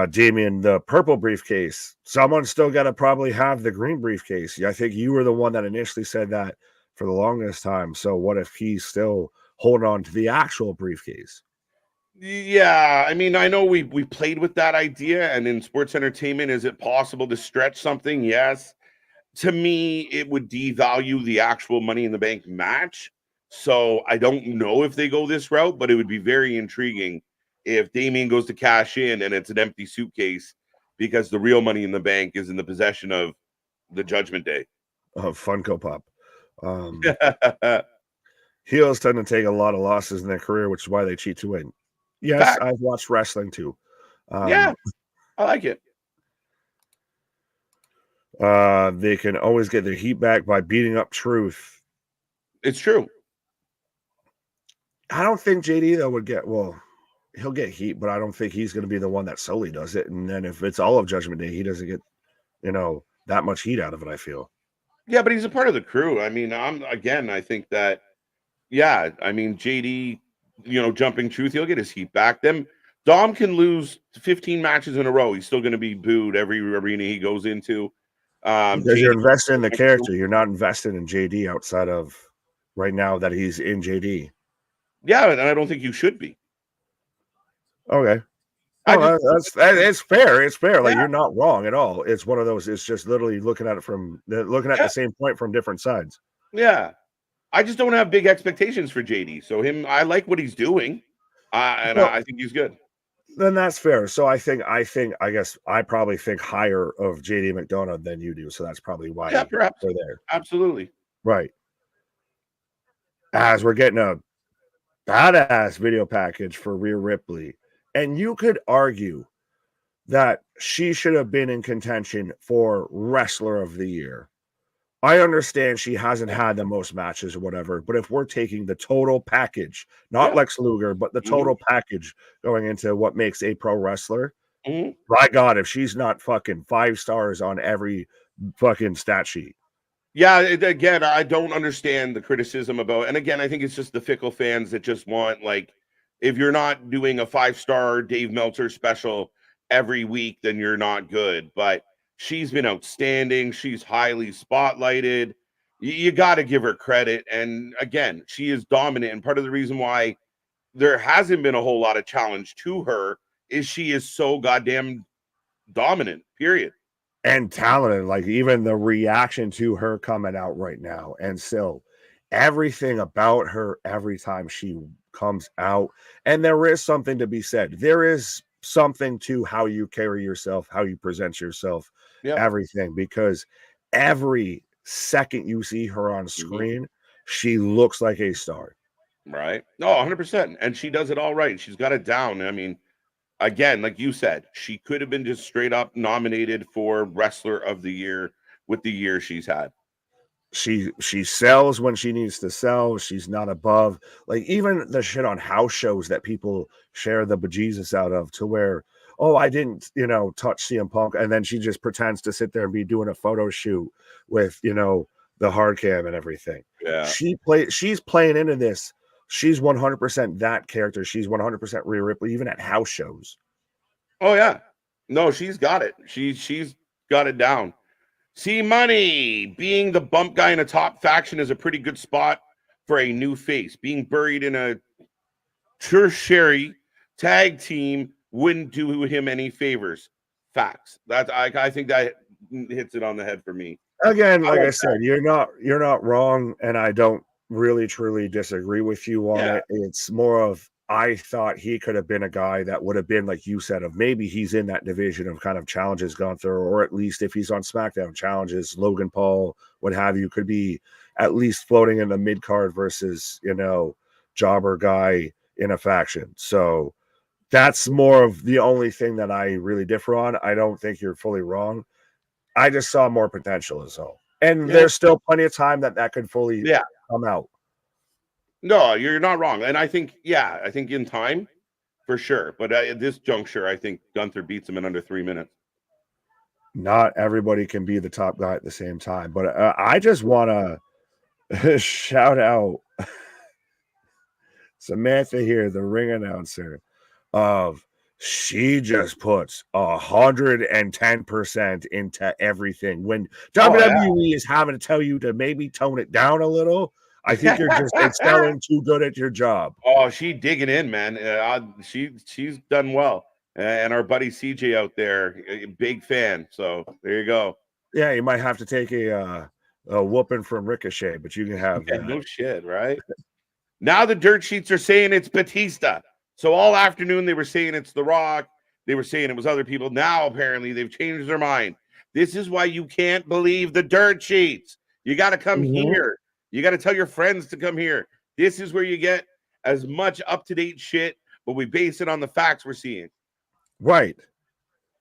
Damian the purple briefcase. Someone's still got to probably have the green briefcase. I think you were the one that initially said that for the longest time. So what if he's still holding on to the actual briefcase? Yeah, I mean, I know we played with that idea, and in sports entertainment, is it possible to stretch something? Yes. To me, it would devalue the actual Money in the Bank match. So I don't know if they go this route, but it would be very intriguing if Damian goes to cash in and it's an empty suitcase because the real Money in the Bank is in the possession of the Judgment Day. Of Funko Pop. Heels tend to take a lot of losses in their career, which is why they cheat to win. Yes, fact. I've watched wrestling too. Yeah, I like it. They can always get their heat back by beating up Truth. It's true. I don't think JD though would get he'll get heat, but I don't think he's going to be the one that solely does it. And then if it's all of Judgment Day, he doesn't get that much heat out of it. I feel. Yeah, but he's a part of the crew. I mean, I think that. Yeah, I mean JD, jumping Truth, he'll get his heat back. Dom can lose 15 matches in a row. He's still going to be booed every arena he goes into. Because JD, you're invested in the character. You're not invested in JD outside of right now that he's in JD. Yeah, and I don't think you should be. Okay. It's fair. It's fair. Like you're not wrong at all. It's one of those. It's just literally looking at the same point from different sides. Yeah. I just don't have big expectations for JD. So I like what he's doing. I think he's good. Then that's fair. So I guess I probably think higher of JD McDonough than you do. So that's probably why perhaps they're there. Absolutely. Right. As we're getting a badass video package for Rhea Ripley. And you could argue that she should have been in contention for Wrestler of the Year. I understand she hasn't had the most matches or whatever, but if we're taking the total package, not Lex Luger, but the total package going into what makes a pro wrestler, my God, if she's not fucking 5 stars on every fucking stat sheet. Yeah, again, I don't understand the criticism about, and again, I think it's just the fickle fans that just want, like, if you're not doing a 5-star Dave Meltzer special every week, then you're not good. But she's been outstanding. She's highly spotlighted. You got to give her credit. And again, she is dominant. And part of the reason why there hasn't been a whole lot of challenge to her is she is so goddamn dominant, period. And talented. Like even the reaction to her coming out right now. And still everything about her every time she comes out. And there is something to be said. There is something to how you carry yourself, how you present yourself, everything, because every second you see her on screen, she looks like a star. Right. No, 100%. And she does it all right. She's got it down. I mean, again, like you said, she could have been just straight up nominated for Wrestler of the Year with the year she's had. She sells when she needs to sell. She's not above, like, even the shit on house shows that people share the bejesus out of, to where, oh, I didn't, touch CM Punk, and then she just pretends to sit there and be doing a photo shoot with, the hard cam and everything. Yeah. She's playing into this. She's 100% that character. She's 100% Rhea Ripley, even at house shows. Oh yeah. No, she's got it. She's got it down. See, money, being the bump guy in a top faction is a pretty good spot for a new face. Being buried in a tertiary tag team wouldn't do him any favors. Facts. That's I think that hits it on the head for me. Again, like I said, you're not wrong, and I don't really truly disagree with you on it. It's more of, I thought he could have been a guy that would have been, like you said, of maybe he's in that division of kind of challenges Gunther, or at least if he's on SmackDown, challenges Logan Paul, what have you, could be at least floating in the mid card versus, jobber guy in a faction. So that's more of the only thing that I really differ on. I don't think you're fully wrong. I just saw more potential as well. And there's still plenty of time that could fully come out. No, you're not wrong. And I think in time, for sure. But at this juncture, I think Gunther beats him in under 3 minutes. Not everybody can be the top guy at the same time. But I just want to shout out Samantha here, the ring announcer, of she just puts 110% into everything. When WWE is having to tell you to maybe tone it down a little, I think you're just excelling too good at your job. Oh, she digging in, man. She's done well. And our buddy CJ out there, a big fan. So there you go. Yeah, you might have to take a whooping from Ricochet, but you can have no shit, right? Now the dirt sheets are saying it's Batista. So all afternoon they were saying it's The Rock. They were saying it was other people. Now apparently they've changed their mind. This is why you can't believe the dirt sheets. You got to come here. You got to tell your friends to come here. This is where you get as much up-to-date shit, but we base it on the facts we're seeing. Right.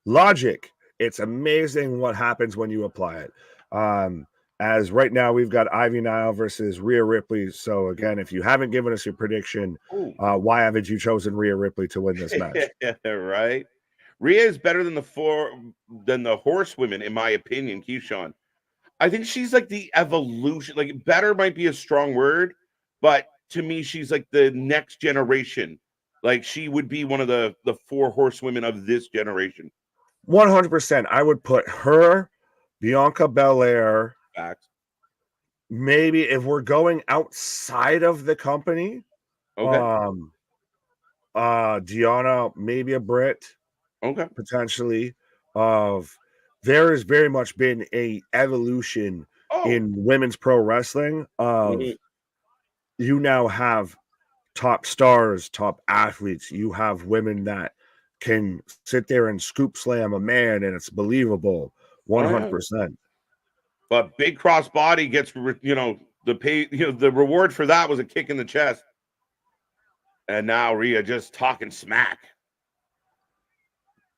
Logic. It's amazing what happens when you apply it. As right now, we've got Ivy Nile versus Rhea Ripley. So again, if you haven't given us your prediction, why haven't you chosen Rhea Ripley to win this match? Right. Rhea is better than the horsewomen, in my opinion, Keyshawn. I think she's like the evolution. Like, better might be a strong word, but to me, she's like the next generation. Like, she would be one of the 4 horsewomen of this generation. 100%. I would put her, Bianca Belair. Facts. Maybe if we're going outside of the company, Deanna, maybe a Brit, potentially. There has very much been a evolution in women's pro wrestling. You now have top stars, top athletes. You have women that can sit there and scoop slam a man, and it's believable. 100%. But Big Cross Body gets, the reward for that was a kick in the chest. And now Rhea just talking smack.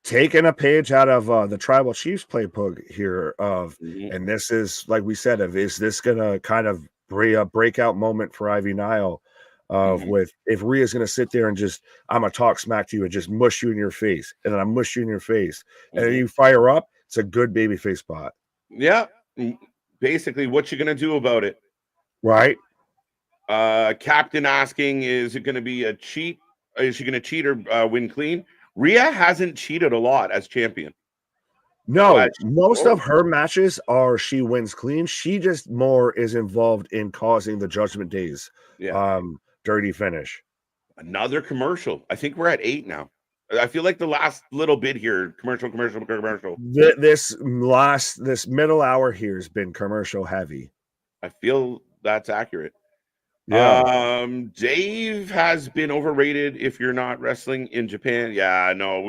Taking a page out of the Tribal Chiefs playbook here and this is, like we said, is this going to kind of be a breakout moment for Ivy Nile with, if Rhea's going to sit there and just, I'm going to talk smack to you and just mush you in your face, and then I mush you in your face, and then you fire up, it's a good babyface spot. Yeah. Basically, what you going to do about it? Right. Captain asking, is it going to be a cheat? Is she going to cheat or win clean? Rhea hasn't cheated a lot as champion. No, most of her matches are she wins clean. She just more is involved in causing the Judgment Day's dirty finish. Another commercial. I think we're at 8 now. I feel like the last little bit here, commercial. This middle hour here has been commercial heavy. I feel that's accurate. Yeah. Dave has been overrated if you're not wrestling in Japan. Yeah, no,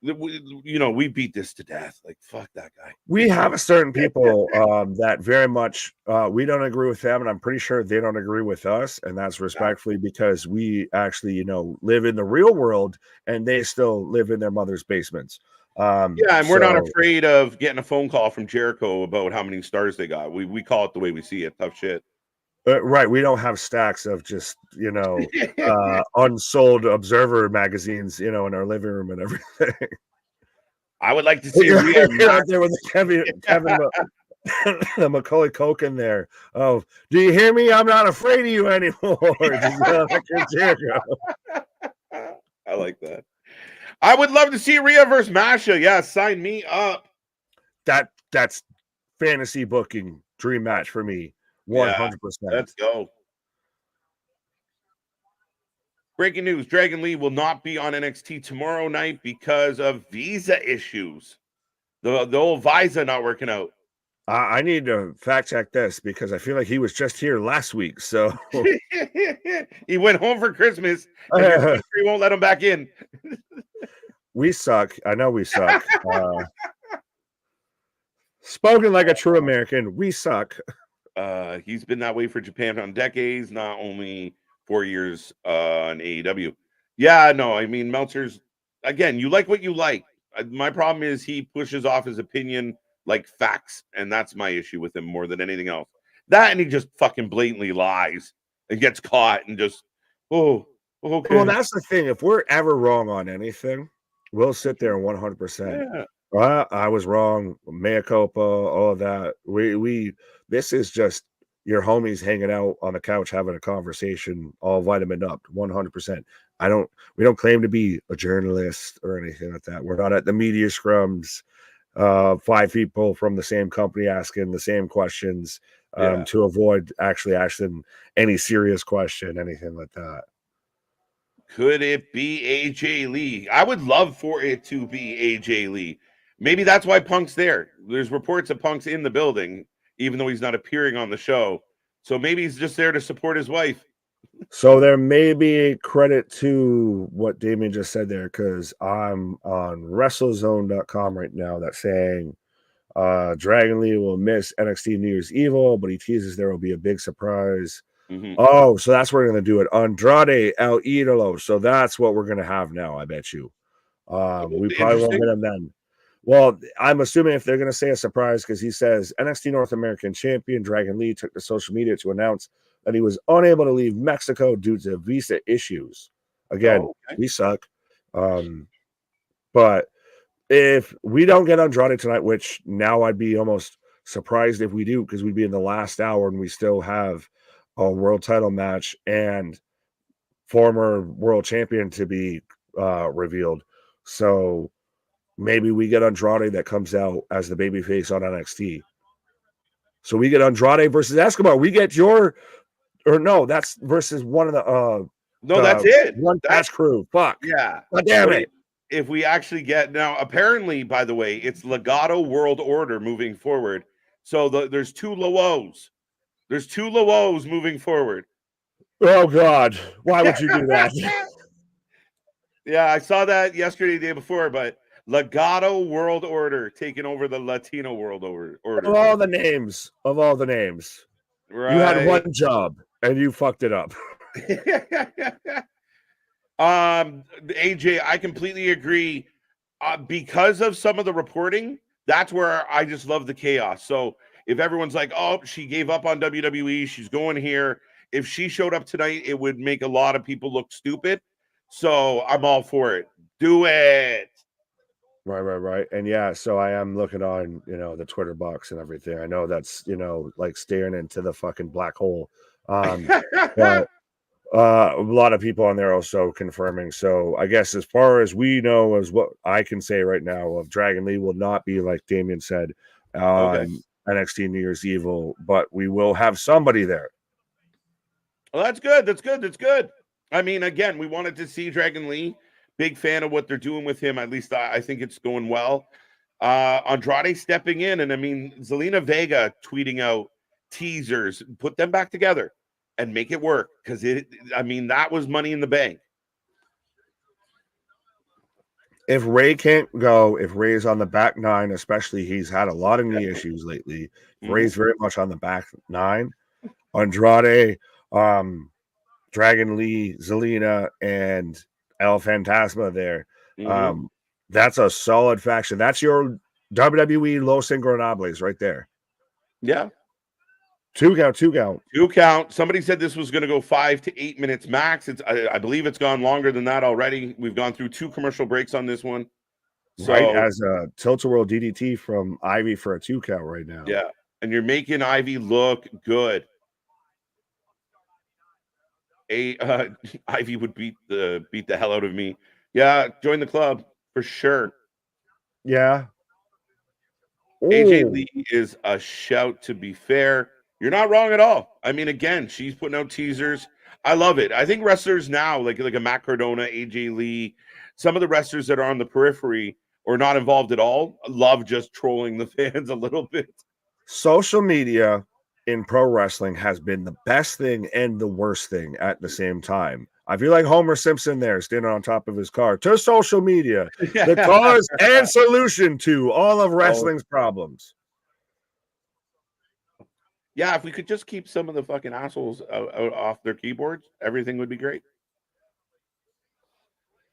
we beat this to death. Like, fuck that guy. We have certain people that very much we don't agree with them, and I'm pretty sure they don't agree with us, and that's respectfully because we actually, live in the real world, and they still live in their mother's basements. And we're not afraid of getting a phone call from Jericho about how many stars they got. We call it the way we see it. Tough shit. Right. We don't have stacks of just, unsold Observer magazines, in our living room and everything. I would like to see Rhea out there with Kevin the Macaulay Culkin there. Oh, do you hear me? I'm not afraid of you anymore. I like that. I would love to see Rhea versus Masha. Yeah, sign me up. That's fantasy booking dream match for me. 100%. Let's go. Breaking news: Dragon Lee will not be on NXT tomorrow night because of visa issues. The old visa not working out. I need to fact check this because I feel like he was just here last week. So he went home for Christmas and his country won't let him back in. We suck. I know we suck. Spoken like a true American, we suck. He's been that way for Japan on decades, not only 4 years on AEW. Yeah, no, I mean, Meltzer's, again, you like what you like. My problem is he pushes off his opinion like facts, and that's my issue with him more than anything else. That, and he just fucking blatantly lies and gets caught and just, okay. Well, that's the thing. If we're ever wrong on anything, we'll sit there 100%. Yeah. I was wrong. Mea culpa, all of that. This is just your homies hanging out on the couch having a conversation, all vitamin up, 100%. We don't claim to be a journalist or anything like that. We're not at the media scrums. 5 people from the same company asking the same questions to avoid actually asking any serious question, anything like that. Could it be AJ Lee? I would love for it to be AJ Lee. Maybe that's why Punk's there. There's reports of Punk's in the building, even though he's not appearing on the show. So maybe he's just there to support his wife. So there may be credit to what Damien just said there, because I'm on WrestleZone.com right now that's saying Dragon Lee will miss NXT New Year's Evil, but he teases there will be a big surprise. Mm-hmm. Oh, so that's what we're going to do it. Andrade El Idolo. So that's what we're going to have now, I bet you. We probably won't get him then. Well, I'm assuming if they're going to say a surprise, because he says NXT North American Champion Dragon Lee took to social media to announce that he was unable to leave Mexico due to visa issues. Again, we suck. But if we don't get Andrade tonight, which now I'd be almost surprised if we do, because we'd be in the last hour and we still have a world title match and former world champion to be revealed. So maybe we get Andrade that comes out as the babyface on NXT. So we get Andrade versus Escobar. We get that's versus one of the that's it. That's crew. Fuck. Yeah. God damn it. If we actually get now, apparently, by the way, it's Legado World Order moving forward. So there's 2 Loos. There's 2 Loos moving forward. Oh God. Why would you do that? Yeah, I saw that yesterday, the day before, but Legado World Order taking over the Latino World Order. Of all the names. Right. You had one job and you fucked it up. AJ, I completely agree. Because of some of the reporting, that's where I just love the chaos. So if everyone's like, oh, she gave up on WWE, she's going here. If she showed up tonight, it would make a lot of people look stupid. So I'm all for it. Do it. Right. And yeah, so I am looking on, the Twitter box and everything. I know that's, like staring into the fucking black hole. But a lot of people on there also confirming. So I guess as far as we know, as what I can say right now, of Dragon Lee will not be, like Damien said, NXT New Year's Evil, but we will have somebody there. Well, that's good. I mean, again, we wanted to see Dragon Lee. Big fan of what they're doing with him. At least I think it's going well. Andrade stepping in, and I mean, Zelina Vega tweeting out teasers. Put them back together and make it work, because that was Money in the Bank. if Ray can't go, if Ray's on the back nine, especially he's had a lot of knee issues lately. Ray's very much on the back nine. Andrade, Dragon Lee, Zelina, and El Fantasma there. That's a solid faction. That's your WWE Los Ingobernables right there. Yeah. Two count. Somebody said this was going to go 5 to 8 minutes max. I believe it's gone longer than that already. We've gone through 2 commercial breaks on this one. So, right, as a Tilt-A-Whirl DDT from Ivy for a 2 count right now. Yeah, and you're making Ivy look good. Ivy would beat the hell out of me. Yeah, join the club for sure. Yeah. AJ Lee is a shout, to be fair. You're not wrong at all. I mean, again, she's putting out teasers. I love it. I think wrestlers now, like a Matt Cardona, AJ Lee, some of the wrestlers that are on the periphery or not involved at all, love just trolling the fans a little bit. Social media in pro wrestling has been the best thing and the worst thing at the same time. I feel like Homer Simpson there standing on top of his car. To social media, the cause and solution to all of wrestling's problems. Yeah, if we could just keep some of the fucking assholes out off their keyboards, everything would be great.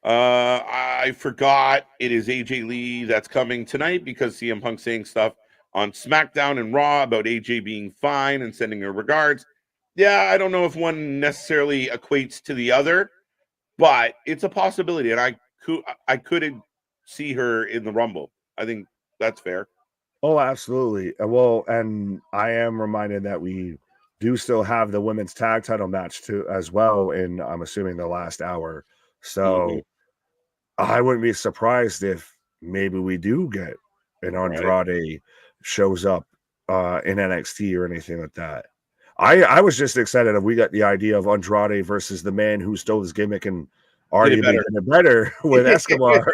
I forgot it is AJ Lee that's coming tonight because CM Punk saying stuff on SmackDown and Raw about AJ being fine and sending her regards. Yeah, I don't know if one necessarily equates to the other, but it's a possibility, and I could see her in the Rumble. I think that's fair. Oh, absolutely. Well, and I am reminded that we do still have the women's tag title match too, as well, in I'm assuming the last hour. So I wouldn't be surprised if maybe we do get an Andrade shows up in NXT or anything like that. I was just excited if we got the idea of Andrade versus the man who stole his gimmick and arguably did it better with Escobar.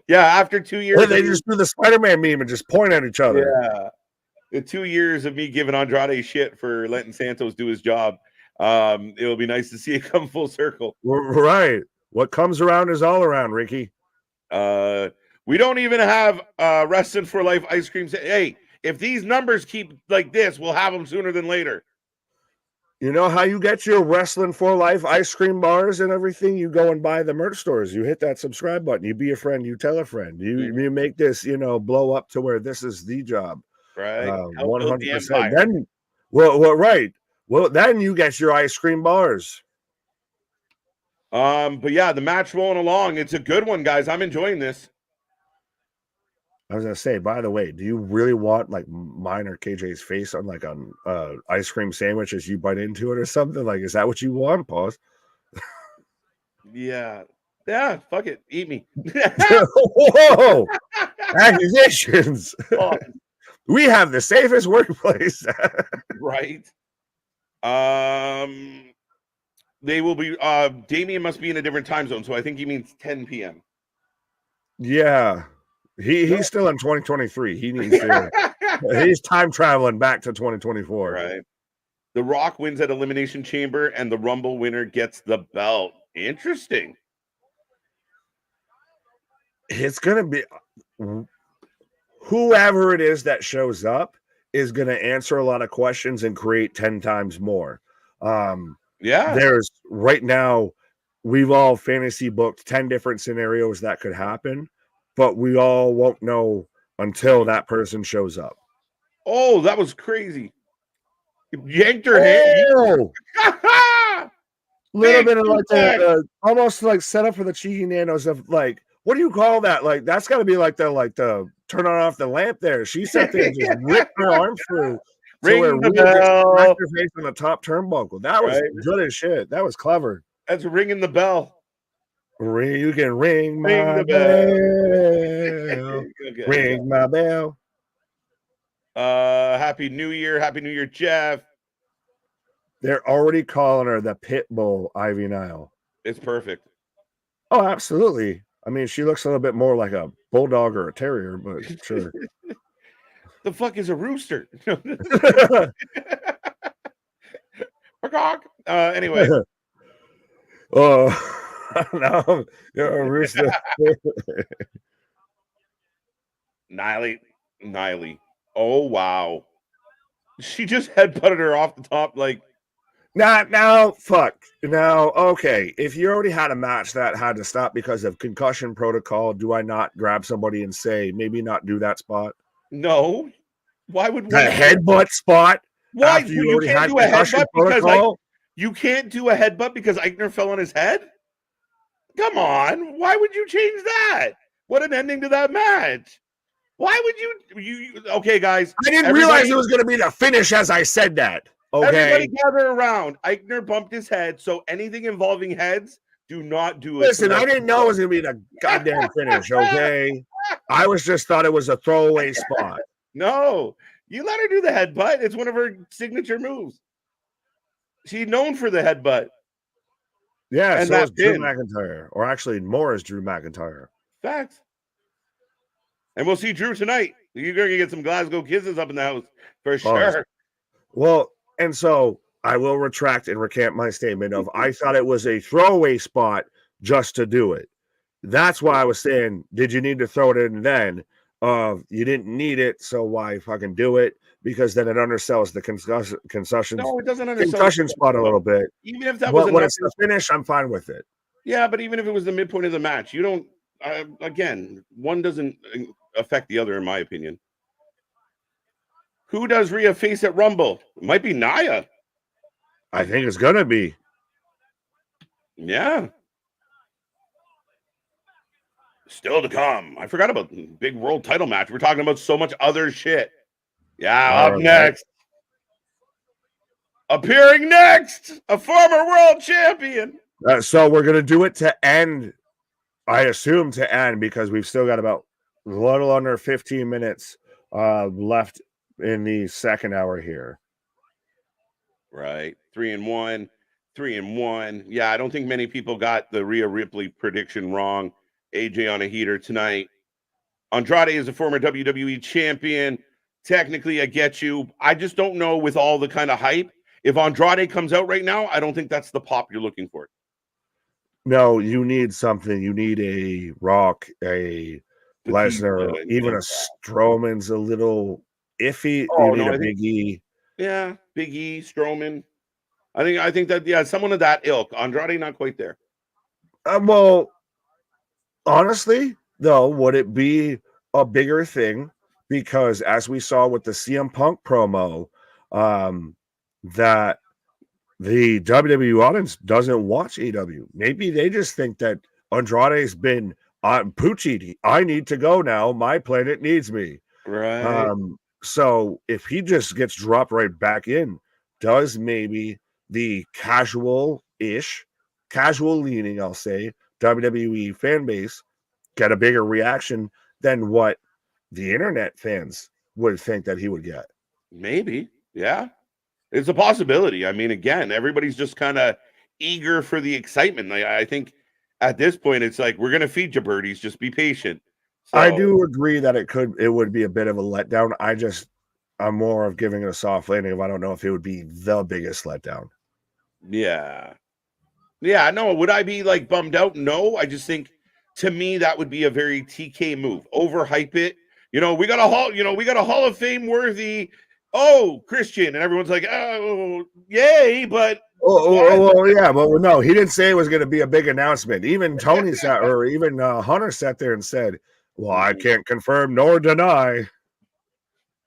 Yeah, after 2 years. They just do the Spider-Man meme and just point at each other. Yeah. The 2 years of me giving Andrade shit for letting Santos do his job. It'll be nice to see it come full circle. Right. What comes around is all around, Ricky. We don't even have Wrestling for Life ice cream. Hey, if these numbers keep like this, we'll have them sooner than later. You know how you get your Wrestling for Life ice cream bars and everything? You go and buy the merch stores. You hit that subscribe button. You be a friend. You tell a friend. You make this, blow up to where this is the job. Right. 100%. Then, right. Well, then you get your ice cream bars. But yeah, the match rolling along. It's a good one, guys. I'm enjoying this. I was gonna say, by the way, do you really want like mine or KJ's face on like an ice cream sandwich as you bite into it or something? Like, is that what you want? Pause. Yeah. Fuck it. Eat me. Whoa! Accusations. Oh. We have the safest workplace. Right. They will be. Damien must be in a different time zone, so I think he means 10 p.m. Yeah. He's still in 2023. He needs to. He's time traveling back to 2024. Right. The Rock wins at Elimination Chamber, and the Rumble winner gets the belt. Interesting. It's gonna be whoever it is that shows up is gonna answer a lot of questions and create 10 times more. There's right now we've all fantasy booked 10 different scenarios that could happen. But we all won't know until that person shows up. Oh, that was crazy. Yanked her hand. Little bit of like almost like set up for the cheeky nanos of like, what do you call that? Like, that's got to be like the turn on off the lamp there. She sat there and just ripped her arm through. Ring the bell. Her face on the top turnbuckle. That was good as shit. That was clever. That's ringing the bell. You can ring my bell. Ring my bell. Happy New Year, Jeff. They're already calling her the pit bull Ivy Nile. It's perfect. Oh, absolutely. I mean, she looks a little bit more like a bulldog or a terrier, but sure. The fuck is a rooster? Anyway. No, you're a rooster. Nile. Oh wow. She just headbutted her off the top like Now, fuck. Now, okay. If you already had a match that had to stop because of concussion protocol, do I not grab somebody and say, maybe not do that spot? no. Why would The headbutt spot why after you you already can't had do a concussion headbutt because protocol? you can't do a headbutt because Eichner fell on his head? Come on. Why would you change that? What an ending to that match. Why would you okay, guys? I didn't realize it was going to be the finish as I said that. Okay. Everybody gather around. Eichner bumped his head, so anything involving heads, do not do it. Listen, I didn't know it was going to be the goddamn finish, okay? I just thought it was a throwaway spot. No, you let her do the headbutt. It's one of her signature moves. She's known for the headbutt. Yeah, and so is Drew McIntyre. Or actually, more is Drew McIntyre. Facts. And we'll see Drew tonight. You're going to get some Glasgow kisses up in the house for sure. Well, and so I will retract and recant my statement of I thought it was a throwaway spot just to do it. That's why I was saying, did you need to throw it in then? You didn't need it, so why fucking do it? Because then it undersells the concussion. No, it doesn't undersell concussion spot a little bit. Even if that was when it's the finish, I'm fine with it. Yeah, but even if it was the midpoint of the match, you don't. Again, one doesn't affect the other, in my opinion. Who does Rhea face at Rumble? It might be Nia. I think it's gonna be. Yeah. Still to come. I forgot about the big world title match. We're talking about so much other shit. Yeah, up next. Appearing next, a former world champion. So we're gonna do it to end. I assume to end because we've still got about a little under 15 minutes left in the second hour here. Right. 3-1. Yeah, I don't think many people got the Rhea Ripley prediction wrong. AJ on a heater tonight. Andrade is a former WWE champion. Technically, I get you. I just don't know with all the kind of hype. If Andrade comes out right now, I don't think that's the pop you're looking for. No, you need something. You need a Rock, a Lesnar, even a Strowman's a little iffy. You need a Big E. Yeah, Big E, Strowman. I think that someone of that ilk. Andrade not quite there. Well, honestly, though, would it be a bigger thing? Because as we saw with the CM Punk promo, that the WWE audience doesn't watch AEW. Maybe they just think that Andrade's been Poochie. I need to go now. My planet needs me. Right. So if he just gets dropped right back in, does maybe the casual leaning, I'll say, WWE fan base get a bigger reaction than what the internet fans would think that he would get? Maybe. Yeah. It's a possibility. I mean, again, everybody's just kind of eager for the excitement. I think at this point, it's like, we're going to feed you birdies. Just be patient. So, I do agree that it would be a bit of a letdown. I'm more of giving it a soft landing. If I don't know if it would be the biggest letdown. Yeah. Yeah. No, would I be like bummed out? No, I just think to me, that would be a very TK move. Overhype it. We got a Hall of Fame worthy. Oh, Christian, and everyone's like, oh, yay, but yeah, but no, he didn't say it was going to be a big announcement. Even Tony sat, or even Hunter sat there and said, well, I can't confirm nor deny.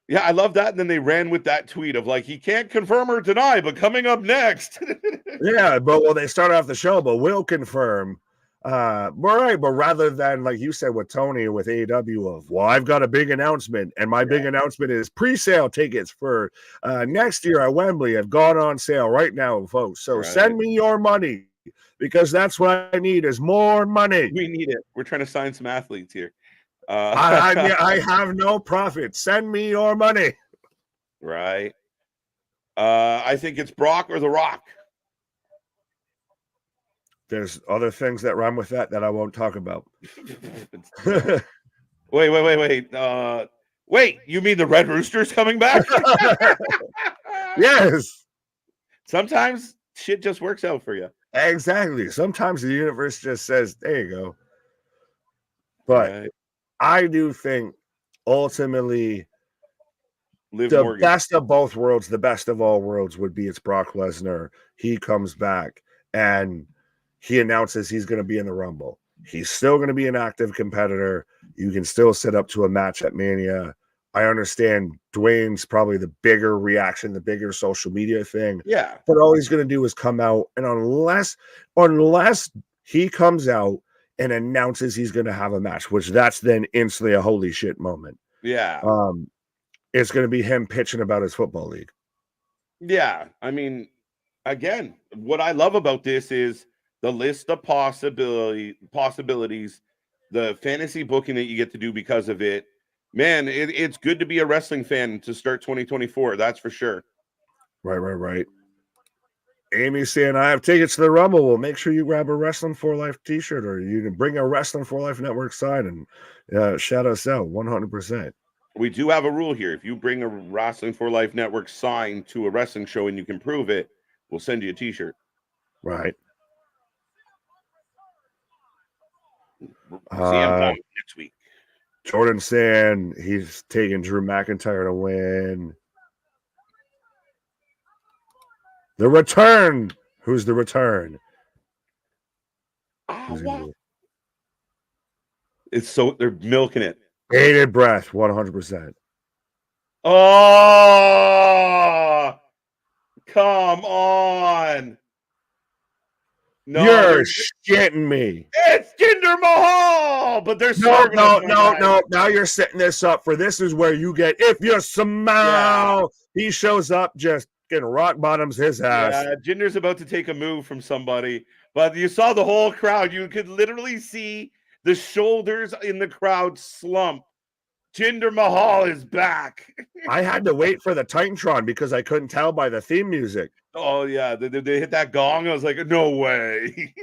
Yeah, I love that. And then they ran with that tweet of like, he can't confirm or deny, but coming up next. Yeah, but they started off the show, but will confirm. Right, but rather than like you said with Tony with AEW of, well, I've got a big announcement, and my big announcement is pre-sale tickets for next year at Wembley have gone on sale right now, folks. So send me your money because that's what I need is more money. We need it. We're trying to sign some athletes here. I have no profit. Send me your money. Right. I think it's Brock or The Rock. There's other things that rhyme with that I won't talk about. Wait, you mean the Red Rooster's coming back? Yes. Sometimes shit just works out for you. Exactly. Sometimes the universe just says, there you go. But I do think ultimately Liv the Morgan. best of both worlds, the best of all worlds would be it's Brock Lesnar. He comes back and he announces he's going to be in the Rumble. He's still going to be an active competitor. You can still set up to a match at Mania. I understand Dwayne's probably the bigger reaction, the bigger social media thing. Yeah. But all he's going to do is come out, and unless he comes out and announces he's going to have a match, which that's then instantly a holy shit moment. Yeah. It's going to be him pitching about his football league. Yeah. I mean, again, what I love about this is the list of possibilities, the fantasy booking that you get to do because of it. Man, it's good to be a wrestling fan to start 2024. That's for sure. Right. Amy's saying, I have tickets to the Rumble. Well, make sure you grab a Wrestling for Life t-shirt, or you can bring a Wrestling for Life Network sign and shout us out 100%. We do have a rule here. If you bring a Wrestling for Life Network sign to a wrestling show and you can prove it, we'll send you a t-shirt. Right. CM Punk next week. Jordan saying he's taking Drew McIntyre to win. The return. Who's the return? Wow. It's so they're milking it. Bated breath, 100%. Oh, come on. No, you're shitting me. It's Jinder Mahal, but there's no. Now you're setting this up for this is where you get if you smile. Yeah. He shows up just getting rock bottoms his ass. Yeah, Jinder's about to take a move from somebody, but you saw the whole crowd. You could literally see the shoulders in the crowd slump. Jinder Mahal is back. I had to wait for the Titantron because I couldn't tell by the theme music. Oh, yeah. They hit that gong. I was like, no way.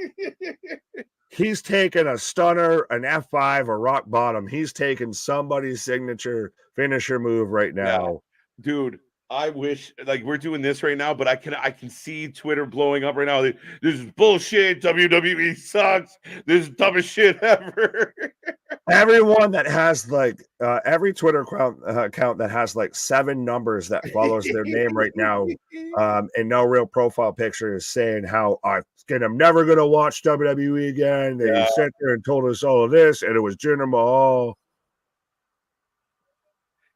He's taken a stunner, an F5, a rock bottom. He's taking somebody's signature finisher move right now. Yeah. Dude, I wish like we're doing this right now, but I can see Twitter blowing up right now. This is bullshit. WWE sucks. This is the dumbest shit ever. Everyone that has like every Twitter account that has like 7 numbers that follows their name right now, and no real profile picture is saying how I'm never gonna watch WWE again. They sat there and told us all of this, and it was Jinder Mahal.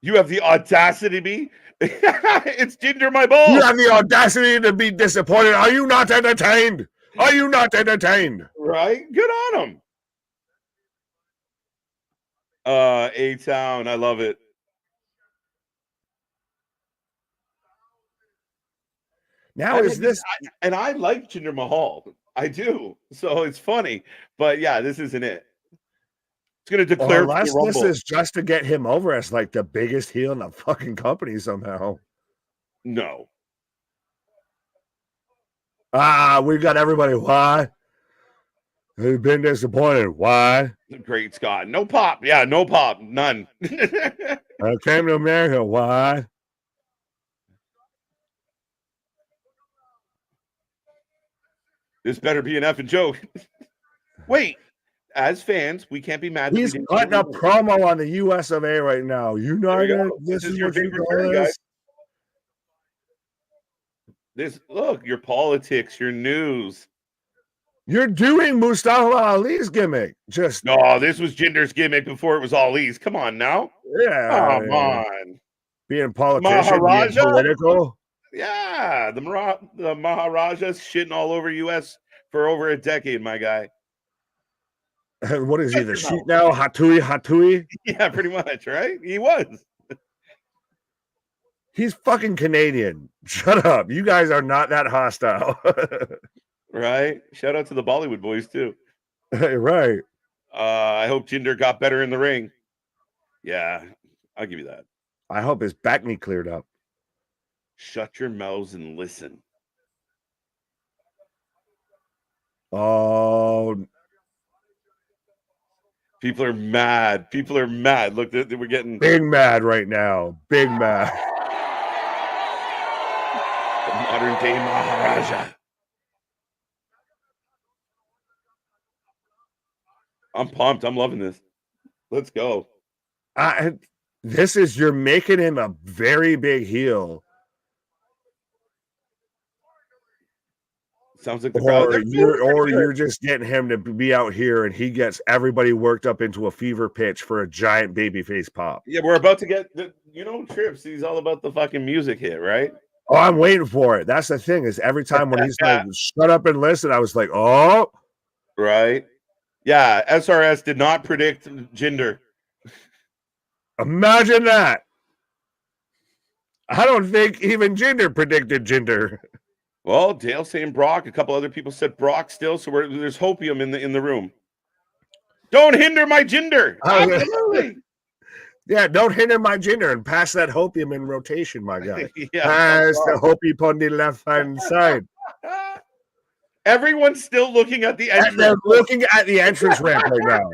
You have the audacity to be. It's Jinder my ball. You have the audacity to be disappointed. Are you not entertained? Are you not entertained? Right? Good on him. A-Town. I love it. Now is this and I like Jinder Mahal. I do. So it's funny. But yeah, this isn't it. It's gonna declare unless this is just to get him over as like the biggest heel in the fucking company somehow. No. We've got everybody. Why? We've been disappointed. Why? Great Scott. No pop. Yeah, no pop. None. I came to America. Why? This better be an effing joke. Wait. As fans, we can't be mad. He's cutting a promo on the US of A right now. United, this is your favorite guy. Look, your politics, your news. You're doing Mustafa Ali's gimmick. This was Jinder's gimmick before it was Ali's. Come on now. Yeah. Come on. Being politician, being political. Yeah. The Maharaja's shitting all over US for over a decade, my guy. What is he, the sheet now? Hatui? Yeah, pretty much, right? He was. He's fucking Canadian. Shut up. You guys are not that hostile. Right? Shout out to the Bollywood boys, too. Right. I hope Jinder got better in the ring. Yeah, I'll give you that. I hope his back knee cleared up. Shut your mouths and listen. Oh, people are mad. People are mad. Look, we're getting big mad right now. Big mad. The modern day Maharaja. I'm pumped. I'm loving this. Let's go. You're making him a very big heel. Sounds like the crowd. You're just getting him to be out here, and he gets everybody worked up into a fever pitch for a giant babyface pop. Yeah, we're about to get Trips. He's all about the fucking music hit, right? Oh, I'm waiting for it. That's the thing, is every time when he's like, shut up and listen, I was like, oh. Right. Yeah, SRS did not predict Jinder. Imagine that. I don't think even Jinder predicted Jinder. Well, Dale saying Brock. A couple other people said Brock still, so there's hopium in the room. Don't hinder my Jinder. Absolutely. Yeah, don't hinder my Jinder and pass that hopium in rotation, my guy. Yeah, pass the hopium on the left-hand side. Everyone's still looking at the entrance. They're looking at the entrance ramp right now.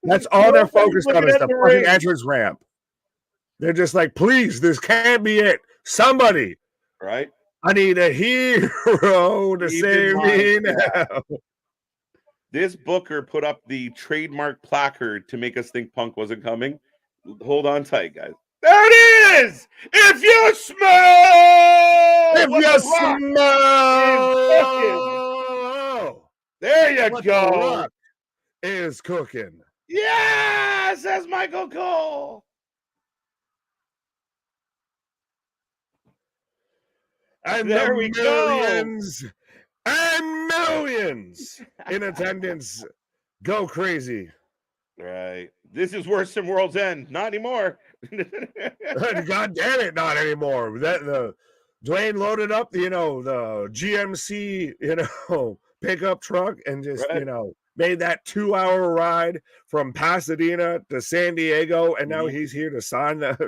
That's all they're focused on, is the fucking entrance ramp. They're just like, please, this can't be it. Somebody. Right? I need a hero to save me now. This booker put up the trademark placard to make us think Punk wasn't coming. Hold on tight, guys. There it is! If you smell! There you go. Is cooking. Yeah, says Michael Cole. And there we millions go. And millions in attendance go crazy. Right. This is worse than World's End. Not anymore. God damn it, not anymore. The Dwayne loaded up, the GMC, pickup truck and just, made that 2-hour ride from Pasadena to San Diego, and now he's here to sign that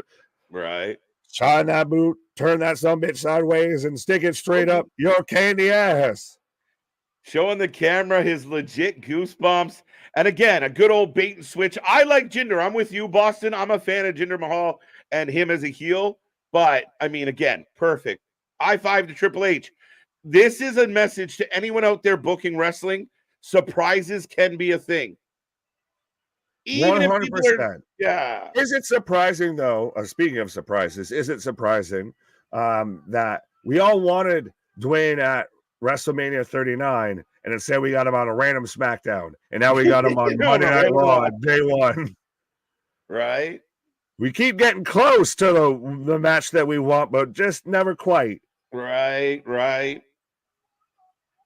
boot, turn that sumbitch sideways and stick it straight up your candy ass. Showing the camera his legit goosebumps. And again, a good old bait and switch. I like Jinder. I'm with you, Boston. I'm a fan of Jinder Mahal and him as a heel. But, I mean, again, perfect. I-5 to Triple H. This is a message to anyone out there booking wrestling. Surprises can be a thing. 100%. Yeah. Is it surprising, though, speaking of surprises, is it surprising that we all wanted Dwayne at WrestleMania 39, and instead we got him on a random SmackDown, and now we got him on Monday Night Raw day one. Right. We keep getting close to the match that we want, but just never quite. Right.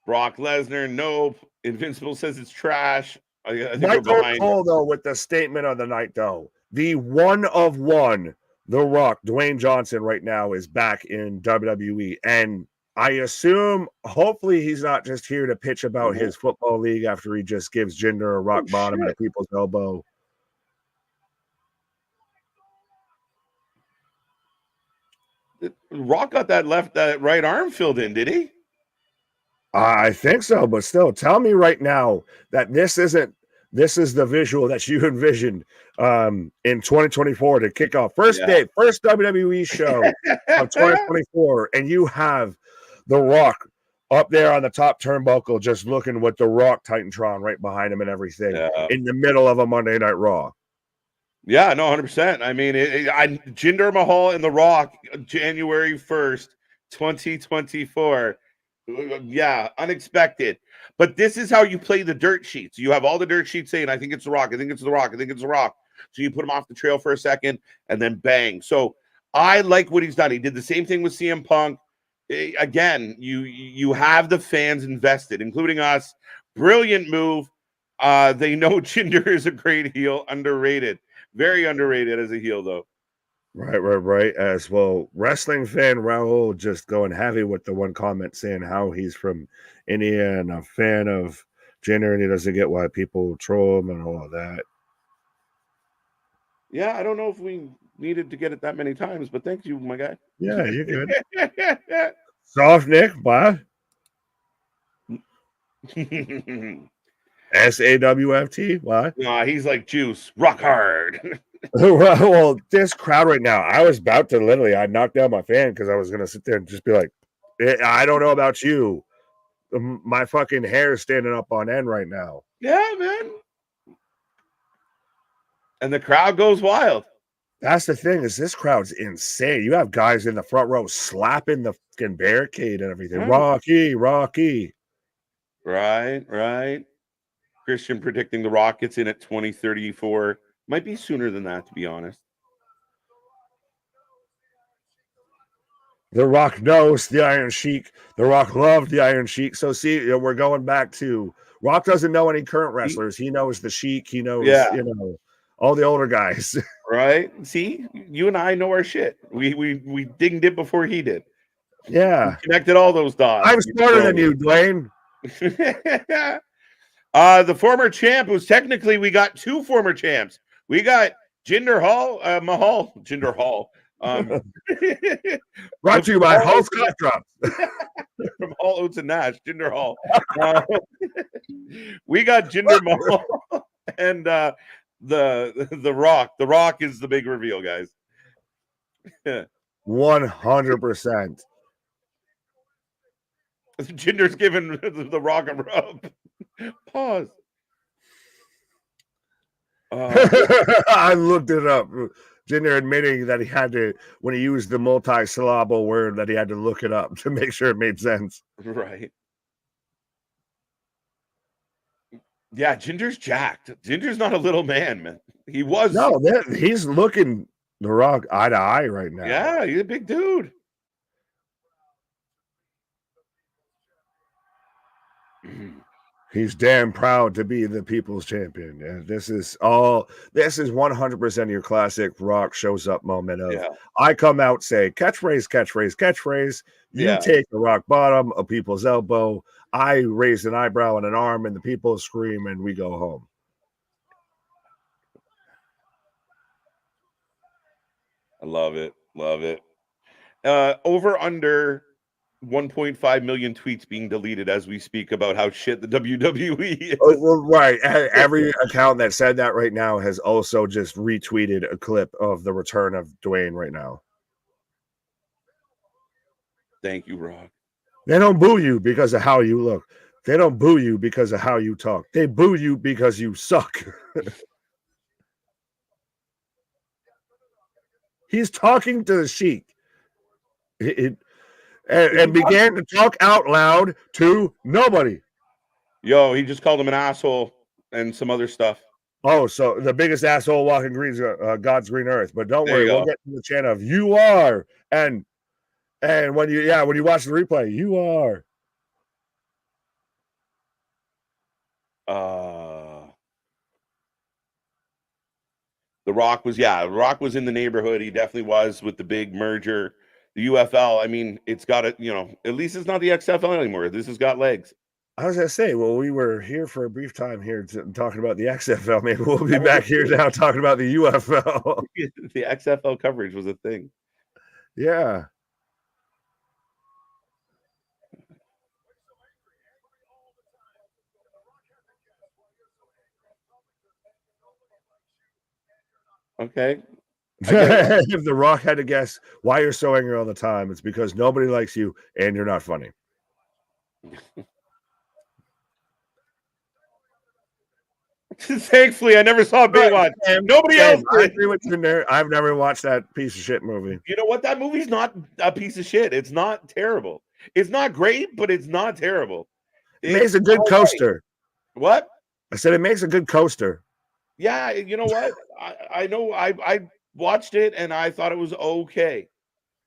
Brock Lesnar, nope. Invincible says it's trash. I think Michael Cole, though, with the statement of the night, though. The one of one, The Rock, Dwayne Johnson, right now is back in WWE, and I assume, hopefully, he's not just here to pitch about his football league after he just gives Jinder a rock bottom at people's elbow. Rock got that right arm filled in, did he? I think so, but still, tell me right now that this is the visual that you envisioned in 2024 to kick off first WWE show of 2024, and you have The Rock up there on the top turnbuckle, just looking with the Rock Titantron right behind him and everything in the middle of a Monday Night Raw. Yeah, no, 100%. I mean, Jinder Mahal and The Rock, January 1st, 2024. Yeah, unexpected. But this is how you play the dirt sheets. You have all the dirt sheets saying, I think it's The Rock, I think it's The Rock, I think it's The Rock. So you put him off the trail for a second, and then bang. So I like what he's done. He did the same thing with CM Punk. Again, you have the fans invested, including us. Brilliant move. They know Jinder is a great heel, underrated. Very underrated as a heel, though. Right. As well, wrestling fan Raul just going heavy with the one comment saying how he's from India and a fan of Jinder, and he doesn't get why people troll him and all of that. Yeah, I don't know if we needed to get it that many times, but thank you, my guy. Yeah, you're good. Soft Nick, bye. SAWFT, why? Nah, he's like Juice, rock hard. Well, this crowd right now, I was about to I knocked down my fan because I was going to sit there and just be like, I don't know about you. My fucking hair is standing up on end right now. Yeah, man. And the crowd goes wild. That's the thing, is this crowd's insane. You have guys in the front row slapping the fucking barricade and everything. Rocky. Right. Christian predicting The Rock gets in at 2034. Might be sooner than that, to be honest. The Rock knows the Iron Sheik. The Rock loved the Iron Sheik. So see, we're going back to Rock doesn't know any current wrestlers. He knows the Sheik. He knows, all the older guys. Right? See, you and I know our shit. We dinged it before he did. Yeah. We connected all those dots. I'm smarter than you, Dwayne. The former champ was technically, we got two former champs. We got Jinder Mahal. Brought to you by Hall's Cough Drops. From Hall Oates and Nash, Jinder Hall. We got Jinder Mahal and the Rock. The Rock is the big reveal, guys. 100%. Jinder's giving the Rock a rub. Pause. I looked it up. Jinder admitting that he had to, when he used the multi-syllable word, that he had to look it up to make sure it made sense. Right. Yeah, Jinder's jacked. Jinder's not a little man. He was. No, he's looking the Rock eye to eye right now. Yeah, he's a big dude. He's damn proud to be the people's champion. And this is 100% your classic Rock shows up moment of I come out, say catchphrase. You take the rock bottom, a people's elbow. I raise an eyebrow and an arm, and the people scream, and we go home. I love it. Over under 1.5 million tweets being deleted as we speak about how shit the WWE is. Well, right. Every account that said that right now has also just retweeted a clip of the return of Dwayne right now. Thank you, Rock. They don't boo you because of how you look. They don't boo you because of how you talk. They boo you because you suck. He's talking to the Sheik. And began to talk out loud to nobody. Yo, he just called him an asshole and some other stuff. Oh, so the biggest asshole walking God's green earth. But don't worry, we'll get to the chant of "you are," and when you watch the replay, you are. The Rock was in the neighborhood. He definitely was with the big merger. The UFL, I mean, it's got at least it's not the XFL anymore. This has got legs. I was going to say, well, we were here for a brief time here talking about the XFL. Maybe we'll be back here now talking about the UFL. The XFL coverage was a thing. Yeah. Okay. If The Rock had to guess why you're so angry all the time, it's because nobody likes you and you're not funny. Thankfully, I never saw Baywatch. Nobody else did. I agree with you there. I've never watched that piece of shit movie. You know what? That movie's not a piece of shit. It's not terrible. It's not great, but it's not terrible. It makes a good coaster. Right. What? I said it makes a good coaster. Yeah, you know what? I know. I watched it and I thought it was okay.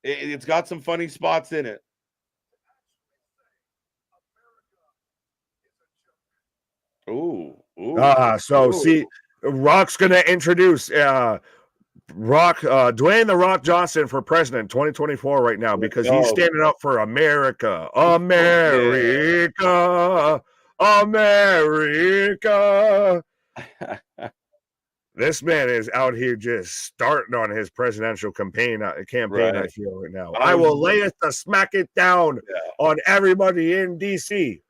It's got some funny spots in it. Ooh. See, Rock's gonna introduce Dwayne The Rock Johnson for president 2024 right now because he's standing up for America. This man is out here just starting on his presidential campaign. Right. I feel right now. I will lay it to smack it down on everybody in DC.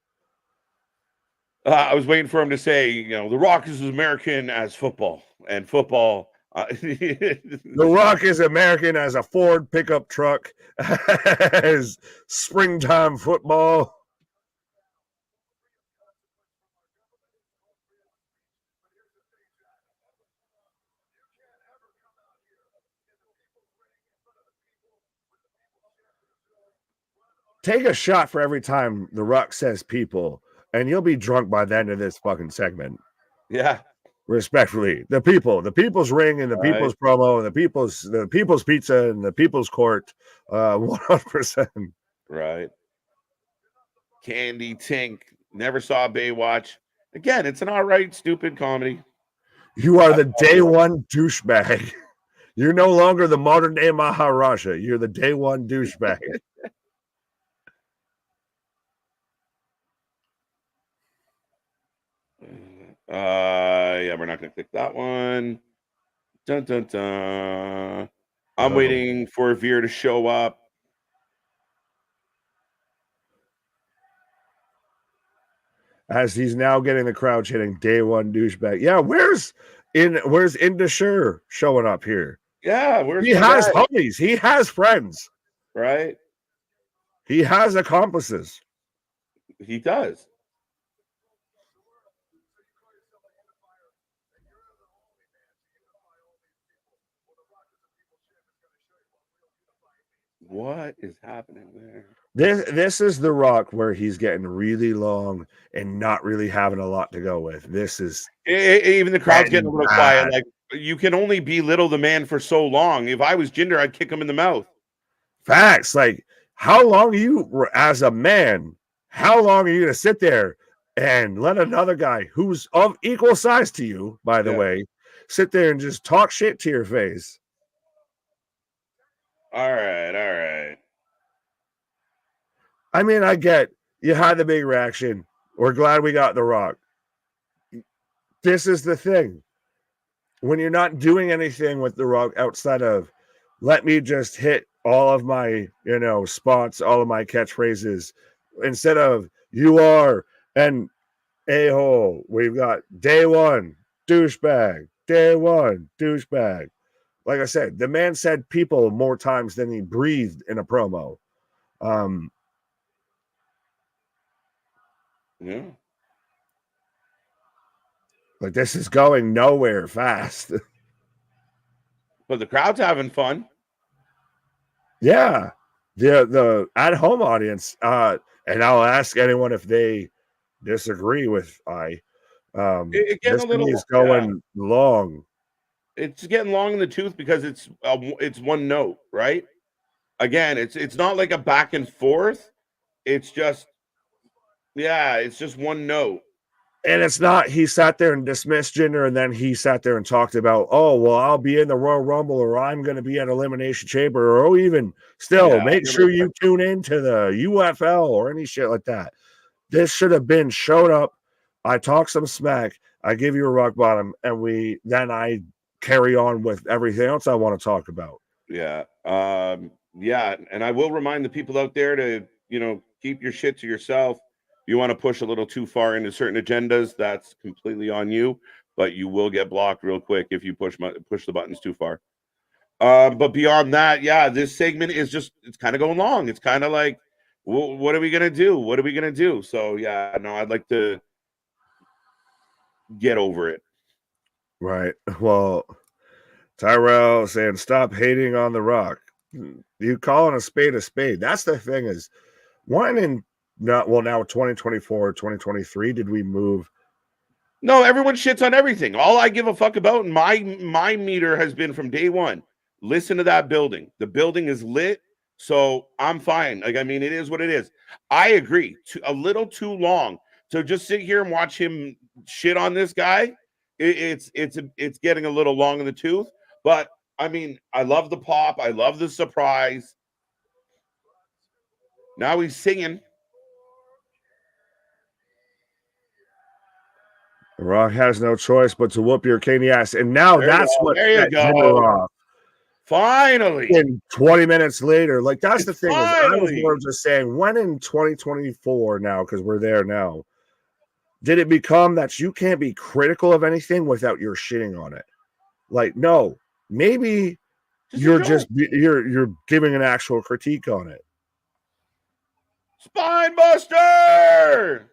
I was waiting for him to say, The Rock is as American as football, and football. The Rock is American as a Ford pickup truck, as springtime football. take a shot for every time The Rock says people, and you'll be drunk by the end of this fucking segment. Yeah. Respectfully, the people's ring and the people's promo and the people's pizza and the people's court, 100%. Right. Candy Tink. Never saw Baywatch. Again, it's an all right, stupid comedy. You are the day one douchebag. You're no longer the modern day Maharaja. You're the day one douchebag. Yeah, we're not gonna click that one. Dun dun dun. I'm waiting for Veer to show up. As he's now getting the crowd chanting day one douchebag. Yeah, where's Indusher showing up here? Yeah, where's he has homies, he has friends, right? He has accomplices. He does. What is happening there? This is The Rock where he's getting really long and not really having a lot to go with. This is even the crowd's getting a little quiet. Like, you can only belittle the man for so long. If I was Jinder, I'd kick him in the mouth. Facts. Like, how long are you, as a man, how long are you going to sit there and let another guy who's of equal size to you, by the way, sit there and just talk shit to your face? All right. I mean, I get you had the big reaction. We're glad we got The Rock. This is the thing. When you're not doing anything with The Rock outside of, let me just hit all of my, spots, all of my catchphrases, instead of you are an a-hole. We've got day one, douchebag, day one, douchebag. Like I said, the man said people more times than he breathed in a promo. Yeah. Like, this is going nowhere fast. But the crowd's having fun. Yeah. The at-home audience, and I'll ask anyone if they disagree with this is going long. It's getting long in the tooth because it's one note, right? Again, it's not like a back and forth. It's just one note. And it's not, he sat there and dismissed Jinder, and then he sat there and talked about, oh, well, I'll be in the Royal Rumble, or I'm going to be at Elimination Chamber, or even still, make sure you tune into the UFL or any shit like that. This should have been showed up. I talk some smack. I give you a rock bottom, and then I carry on with everything else I want to talk about. Yeah. And I will remind the people out there to, keep your shit to yourself. You want to push a little too far into certain agendas, that's completely on you, but you will get blocked real quick if you push the buttons too far. But beyond that, this segment is it's kind of going long. It's kind of like, what are we gonna do? So I'd like to get over it. Right. Well, Tyrell saying stop hating on The Rock. You calling a spade a spade. That's the thing, is now 2024, 2023, did we move? No, everyone shits on everything. All I give a fuck about, and my meter has been from day one. Listen to that building. The building is lit, so I'm fine. Like, I mean, it is what it is. I agree. A little too long. So just sit here and watch him shit on this guy. It's getting a little long in the tooth. But I mean, I love the pop. I love the surprise. Now he's singing. The Rock has no choice but to whoop your candy ass. And now that's what set Jinder off. Finally. And 20 minutes later, like, that's the thing. I was more just saying, when in 2024 now, because we're there now, did it become that you can't be critical of anything without you're shitting on it? Like, no, maybe you're giving an actual critique on it. Spine Buster.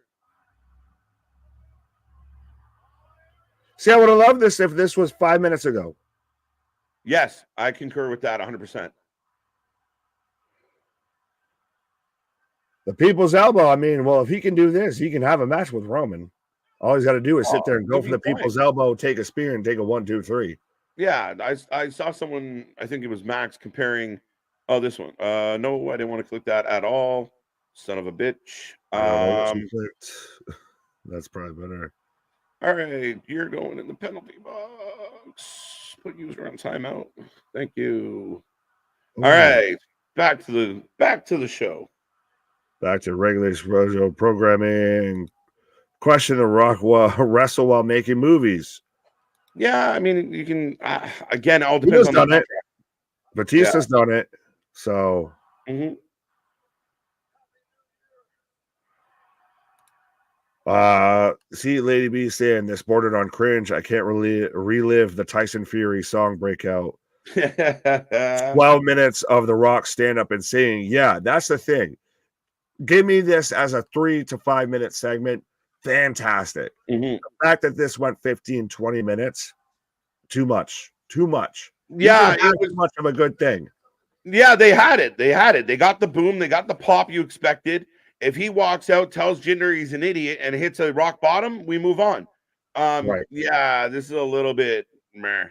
See, I would have loved this if this was 5 minutes ago. Yes, I concur with that 100%. The people's elbow. I mean, well, if he can do this, he can have a match with Roman. All he's got to do is sit there and go for the people's elbow, take a spear, and take a 1, 2, 3. Yeah, I saw someone, I think it was Max, comparing. Oh, this one. No, I didn't want to click that at all. Son of a bitch. That's probably better. All right, you're going in the penalty box. Put user on timeout. Thank you. Ooh. All right, back to the show. Back to regular show programming. Question: The Rock wrestle while making movies? Yeah, I mean, you can. Again, all depends on the contract. Batista's done it, so. Mm-hmm. See, Lady B saying this bordered on cringe. I can't really relive the Tyson Fury song breakout. 12 minutes of The Rock stand up and singing. Yeah, that's the thing. Give me this as a 3 to 5 minute segment. Fantastic. Mm-hmm. The fact that this went 15, 20 minutes, too much. Yeah, it was much of a good thing. Yeah, they had it. They got the boom. They got the pop you expected. If he walks out, tells Jinder he's an idiot, and hits a rock bottom, we move on. Right. Yeah, this is a little bit meh.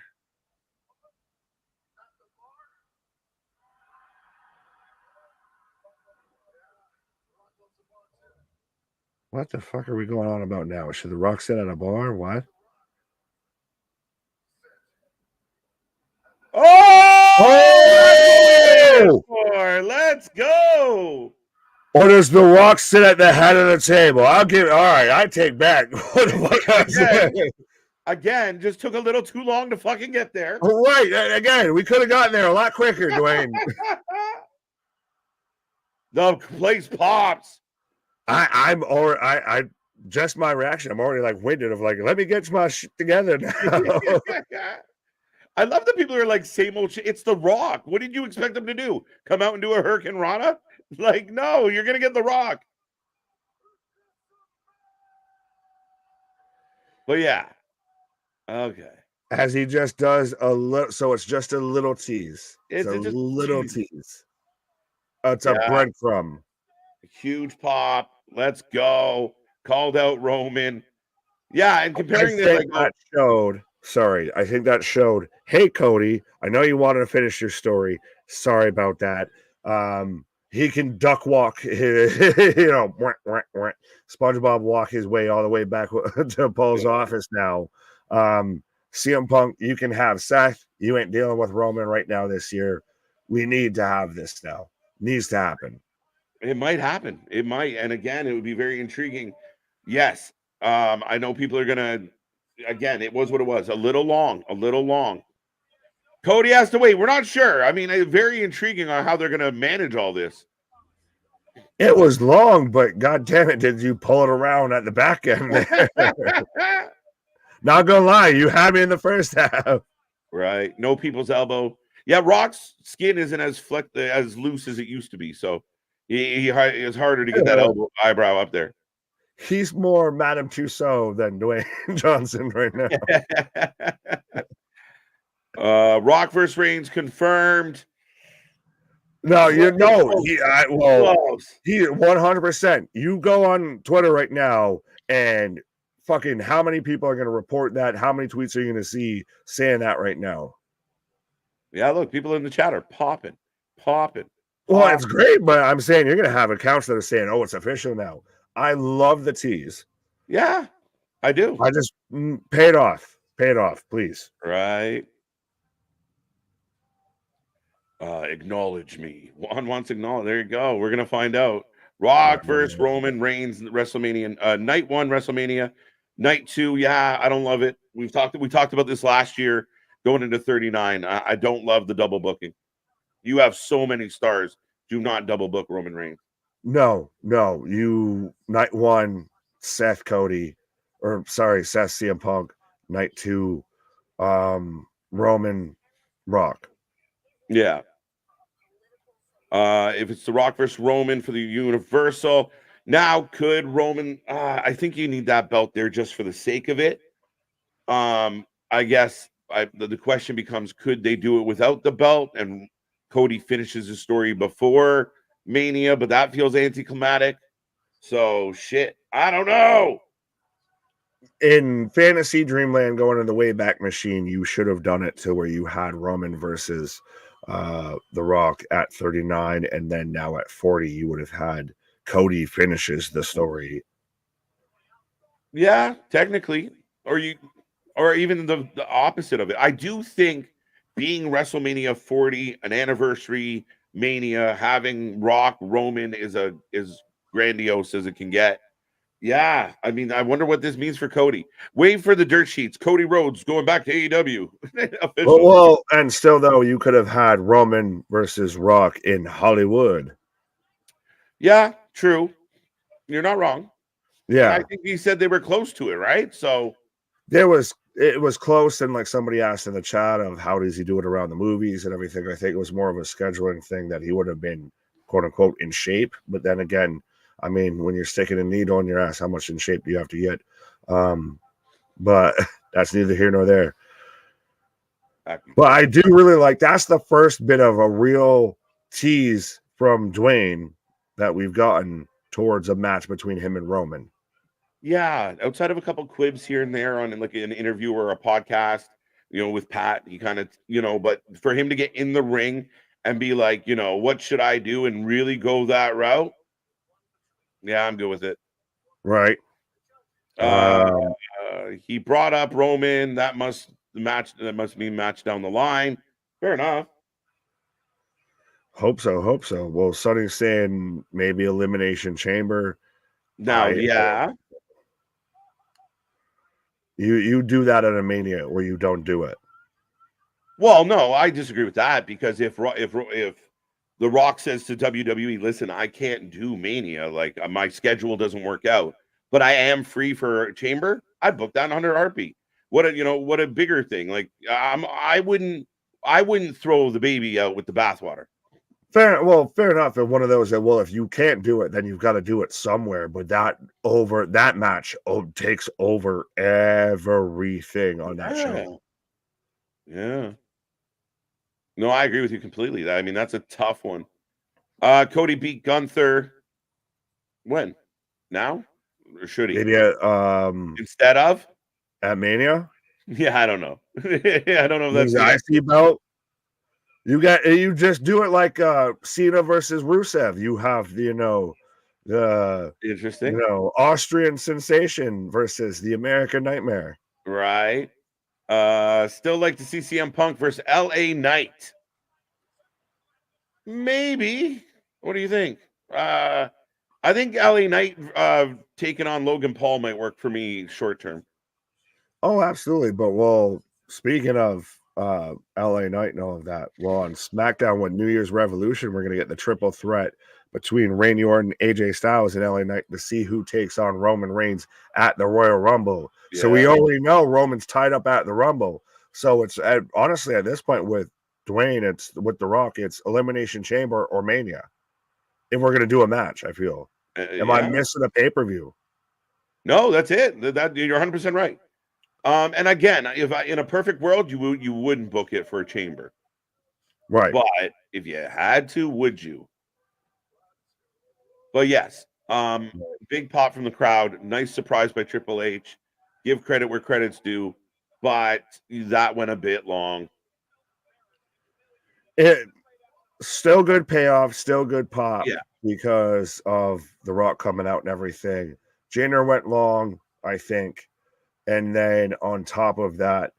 What the fuck are we going on about now? Should the Rock sit at a bar? What? Oh! Let's go! Or does The Rock sit at the head of the table? All right, I take back. Again, just took a little too long to fucking get there. Right, again, we could have gotten there a lot quicker, Dwayne. The place pops. I'm just my reaction. I'm already like winded of like, let me get my shit together now. I love that people are like, same old shit. It's The Rock. What did you expect them to do? Come out and do a Hurricane Rana? Like, no, you're gonna get The Rock. But yeah. Okay. As he just does a little, so it's just a little tease. It's a little tease. It's a breadcrumb. Huge pop. Let's go. Called out Roman. Yeah, and comparing this, I think that showed. Hey, Cody, I know you wanted to finish your story. Sorry about that. He can duck walk, SpongeBob walk his way all the way back to Paul's office now. CM Punk, you can have Seth. You ain't dealing with Roman right now this year. We need to have this now. Needs to happen. It might happen. It might. And again, it would be very intriguing. Yes. I know people are going to, again, it was what it was. A little long. Cody has to wait. We're not sure. I mean, very intriguing on how they're going to manage all this. It was long, but God damn it, did you pull it around at the back end there? Not gonna lie, you had me in the first half. Right. No people's elbow. Yeah, Rock's skin isn't as loose as it used to be. So it's harder to get that eyebrow up there. He's more Madame Tussauds than Dwayne Johnson right now. Rock versus Reigns confirmed. No, he 100%. You go on Twitter right now and fucking how many people are going to report that? How many tweets are you going to see saying that right now? Yeah, look, people in the chat are popping. Well, it's great, but I'm saying you're going to have accounts that are saying, oh, it's official now. I love the tease. Yeah, I do. I just pay it off, please. Right. Acknowledge me. Juan wants acknowledge. There you go. We're going to find out. Rock versus Roman Reigns, WrestleMania, night 1, WrestleMania, night 2. Yeah, I don't love it. We talked about this last year going into 39. I don't love the double booking. You have so many stars. Do not double book Roman Reigns. No. You night 1, Seth CM Punk. Night 2, Roman Rock. Yeah. If it's The Rock versus Roman for the Universal, now could Roman? I think you need that belt there just for the sake of it. I guess the question becomes: could they do it without the belt and Cody finishes his story before Mania, but that feels anticlimactic. So shit, I don't know. In Fantasy Dreamland, going in the Wayback Machine, you should have done it to where you had Roman versus The Rock at 39, and then now at 40, you would have had Cody finishes the story. Yeah, technically, or even the opposite of it. I do think being WrestleMania 40, an anniversary Mania, having Rock Roman is grandiose as it can get. Yeah, I mean, I wonder what this means for Cody. Wait for the dirt sheets. Cody Rhodes going back to AEW. Official. Well, and still though, you could have had Roman versus Rock in Hollywood. Yeah, true. You're not wrong. And Yeah, I think he said they were close to it, right? So it was close, and like somebody asked in the chat of how does he do it around the movies and everything. I think it was more of a scheduling thing that he would have been quote unquote in shape. But then again, I mean, when you're sticking a needle in your ass, how much in shape do you have to get? But that's neither here nor there. But I do really like that's the first bit of a real tease from Dwayne that we've gotten towards a match between him and Roman. yeah, outside of a couple quibs here and there on like an interview or a podcast, with Pat, he kind of, but for him to get in the ring and be like, what should I do and really go that route? Yeah, I'm good with it. Right. He brought up Roman. That must mean match down the line. Fair enough. Hope so. Well, Sonny's saying maybe Elimination Chamber. Now, yeah. You do that at a Mania or you don't do it. Well, no, I disagree with that because if The Rock says to WWE, listen, I can't do Mania, like my schedule doesn't work out, but I am free for Chamber, I'd book that 100 heartbeat. What a bigger thing. Like I wouldn't throw the baby out with the bathwater. Fair enough. And one of those that, well, if you can't do it, then you've got to do it somewhere. But that match takes over everything on that show. Yeah. No, I agree with you completely. I mean, that's a tough one. Cody beat Gunther. When? Now? Or should he? Maybe instead of at Mania? Yeah, I don't know. I don't know if that's the IC belt. You just do it like Cena versus Rusev. You have the interesting, Austrian Sensation versus the American Nightmare. Right. Still like to see CM Punk versus LA Knight. Maybe. What do you think? I think LA Knight taking on Logan Paul might work for me short term. Oh, absolutely. But well, speaking of LA Knight and all of that, well, on SmackDown with New Year's Revolution, we're gonna get the triple threat between Randy Orton, AJ Styles, and LA Knight to see who takes on Roman Reigns at the Royal Rumble. Yeah. So we already know Roman's tied up at the Rumble. So it's honestly at this point with Dwayne, it's with The Rock, it's Elimination Chamber or Mania. If we're gonna do a match, I feel. Am I missing a pay-per-view? No, that's it. That you're 100% right. And again, if in a perfect world, you wouldn't book it for a chamber, right? But if you had to, would you? But yes, big pop from the crowd. Nice surprise by Triple H. Give credit where credit's due, but that went a bit long. It still good payoff, still good pop. Yeah, because of The Rock coming out and everything. Jinder went long, I think. And then on top of that,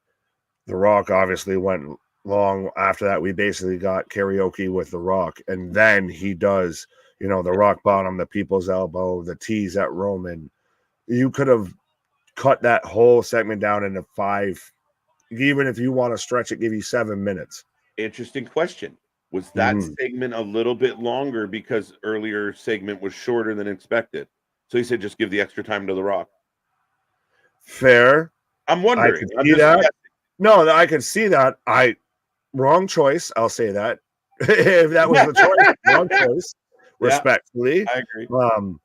The Rock obviously went long. After that, we basically got karaoke with The Rock. And then he does, the Rock bottom, the people's elbow, the tease at Roman. You could have cut that whole segment down into 5. Even if you want to stretch it, give you 7 minutes. Interesting question. Was that segment a little bit longer because earlier segment was shorter than expected? So he said, just give the extra time to The Rock. Fair. I'm wondering. No, I could see that. Wrong choice. I'll say that. If that was the choice, wrong choice. Respectfully. I agree.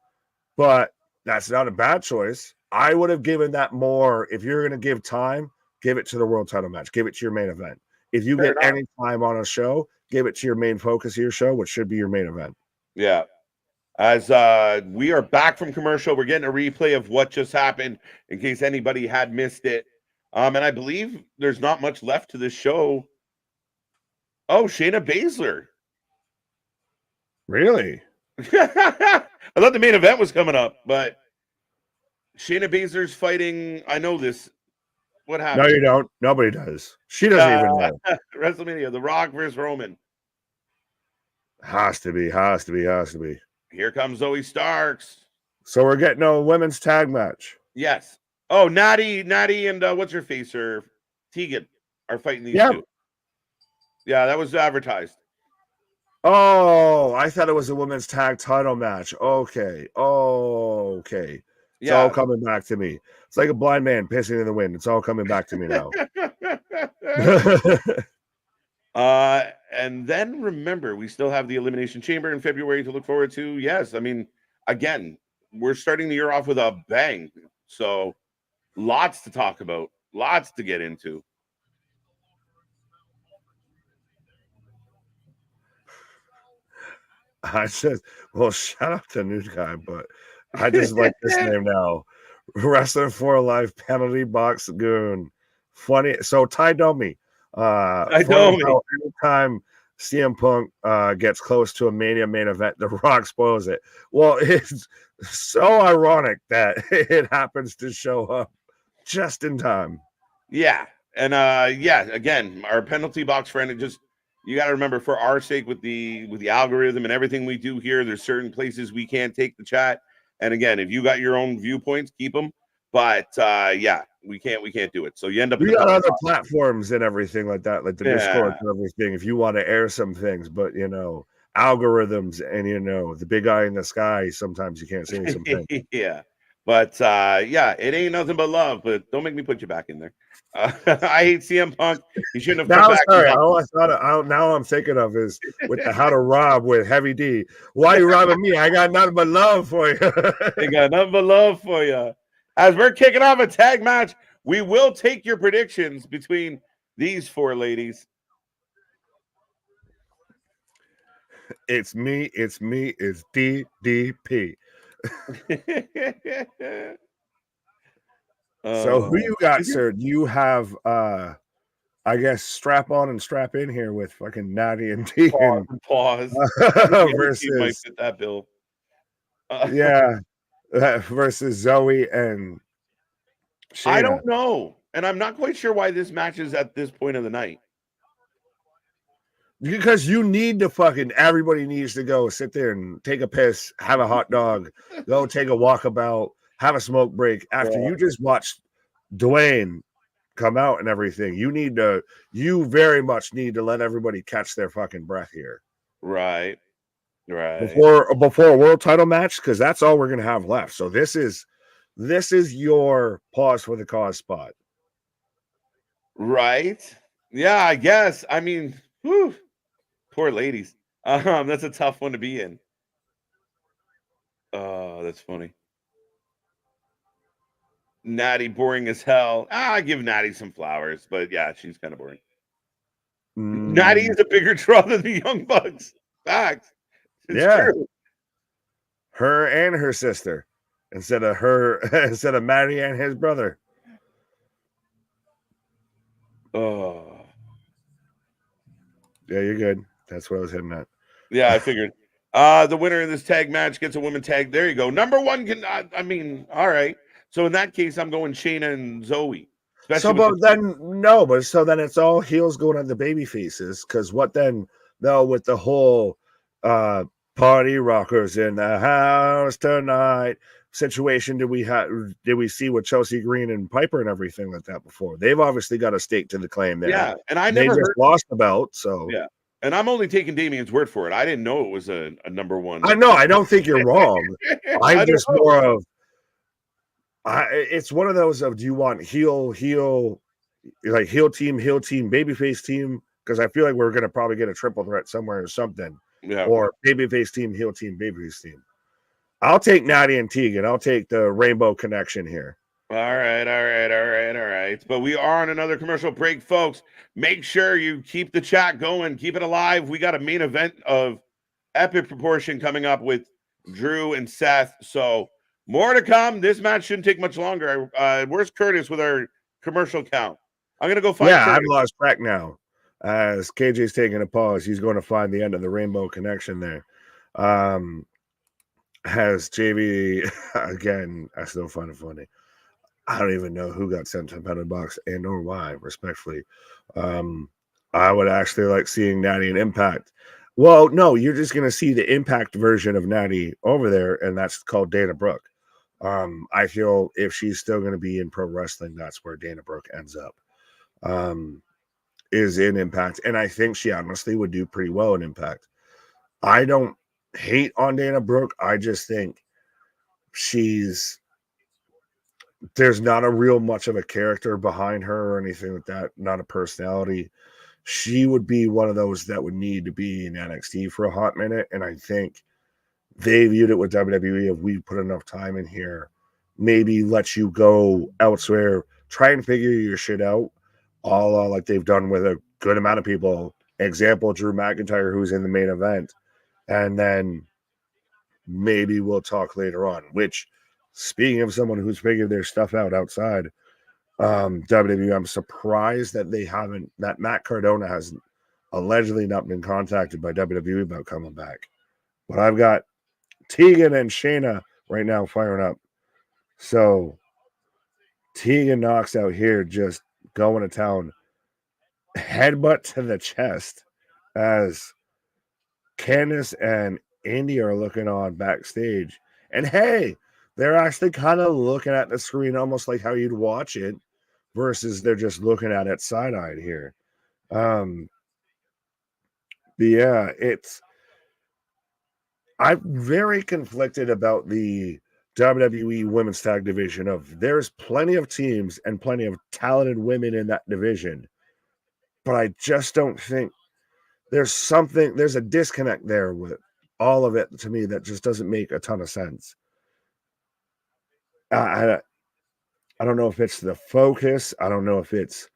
But that's not a bad choice. I would have given that more. If you're going to give time, give it to the world title match. Give it to your main event. If you get any time on a show, give it to your main focus of your show, which should be your main event. Yeah. As we are back from commercial, we're getting a replay of what just happened in case anybody had missed it. And I believe there's not much left to this show. Oh, Shayna Baszler. Really? I thought the main event was coming up, but Shayna Baszler's fighting. I know this. What No, happened? you don't. Nobody does. She doesn't even know. WrestleMania, The Rock versus Roman. Has to be. Here comes Zoey Starks. So we're getting a women's tag match. Yes. Oh, Natty, and what's her face? Or Tegan are fighting these two. Yeah, that was advertised. Oh, I thought it was a women's tag title match. Okay. It's all coming back to me. It's like a blind man pissing in the wind. It's all coming back to me now. And then remember, we still have the Elimination Chamber in February to look forward to. Yes, I mean, again, we're starting the year off with a bang. So lots to talk about, lots to get into. Shout out to new guy, but I just like this name now. Wrestler for Life penalty box goon. Funny. So Ty Domi. Anytime CM Punk gets close to a Mania main event, The Rock spoils it. Well, it's so ironic that it happens to show up just in time. Yeah. And again, our penalty box friend, you got to remember, for our sake, with the algorithm and everything we do here, there's certain places we can't take the chat. And again, if you got your own viewpoints, keep them. But we can't do it. So you end up. We got other platforms and everything like that, like the Discord and everything. If you want to air some things, but algorithms and the big eye in the sky. Sometimes you can't say something. Yeah. But it ain't nothing but love. But don't make me put you back in there. I hate CM Punk. He shouldn't have come back. Now I'm thinking of is with the How to Rob with Heavy D. Why you robbing me? I got nothing but love for you. I got nothing but love for you. As we're kicking off a tag match, we will take your predictions between these four ladies. It's me. It's DDP. So who you got, sir? You have I guess strap on and strap in here with fucking Natty and Tegan. Pause. Versus fit that bill. Versus Zoey and Shayna. I don't know, and I'm not quite sure why this match is at this point of the night. Because you need to everybody needs to go sit there and take a piss, have a hot dog, go take a walkabout, have a smoke break after you just watched Dwayne come out and everything. You very much need to let everybody catch their fucking breath here. Right. Before a world title match, because that's all we're gonna have left. So this is your pause for the cause spot. Right. Yeah, I guess. I mean, whew, poor ladies. That's a tough one to be in. Oh, that's funny. Natty boring as hell. I give Natty some flowers, but yeah, she's kind of boring. Natty is a bigger draw than the Young Bucks. Facts. It's true. Her and her sister instead of Matty and his brother. Oh. Yeah, you're good. That's what I was hitting at. Yeah, I figured. The winner of this tag match gets a women tag. There you go. Number one can. I mean, all right. So in that case, I'm going Shayna and Zoey. So then it's all heels going on the baby faces. Because what then? No, with the whole party rockers in the house tonight situation, did we see with Chelsea Green and Piper and everything like that before? They've obviously got a stake to the claim there. Yeah, and they just lost the belt. So yeah. And I'm only taking Damien's word for it. I didn't know it was a number one. I know. I don't think you're wrong. I'm just more of. It's one of those of, do you want heel team, babyface team? Because I feel like we're going to probably get a triple threat somewhere or something. Yeah. Or babyface team, heel team, babyface team. I'll take Natty and Tegan. I'll take the Rainbow Connection here. All right. But we are on another commercial break, folks. Make sure you keep the chat going. Keep it alive. We got a main event of epic proportion coming up with Drew and Seth. So more to come. This match shouldn't take much longer. Where's Curtis with our commercial count? I'm gonna go find. Yeah, Curtis. I've lost track now. As KJ's taking a pause, he's going to find the end of the rainbow connection there. Has JV again? I still find it funny. I don't even know who got sent to the penalty box and or why. Respectfully, I would actually like seeing Natty and Impact. Well, no, you're just going to see the Impact version of Natty over there, and that's called Dana Brooke. I feel if she's still going to be in pro wrestling, that's where Dana Brooke ends up. Is in Impact, and I think she honestly would do pretty well in Impact. I don't hate on Dana Brooke. I just think there's not a real much of a character behind her or anything like that, not a personality. She would be one of those that would need to be in NXT for a hot minute, and I think they viewed it with WWE if we put enough time in here, maybe let you go elsewhere, try and figure your shit out, all like they've done with a good amount of people. Example, Drew McIntyre, who's in the main event, and then maybe we'll talk later on, which, speaking of someone who's figured their stuff out outside WWE, I'm surprised that that Matt Cardona has allegedly not been contacted by WWE about coming back. But I've got Tegan and Shayna right now firing up. So Tegan knocks out here, just going to town. Headbutt to the chest as Candice and Indy are looking on backstage. And hey, they're actually kind of looking at the screen almost like how you'd watch it versus they're just looking at it side-eyed here. But yeah, I'm very conflicted about the WWE women's tag division. There's plenty of teams and plenty of talented women in that division, but I just don't think there's a disconnect there with all of it to me that just doesn't make a ton of sense. I don't know if it's the focus. I don't know if it's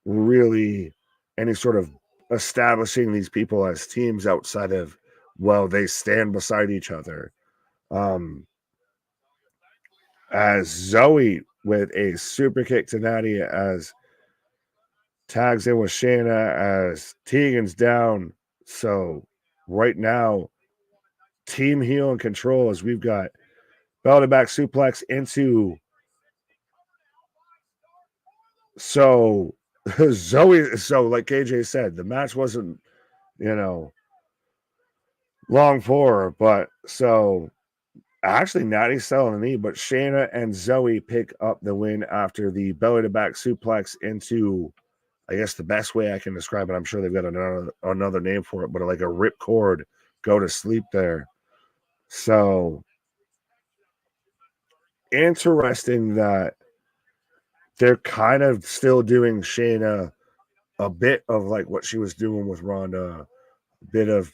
really any sort of establishing these people as teams outside of, well, they stand beside each other. As Zoey with a super kick to Natalya as tags in with Shayna as Tegan's down. So right now, team heel and control as we've got belly back suplex into. So Zoey, so like KJ said, the match wasn't, long for her, but so actually Natty's selling the knee, but Shayna and Zoey pick up the win after the belly to back suplex into, I guess the best way I can describe it, I'm sure they've got another name for it, but like a rip cord, go to sleep there. So interesting that they're kind of still doing Shayna a bit of like what she was doing with Ronda, a bit of,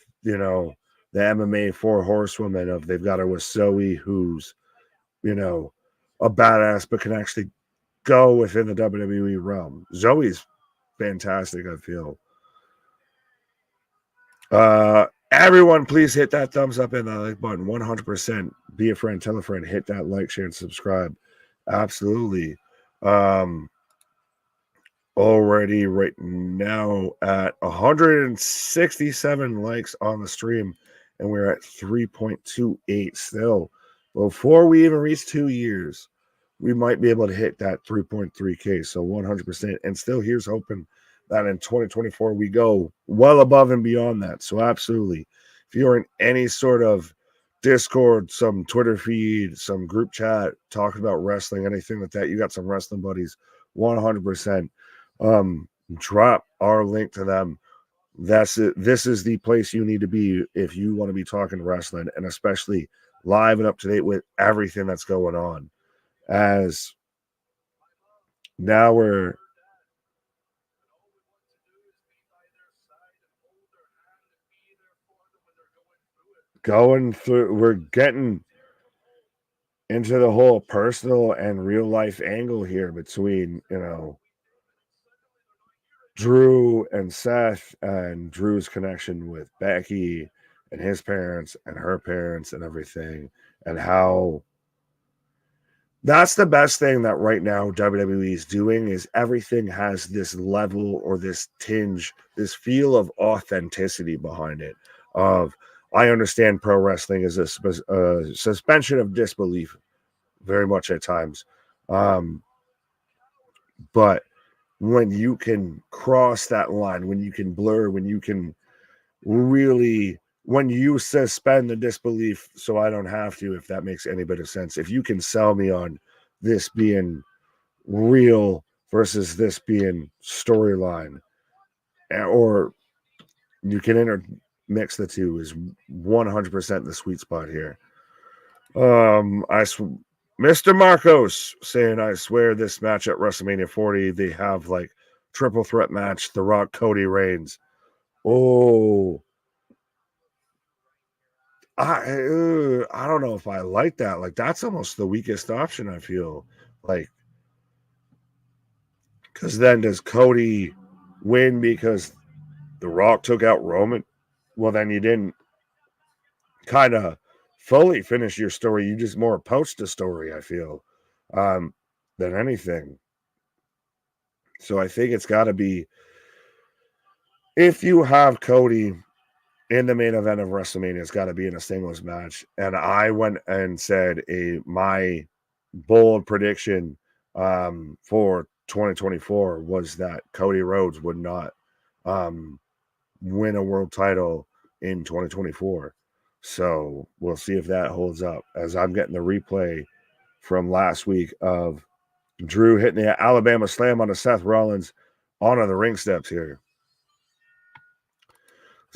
the MMA four horsewomen of they've got her with Zoey, who's, a badass, but can actually go within the WWE realm. Zoey's fantastic, I feel. Everyone, please hit that thumbs up and that like button. 100%. Be a friend, tell a friend, hit that like, share, and subscribe. Absolutely. Already right now at 167 likes on the stream, and we're at 3.28 still. Before we even reach 2 years, we might be able to hit that 3.3K. So 100%. And still, here's hoping that in 2024 we go well above and beyond that. So absolutely, if you're in any sort of Discord, some Twitter feed, some group chat talking about wrestling, anything like that, you got some wrestling buddies, 100%. Drop our link to them. That's it. This is the place you need to be if you want to be talking wrestling, and especially live and up to date with everything that's going on. As now we're going through, we're getting into the whole personal and real life angle here between, Drew and Seth, and Drew's connection with Becky and his parents and her parents and everything, and how that's the best thing that right now WWE is doing is everything has this level or this tinge, this feel of authenticity behind it. Of I understand pro wrestling is a suspension of disbelief very much at times. But when you can cross that line, when you can blur, when you can really, when you suspend the disbelief so I don't have to, if that makes any bit of sense, if you can sell me on this being real versus this being storyline, or you can intermix the two, is 100% the sweet spot here. Mr. Marcos saying, I swear this match at WrestleMania 40, they have like triple threat match, The Rock, Cody, Reigns. Oh, I don't know if I like that. Like that's almost the weakest option, I feel like, because then does Cody win because The Rock took out Roman? Well, then you didn't kind of fully finish your story. You just more poached a story, I feel, than anything. So I think it's got to be, if you have Cody in the main event of WrestleMania, it's got to be in a singles match. And I went and said my bold prediction for 2024 was that Cody Rhodes would not win a world title in 2024. So we'll see if that holds up, as I'm getting the replay from last week of Drew hitting the Alabama slam on Seth Rollins onto the ring steps here.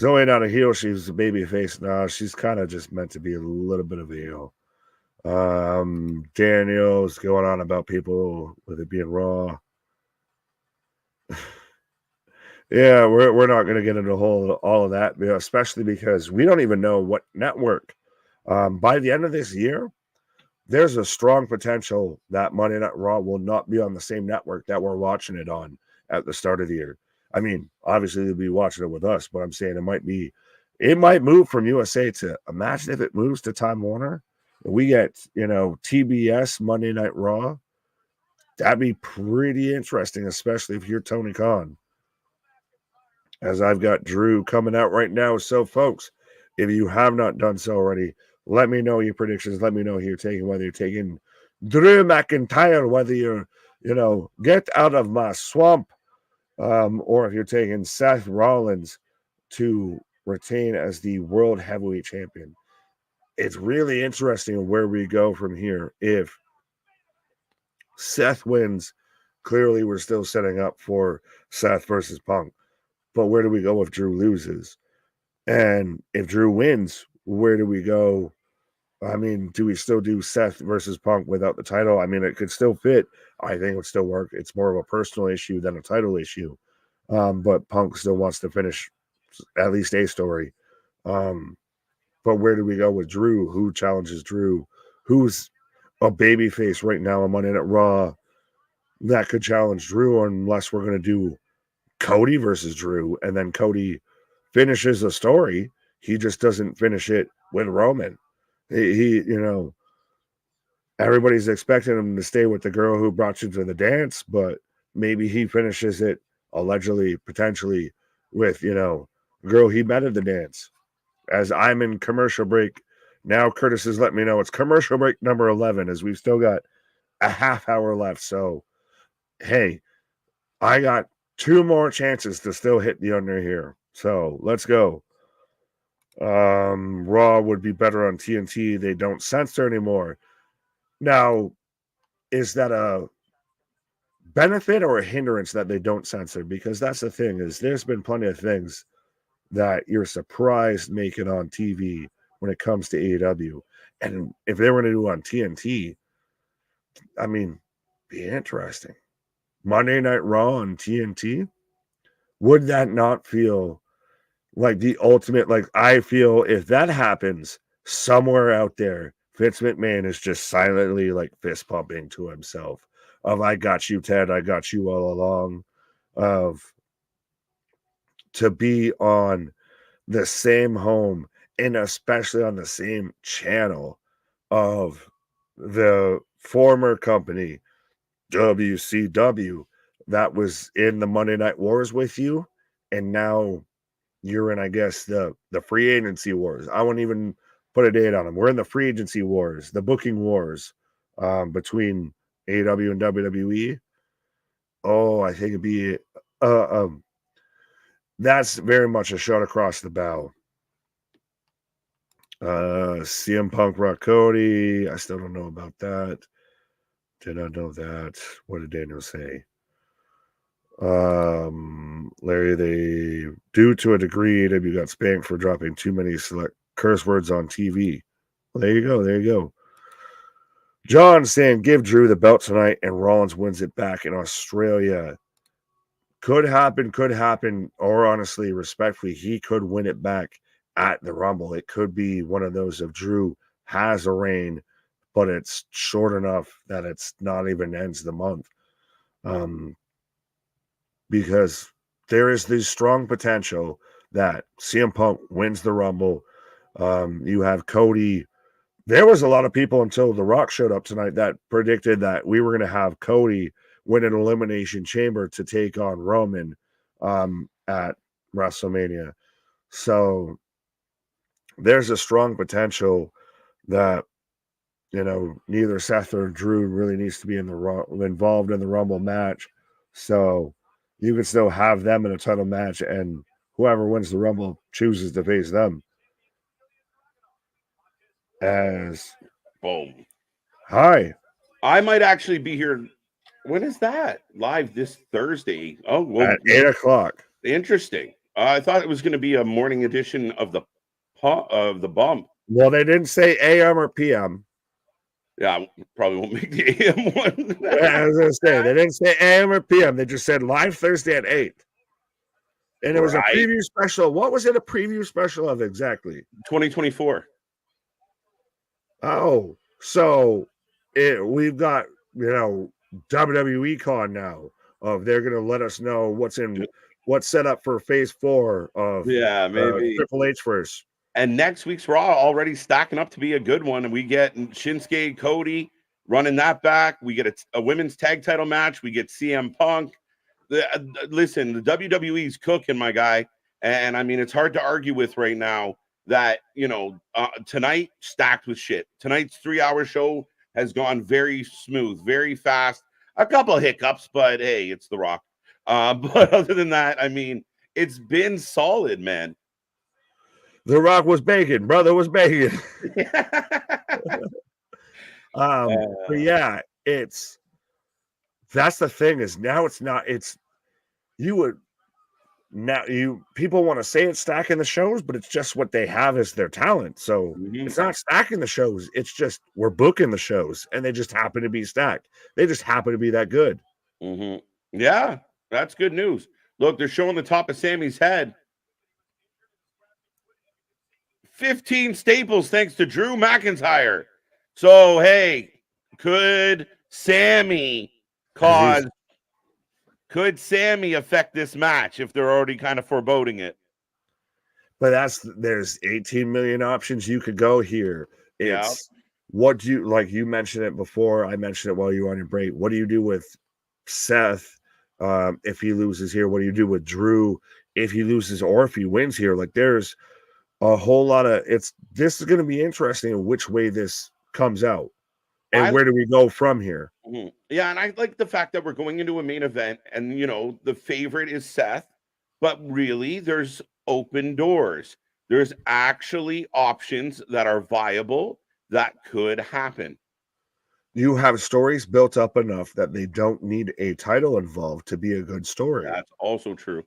Zoey not a heel. She's a baby face. No, she's kind of just meant to be a little bit of a heel. Daniel's going on about people with it being Raw. Yeah, we're not going to get into all of that, especially because we don't even know what network. By the end of this year, there's a strong potential that Monday Night Raw will not be on the same network that we're watching it on at the start of the year. I mean, obviously they'll be watching it with us, but I'm saying it might move from USA to, imagine if it moves to Time Warner. We get, TBS Monday Night Raw. That'd be pretty interesting, especially if you're Tony Khan. As I've got Drew coming out right now. So, folks, if you have not done so already, let me know your predictions. Let me know who you're taking, whether you're taking Drew McIntyre, whether you're, get out of my swamp, or if you're taking Seth Rollins to retain as the World Heavyweight Champion. It's really interesting where we go from here. If Seth wins, clearly we're still setting up for Seth versus Punk. But where do we go if Drew loses? And if Drew wins, where do we go? I mean, do we still do Seth versus Punk without the title? I mean, it could still fit. I think it would still work. It's more of a personal issue than a title issue. But Punk still wants to finish at least a story. But where do we go with Drew? Who challenges Drew? Who's a babyface right now on Monday Night Raw that could challenge Drew, unless we're going to do Cody versus Drew, and then Cody finishes the story. He just doesn't finish it with Roman. He everybody's expecting him to stay with the girl who brought you to the dance, but maybe he finishes it allegedly, potentially, with, a girl he met at the dance. As I'm in commercial break now, Curtis has let me know it's commercial break number 11, as we've still got a half hour left. So, hey, I got 2 more chances to still hit the under here. So let's go. Raw would be better on TNT. They don't censor anymore. Now, is that a benefit or a hindrance that they don't censor? Because that's the thing, is there's been plenty of things that you're surprised make it on TV when it comes to AEW. And if they were to do on TNT, I mean, be interesting. Monday Night Raw on TNT, would that not feel like the ultimate? Like, I feel if that happens somewhere out there, Vince McMahon is just silently like fist pumping to himself of, I got you, Ted, I got you all along, of to be on the same home and especially on the same channel of the former company WCW that was in the Monday Night Wars with you, and now you're in, I guess, the free agency wars. I won't even put a date on them. We're in the free agency wars, the booking wars between AEW and WWE. Oh, I think it'd be that's very much a shot across the bow. CM Punk, Rock Cody. I still don't know about that. Did not know that. What did Daniel say? Larry, they due to a degree, AEW got spanked for dropping too many select curse words on TV. Well, there you go. There you go. John saying, give Drew the belt tonight and Rollins wins it back in Australia. Could happen, or honestly, respectfully, he could win it back at the Rumble. It could be one of those of Drew has a reign, but it's short enough that it's not even ends the month. Because there is this strong potential that CM Punk wins the Rumble. You have Cody. There was a lot of people until The Rock showed up tonight that predicted that we were going to have Cody win an Elimination Chamber to take on Roman at WrestleMania. So there's a strong potential that, neither Seth or Drew really needs to be involved in the Rumble match. So you can still have them in a title match, and whoever wins the Rumble chooses to face them. As boom. Hi. I might actually be here. When is that? Live this Thursday. Oh, well, at 8:00. Interesting. I thought it was going to be a morning edition of the bump. Well, they didn't say AM or PM. Yeah, probably won't make the AM one. I was going to say, they didn't say AM or PM. They just said live Thursday at 8. And it was a preview special. What was it a preview special of exactly? 2024. Oh, so we've got, WWE Con now of they're going to let us know what's set up for phase 4 of maybe Triple H first. And next week's Raw already stacking up to be a good one. And we get Shinsuke Cody running that back. We get a women's tag title match. We get CM Punk. Listen, the WWE's cooking, my guy. And I mean, it's hard to argue with right now that, tonight stacked with shit. Tonight's 3-hour show has gone very smooth, very fast. A couple of hiccups, but hey, it's The Rock. But other than that, I mean, it's been solid, man. The Rock was bacon, brother was bacon. But yeah, that's the thing is now people want to say it's stacking the shows, but it's just what they have as their talent. So it's not stacking the shows. It's just we're booking the shows and they just happen to be stacked. They just happen to be that good. Yeah, that's good news. Look, they're showing the top of Sammy's head. 15 staples thanks to Drew McIntyre. So, hey, could Sammy affect this match if they're already kind of foreboding it? But there's 18 million options you could go here. It's what do you like? You mentioned it before. I mentioned it while you were on your break. What do you do with Seth if he loses here? What do you do with Drew if he loses or if he wins here? Like there's a whole lot of this is going to be interesting in which way this comes out and where do we go from here. Yeah, and I like the fact that we're going into a main event and the favorite is Seth, but really there's open doors. There's actually options that are viable that could happen. You have stories built up enough that they don't need a title involved to be a good story. That's also true.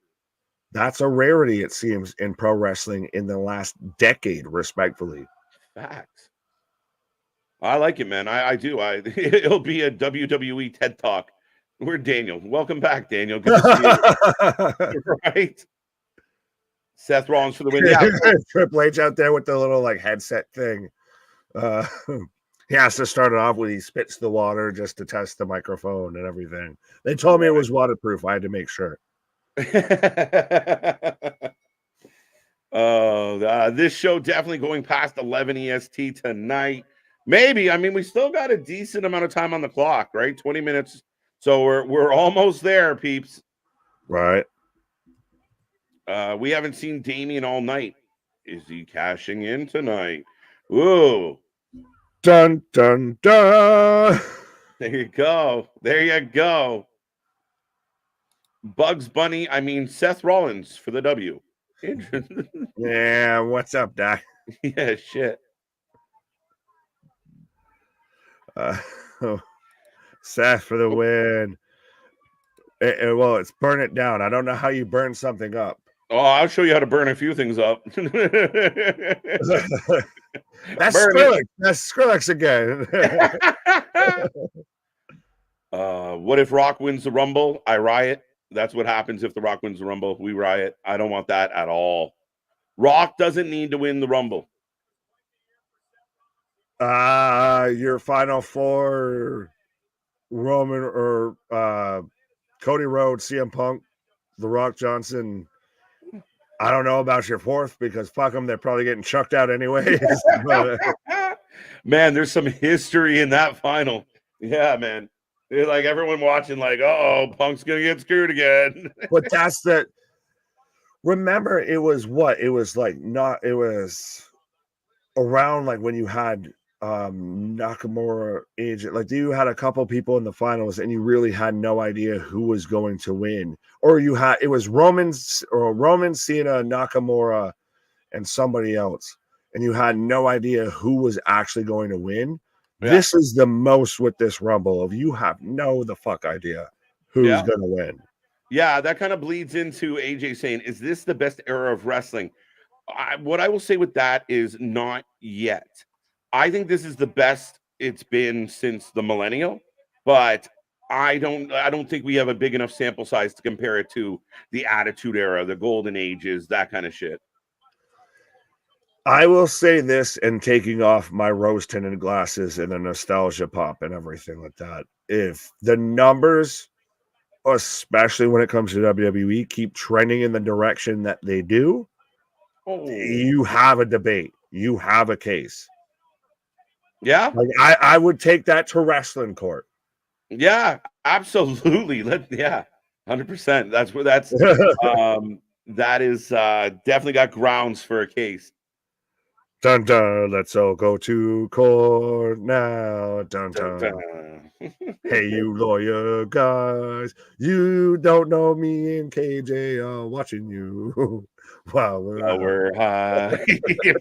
That's a rarity, it seems, in pro wrestling in the last decade, respectfully. Facts. I like it, man. I do. It'll be a WWE TED Talk. We're Daniel. Welcome back, Daniel. Good to see you. Right? Seth Rollins for the win. Yeah. Triple H out there with the little headset thing. He has to start it off when he spits the water just to test the microphone and everything. They told me it was waterproof. I had to make sure. This show definitely going past 11 EST tonight. Maybe. I mean, we still got a decent amount of time on the clock, right? 20 minutes. So we're almost there, peeps. Right. We haven't seen Damien all night. Is he cashing in tonight? Ooh. Dun dun dun. There you go. There you go. Bugs Bunny, I mean Seth Rollins for the W. Yeah, what's up, Doc? Yeah, shit. Seth for the win. Well, it's burn it down. I don't know how you burn something up. Oh, I'll show you how to burn a few things up. That's Skrillex. That's Skrillex again. What if Rock wins the Rumble? I riot. That's what happens if the Rock wins the Rumble. We riot. I don't want that at all. Rock doesn't need to win the Rumble. Your final four: Roman or Cody Rhodes, CM Punk, The Rock, Johnson. I don't know about your fourth because fuck them, they're probably getting chucked out anyways. Man, there's some history in that final. Yeah, man. They're like everyone watching, like, oh, Punk's gonna get screwed again. But that's the. Remember, it was what it was like. Not it was around like when you had Nakamura agent, like you had a couple people in the finals and you really had no idea who was going to win, or you had it was Roman, Cena, Nakamura, and somebody else, and you had no idea who was actually going to win. Yeah. This is the most with this Rumble of you have no the fuck idea who's going to win. Yeah, that kind of bleeds into AJ saying, "Is this the best era of wrestling?" What I will say with that is not yet. I think this is the best it's been since the millennial, but I don't think we have a big enough sample size to compare it to the Attitude Era, the Golden Ages, that kind of shit. I will say this, and taking off my rose-tinted glasses and the nostalgia pop and everything like that, if the numbers, especially when it comes to WWE, keep trending in the direction that they do, you have a debate. You have a case. Yeah, like I would take that to wrestling court. Yeah, absolutely. 100%. That's where that's that is definitely got grounds for a case. Dun dun. Let's all go to court now. Dun dun. Dun. Hey, you lawyer guys, you don't know me and KJ are watching you. Wow, we're high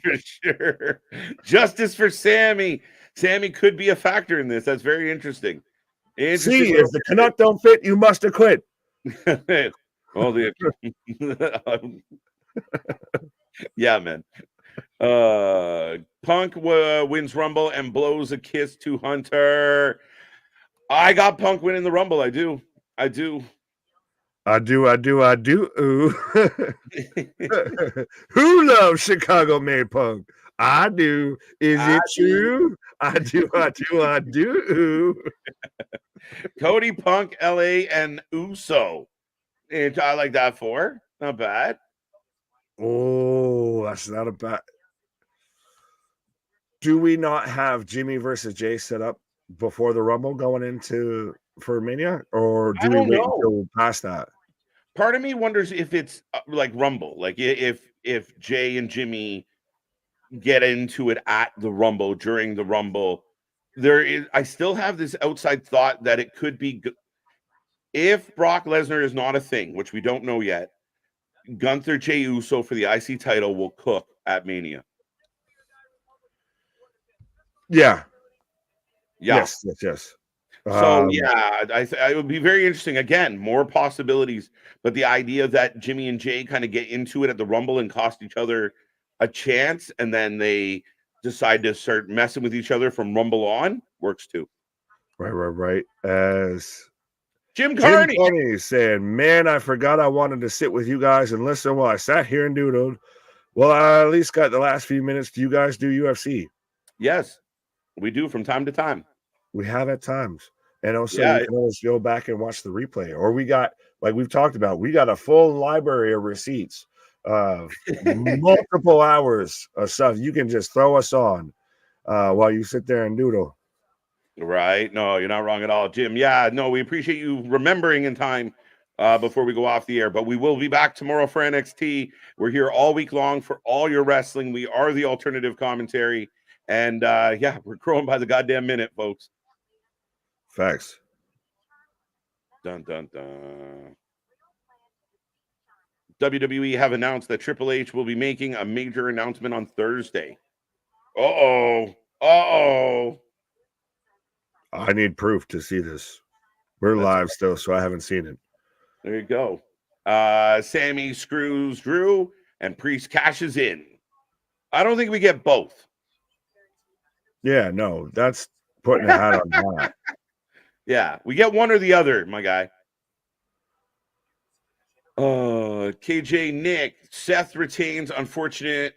for sure. Justice for Sammy. Sammy could be a factor in this. That's very interesting. See, if the Canuck don't fit, you must have quit. Well, yeah, man. Punk wins Rumble and blows a kiss to Hunter. I got Punk winning the Rumble. I do. Ooh. Who loves Chicago made Punk? I do. Is it true? I do. Cody, Punk, LA, and Uso. And I like that for. Not bad. Oh, that's not a bad. Do we not have Jimmy versus Jay set up before the Rumble going into for Mania? Or do we wait until past that? Part of me wonders if it's like Rumble. Like if Jay and Jimmy get into it at the Rumble, during the Rumble, I still have this outside thought that it could be, if Brock Lesnar is not a thing, which we don't know yet, Gunther, Jey Uso for the IC title will cook at Mania. Yeah. Yes. So it would be very interesting. Again, more possibilities, but the idea that Jimmy and Jay kind of get into it at the Rumble and cost each other a chance, and then they decide to start messing with each other from Rumble on, works too. Right. As Jim Carney saying, "Man, I forgot I wanted to sit with you guys and listen while I sat here and doodled. Well, I at least got the last few minutes. Do you guys do UFC?" Yes, we do from time to time. We have at times. And also, you can always go back and watch the replay. Or we got, like we've talked about, we got a full library of receipts multiple hours of stuff you can just throw us on while you sit there and doodle. Right. No, you're not wrong at all, Jim. Yeah, no, we appreciate you remembering in time before we go off the air. But we will be back tomorrow for NXT. We're here all week long for all your wrestling. We are the alternative commentary. And yeah, we're growing by the goddamn minute, folks. Facts. Dun, dun, dun. WWE have announced that Triple H will be making a major announcement on Thursday. Uh-oh. Uh-oh. I need proof to see this. We're live still, so I haven't seen it. There you go. Sammy screws Drew and Priest cashes in. I don't think we get both. Yeah, no, that's putting a hat on that. Yeah, we get one or the other, my guy. KJ Nick, Seth retains. Unfortunate.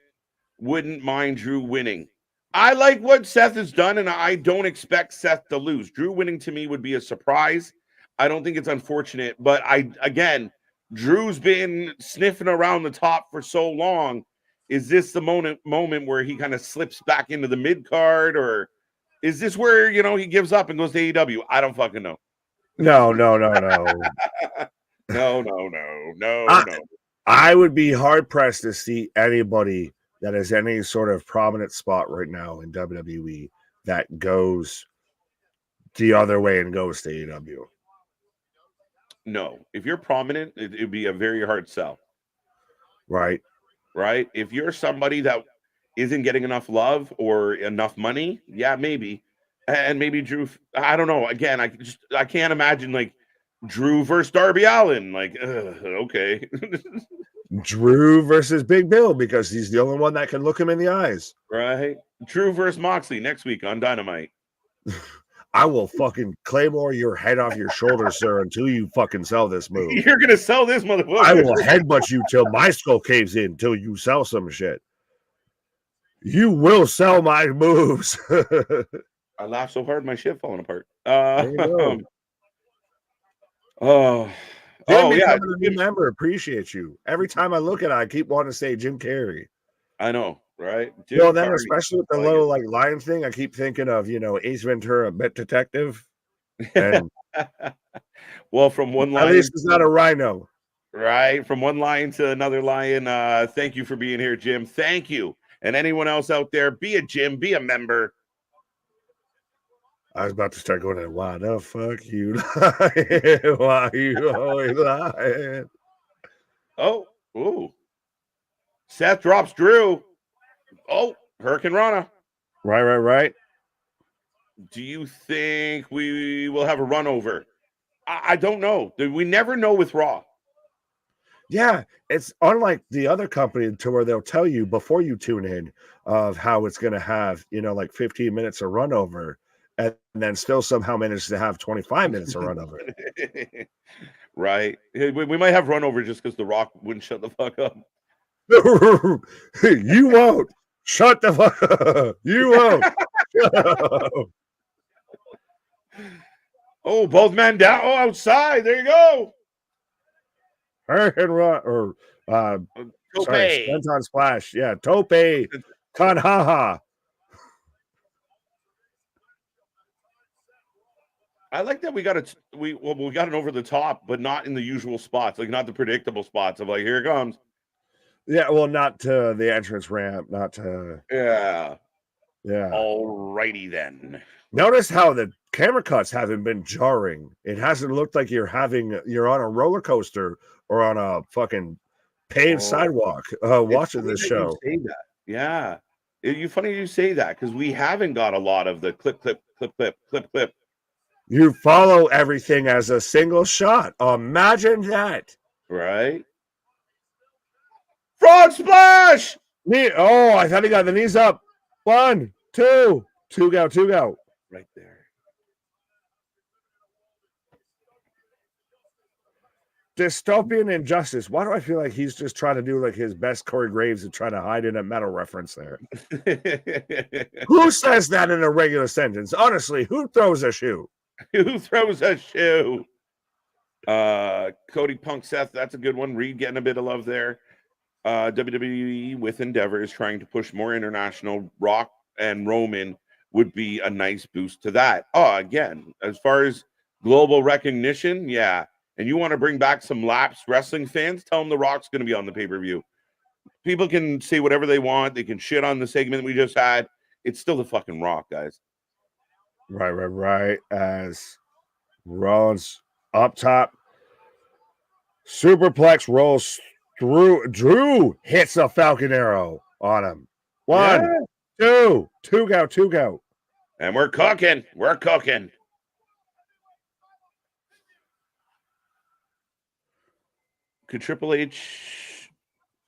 Wouldn't mind Drew winning. I like what Seth has done, and I don't expect Seth to lose. Drew winning to me would be a surprise. I don't think it's unfortunate, but Drew's been sniffing around the top for so long. Is this the moment where he kind of slips back into the mid card, or is this where he gives up and goes to AEW? I don't fucking know. No. No. I would be hard pressed to see anybody that has any sort of prominent spot right now in WWE that goes the other way and goes to AEW. No, if you're prominent, it'd be a very hard sell. Right. If you're somebody that isn't getting enough love or enough money, yeah, maybe. And maybe Drew, I don't know. Again, I can't imagine like Drew versus Darby Allin. Like, okay. Drew versus Big Bill because he's the only one that can look him in the eyes. Right. Drew versus Moxley next week on Dynamite. I will fucking Claymore your head off your shoulder, sir, until you fucking sell this move. You're going to sell this motherfucker. I will headbutt you till my skull caves in until you sell some shit. You will sell my moves. I laughed so hard, my shit falling apart. Yeah. Remember, appreciate you. Every time I look at it, I keep wanting to say Jim Carrey. I know, right? Then especially with the little like lion thing, I keep thinking of Ace Ventura, Pet Detective. And well, from one lion, at least it's not a rhino. Right, from one lion to another lion. Thank you for being here, Jim. Thank you, and anyone else out there, be a Jim, be a member. I was about to start going, why the fuck you lying? Why you always lying? Oh. Seth drops Drew. Oh, Hurricane Rana. Right. Do you think we will have a run over? I don't know. We never know with Raw. Yeah, it's unlike the other company to where they'll tell you before you tune in of how it's going to have, like 15 minutes of run over. And then still somehow managed to have 25 minutes of run over. Right. We might have run over just because The Rock wouldn't shut the fuck up. You won't. Shut the fuck up. You won't. Oh, both men down. Oh, outside. There you go. Hurricane Run or Spenton Splash. Yeah, Tope Kanhaha. I like that we got it. We got it over the top, but not in the usual spots, like not the predictable spots of like here it comes. Yeah, well, not to the entrance ramp, not to yeah. Alrighty then. Notice how the camera cuts haven't been jarring. It hasn't looked like you're on a roller coaster or on a fucking paved sidewalk watching this show. Say that. Yeah, funny you say that because we haven't got a lot of the clip. You follow everything as a single shot. Imagine that. Right. Frog splash! I thought he got the knees up. 1, 2. Two go. Right there. Dystopian injustice. Why do I feel like he's just trying to do like his best Corey Graves and trying to hide in a metal reference there? Who says that in a regular sentence? Honestly, who throws a shoe? Who throws a shoe? Cody Punk Seth, that's a good one. Reed getting a bit of love there. WWE with Endeavor is trying to push more international. Rock and Roman would be a nice boost to that. Oh, again, as far as global recognition, yeah. And you want to bring back some lapsed wrestling fans? Tell them The Rock's going to be on the pay-per-view. People can say whatever they want. They can shit on the segment we just had. It's still the fucking Rock, guys. Right. As Rollins up top, superplex rolls through. Drew hits a Falcon Arrow on him. One, two go. And we're cooking. We're cooking. Could Triple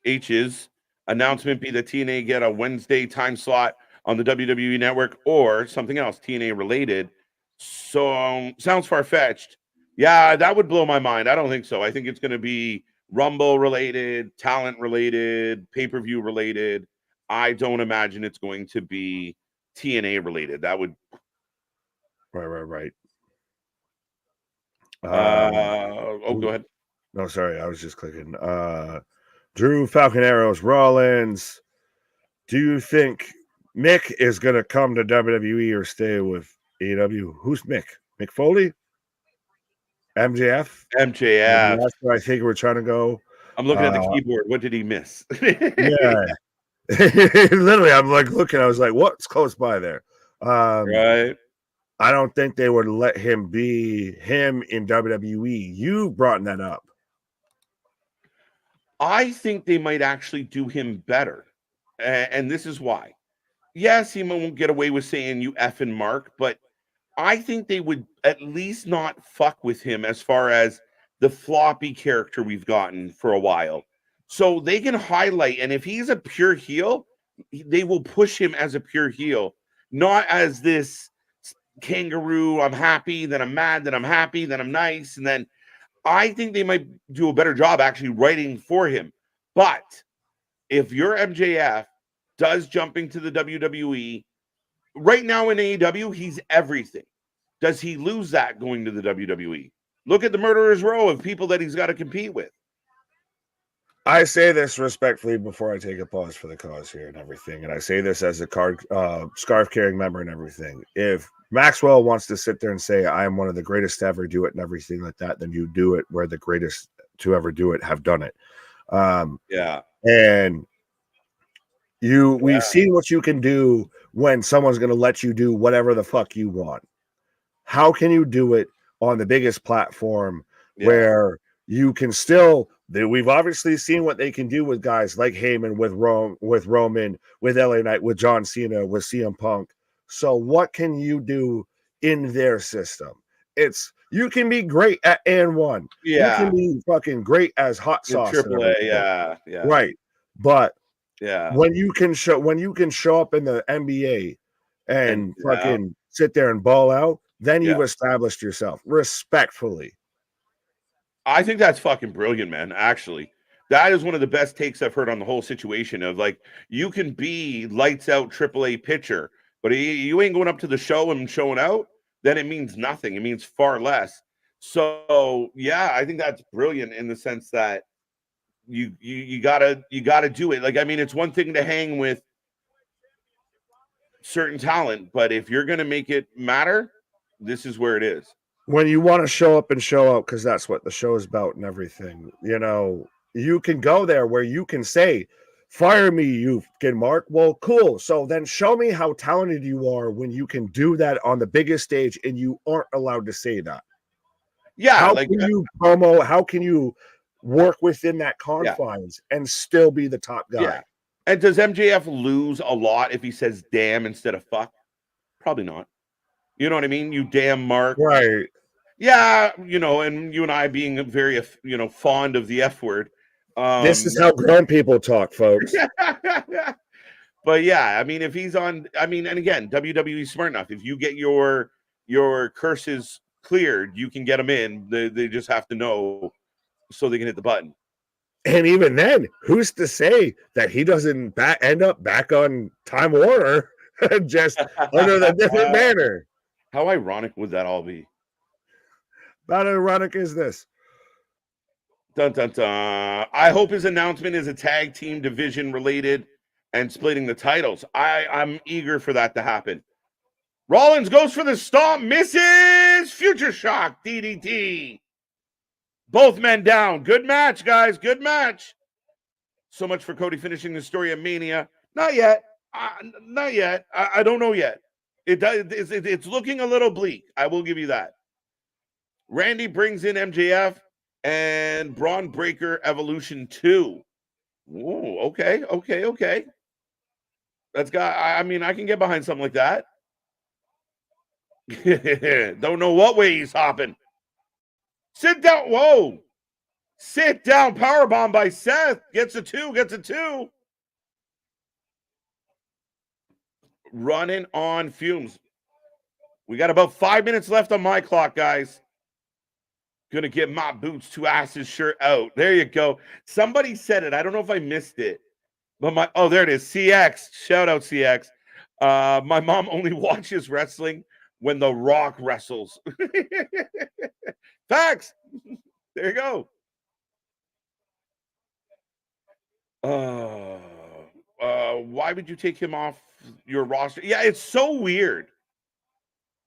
H's announcement be that TNA get a Wednesday time slot on the WWE network or something else TNA related? So sounds far-fetched. Yeah, that would blow my mind. I don't think so. I think it's going to be Rumble related, talent related, pay-per-view related. I don't imagine it's going to be TNA related. That would Right. go ahead. No, sorry, I was just clicking. Drew Falcon Arrows Rollins. Do you think Mick is gonna come to WWE or stay with AEW? Who's Mick? Mick Foley? MJF? MJF. That's where I think we're trying to go. I'm looking at the keyboard. What did he miss? Yeah. Literally, I'm like looking, I was like, what's close by there? Right. I don't think they would let him be him in WWE. You brought that up. I think they might actually do him better. And this is why. Yes, he won't get away with saying you effing Mark, but I think they would at least not fuck with him as far as the floppy character we've gotten for a while. So they can highlight, and if he's a pure heel, they will push him as a pure heel, not as this kangaroo. I'm happy, then I'm mad, then I'm happy, then I'm nice. And then I think they might do a better job actually writing for him. But if your MJF does jumping to the WWE, right now in AEW, he's everything. Does he lose that going to the WWE? Look at the Murderer's Row of people that he's got to compete with. I say this respectfully before I take a pause for the cause here and everything. And I say this as a scarf carrying member and everything. If Maxwell wants to sit there and say, I am one of the greatest to ever do it and everything like that, then you do it where the greatest to ever do it have done it. Yeah. And we've seen what you can do when someone's going to let you do whatever the fuck you want. How can you do it on the biggest platform where you can still... We've obviously seen what they can do with guys like Heyman, with Roman, with LA Knight, with John Cena, with CM Punk. So what can you do in their system? You can be great at N1. Yeah. You can be fucking great as hot sauce. AAA, yeah. Right. But yeah, when you can show up in the NBA and fucking sit there and ball out, then you've established yourself respectfully. I think that's fucking brilliant, man. Actually, that is one of the best takes I've heard on the whole situation of like, you can be lights out AAA pitcher, but you ain't going up to the show and showing out, then it means nothing. It means far less. So yeah, I think that's brilliant in the sense that you gotta do it. Like, I mean, it's one thing to hang with certain talent, but if you're gonna make it matter, this is where it is. When you want to show up and show out, because that's what the show is about and everything, you can go there where you can say, fire me, you fucking Mark. Well, cool. So then show me how talented you are when you can do that on the biggest stage and you aren't allowed to say that. Yeah. How can you promo? How can you work within that confines and still be the top guy? Yeah. And does MJF lose a lot if he says damn instead of fuck? Probably not. You know what I mean? You damn Mark. Right. Yeah, and you and I being very, fond of the F word. This is how grown people talk, folks. But yeah, I mean, if he's on, and again, WWE smart enough. If you get your curses cleared, you can get them in. They just have to know so they can hit the button. And even then, who's to say that he doesn't end up back on Time Warner just under the different banner? How ironic would that all be? How ironic is this? Dun, dun, dun. I hope his announcement is a tag team division related and splitting the titles. I'm eager for that to happen. Rollins goes for the stomp, misses. Future shock, DDT. Both men down. Good match, guys. Good match. So much for Cody finishing the story of Mania. Not yet. Not yet. I don't know yet. It's looking a little bleak. I will give you that. Randy brings in MJF and Braun Breaker Evolution 2. Ooh, okay. That's got, I mean, I can get behind something like that. Don't know what way he's hopping. Sit down. Whoa. Sit down. Powerbomb by Seth. Gets a 2. Running on fumes. We got about 5 minutes left on my clock, guys. Gonna get my boots to asses shirt out. There you go. Somebody said it. I don't know if I missed it. But there it is. CX. Shout out CX. My mom only watches wrestling when The Rock wrestles. Facts. There you go. Why would you take him off your roster? Yeah, it's so weird.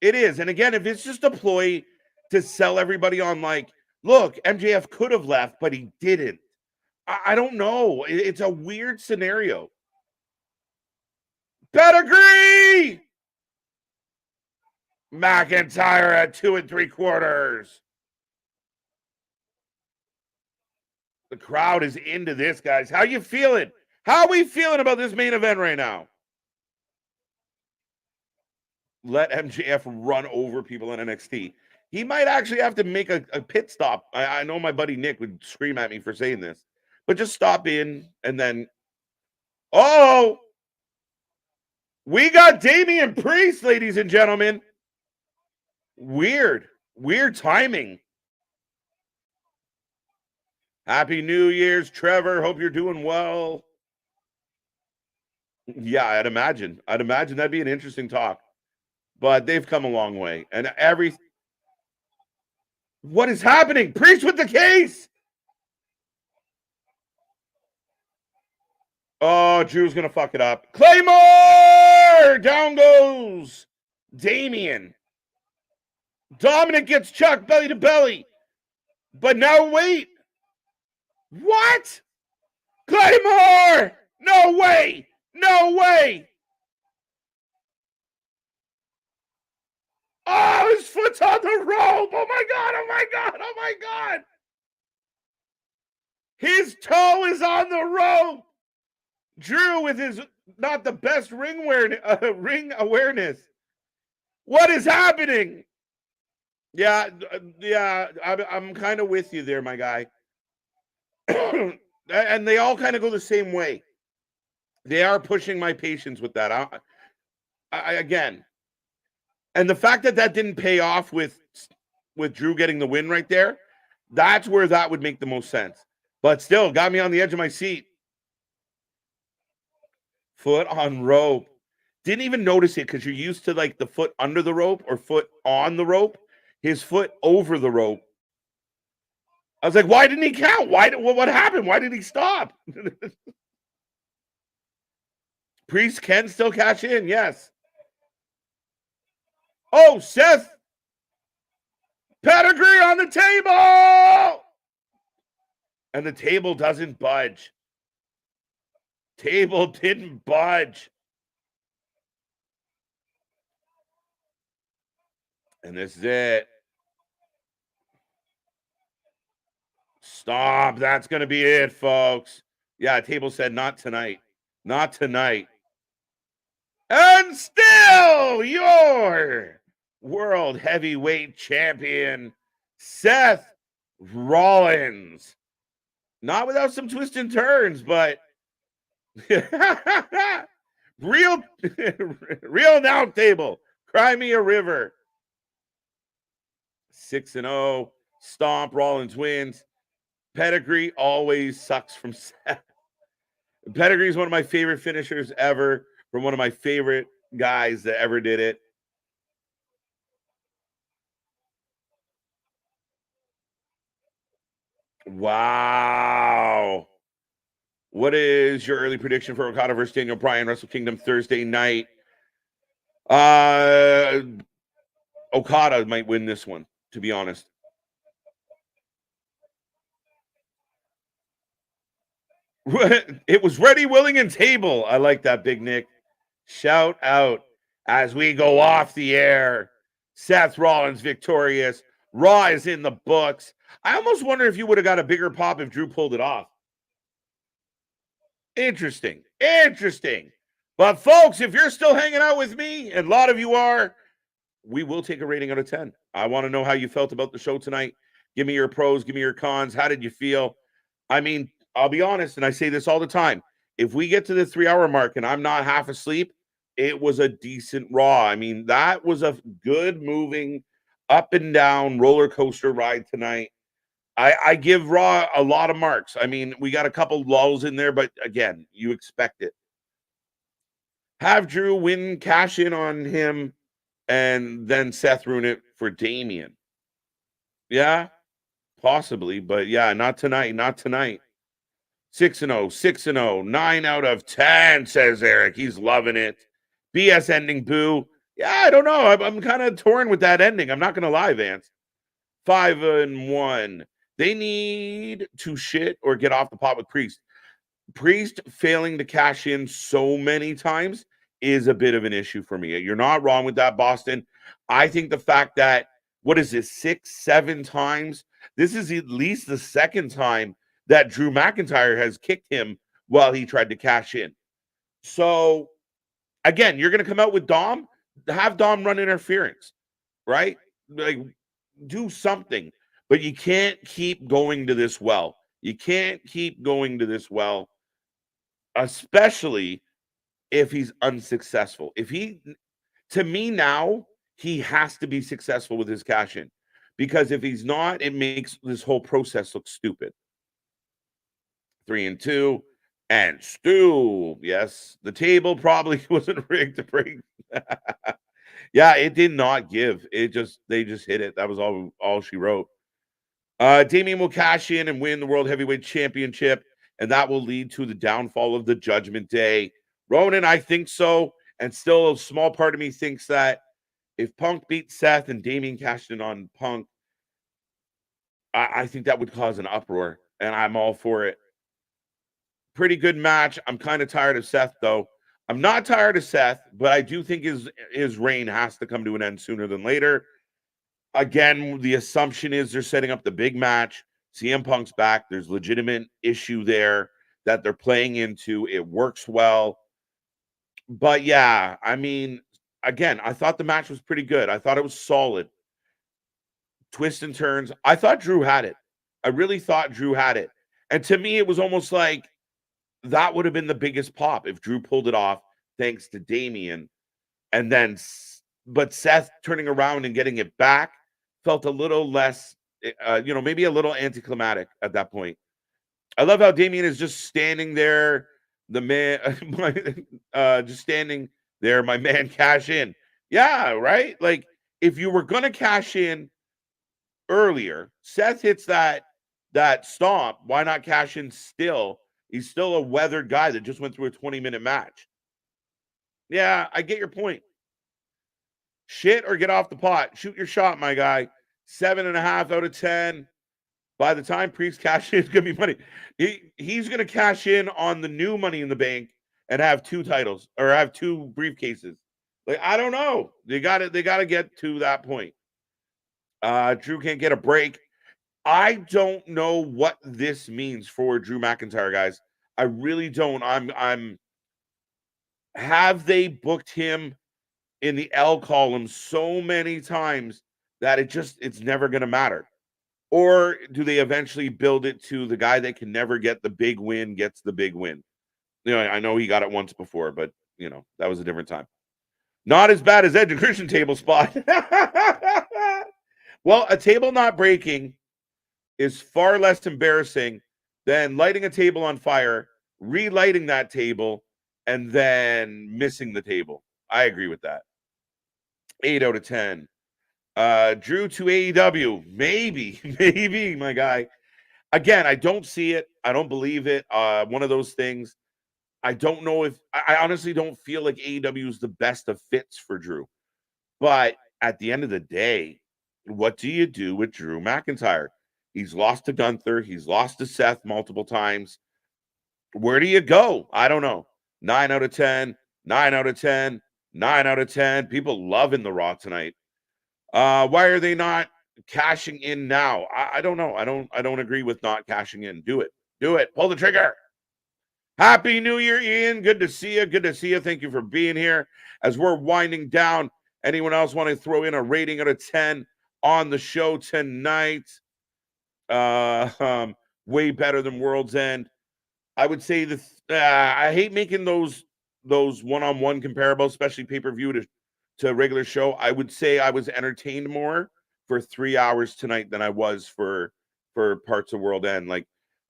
It is. And again, if it's just a ploy to sell everybody on like, look, MJF could have left, but he didn't. I don't know. It's a weird scenario. Pedigree! McIntyre at 2 3/4. The crowd is into this, guys. How you feeling? How are we feeling about this main event right now? Let MJF run over people in NXT. He might actually have to make a pit stop. I know my buddy Nick would scream at me for saying this, but just stop in and then. Oh, we got Damian Priest, ladies and gentlemen. Weird timing. Happy New Year's, Trevor. Hope you're doing well. Yeah, I'd imagine that'd be an interesting talk. But they've come a long way. And what is happening? Priest with the case. Oh, Drew's going to fuck it up. Claymore! Down goes Damian. Dominic gets chucked belly to belly. But now wait. What? Claymore! No way! Oh, his foot's on the rope. Oh my God. His toe is on the rope. Drew with his not the best ring awareness. What is happening? Yeah, I'm kind of with you there, my guy. And they all kind of go the same way. They are pushing my patience with that. I again, and the fact that didn't pay off with Drew getting the win right there, that's where that would make the most sense. But still, got me on the edge of my seat. Foot on rope. Didn't even notice it because you're used to like the foot under the rope or foot on the rope. His foot over the rope. I was like, why didn't he count? What happened? Why did he stop? Priest can still cash in, yes. Oh, Seth. Pedigree on the table. And the table doesn't budge. Table didn't budge. And this is it. Stop. That's going to be it, folks. Yeah, table said not tonight. Not tonight. And still your World Heavyweight Champion, Seth Rollins. Not without some twists and turns, but real now table. Cry me a river. 6-0. Stomp. Rollins wins. Pedigree always sucks from Seth. Pedigree is one of my favorite finishers ever from one of my favorite guys that ever did it. Wow. What is your early prediction for Okada versus Daniel Bryan, Wrestle Kingdom Thursday night? Okada might win this one, to be honest. It was ready, willing, and table. I like that, Big Nick. Shout out as we go off the air. Seth Rollins victorious. Raw is in the books. I almost wonder if you would have got a bigger pop if Drew pulled it off. Interesting. But folks, if you're still hanging out with me, and a lot of you are, we will take a rating out of 10. I want to know how you felt about the show tonight. Give me your pros, give me your cons. How did you feel? I mean, I'll be honest, and I say this all the time. If we get to the 3-hour mark and I'm not half asleep, it was a decent Raw. I mean, that was a good moving up and down roller coaster ride tonight. I give Raw a lot of marks. I mean, we got a couple lulls in there, but again, you expect it. Have Drew win, cash in on him, and then Seth ruin it for Damian. Yeah, possibly, but yeah, not tonight. 6-0, 6-0, 9 out of 10, says Eric. He's loving it. BS ending, boo. Yeah, I don't know. I'm kind of torn with that ending. I'm not going to lie, Vance. 5-1. They need to shit or get off the pot with Priest. Priest failing to cash in so many times is a bit of an issue for me. You're not wrong with that, Boston. I think the fact that, what is this, 6-7 times? This is at least the second time that Drew McIntyre has kicked him while he tried to cash in. So, again, you're going to come out with Dom, have Dom run interference, right? Like, do something. But you can't keep going to this well. Especially if he's unsuccessful. To me now, he has to be successful with his cash in, because if he's not, it makes this whole process look stupid. 3-2 and Stu. Yes, the table probably wasn't rigged to break. Yeah, it did not give. They just hit it. That was all she wrote. Damian will cash in and win the World Heavyweight Championship, and that will lead to the downfall of the Judgment Day. Ronan, I think so, and still a small part of me thinks that if Punk beats Seth and Damian cashed in on Punk, I think that would cause an uproar, and I'm all for it. Pretty good match. I'm kind of tired of Seth, though. I'm not tired of Seth, but I do think his reign has to come to an end sooner than later. Again, the assumption is they're setting up the big match. CM Punk's back. There's legitimate issue there that they're playing into. It works well. But yeah, I mean, again, I thought the match was pretty good. I thought it was solid. Twists and turns. I thought Drew had it. I really thought Drew had it. And to me, it was almost like that would have been the biggest pop if Drew pulled it off, thanks to Damian. And then, but Seth turning around and getting it back felt a little less, maybe a little anticlimactic at that point. I love how Damian is just standing there. The man, just standing there. My man, cash in. Yeah, right. Like, if you were gonna cash in earlier, Seth hits that stomp. Why not cash in still? He's still a weathered guy that just went through a 20-minute match. Yeah, I get your point. Shit or get off the pot. Shoot your shot, my guy. 7.5 out of 10. By the time Priest cash in, it's gonna be money. He's gonna cash in on the new Money in the Bank and have 2 titles or have 2 briefcases. Like, I don't know. They gotta get to that point. Drew can't get a break. I don't know what this means for Drew McIntyre, guys. I really don't. Have they booked him in the L column so many times that it's never going to matter? Or do they eventually build it to the guy that can never get the big win gets the big win? I know he got it once before, but that was a different time. Not as bad as Edge and Christian table spot. Well, a table not breaking is far less embarrassing than lighting a table on fire, relighting that table, and then missing the table. I agree with that. 8 out of 10. Drew to AEW. Maybe, my guy. again, I don't see it. I don't believe it. One of those things. I don't know if I honestly don't feel like AEW is the best of fits for Drew. But at the end of the day, what do you do with Drew McIntyre? He's lost to Gunther. He's lost to Seth multiple times. Where do you go? I don't know. 9 out of 10, 9 out of 10, 9 out of 10. People loving the Raw tonight. Why are they not cashing in now? I don't know. I don't agree with not cashing in. Do it. Do it. Pull the trigger. Happy New Year, Ian. Good to see you. Good to see you. Thank you for being here. As we're winding down, anyone else want to throw in a rating out of 10 on the show tonight? Way better than World's End. I would say I hate making those one-on-one comparables, especially pay-per-view to regular show. I would say I was entertained more for 3 hours tonight than I was for parts of World End. Like,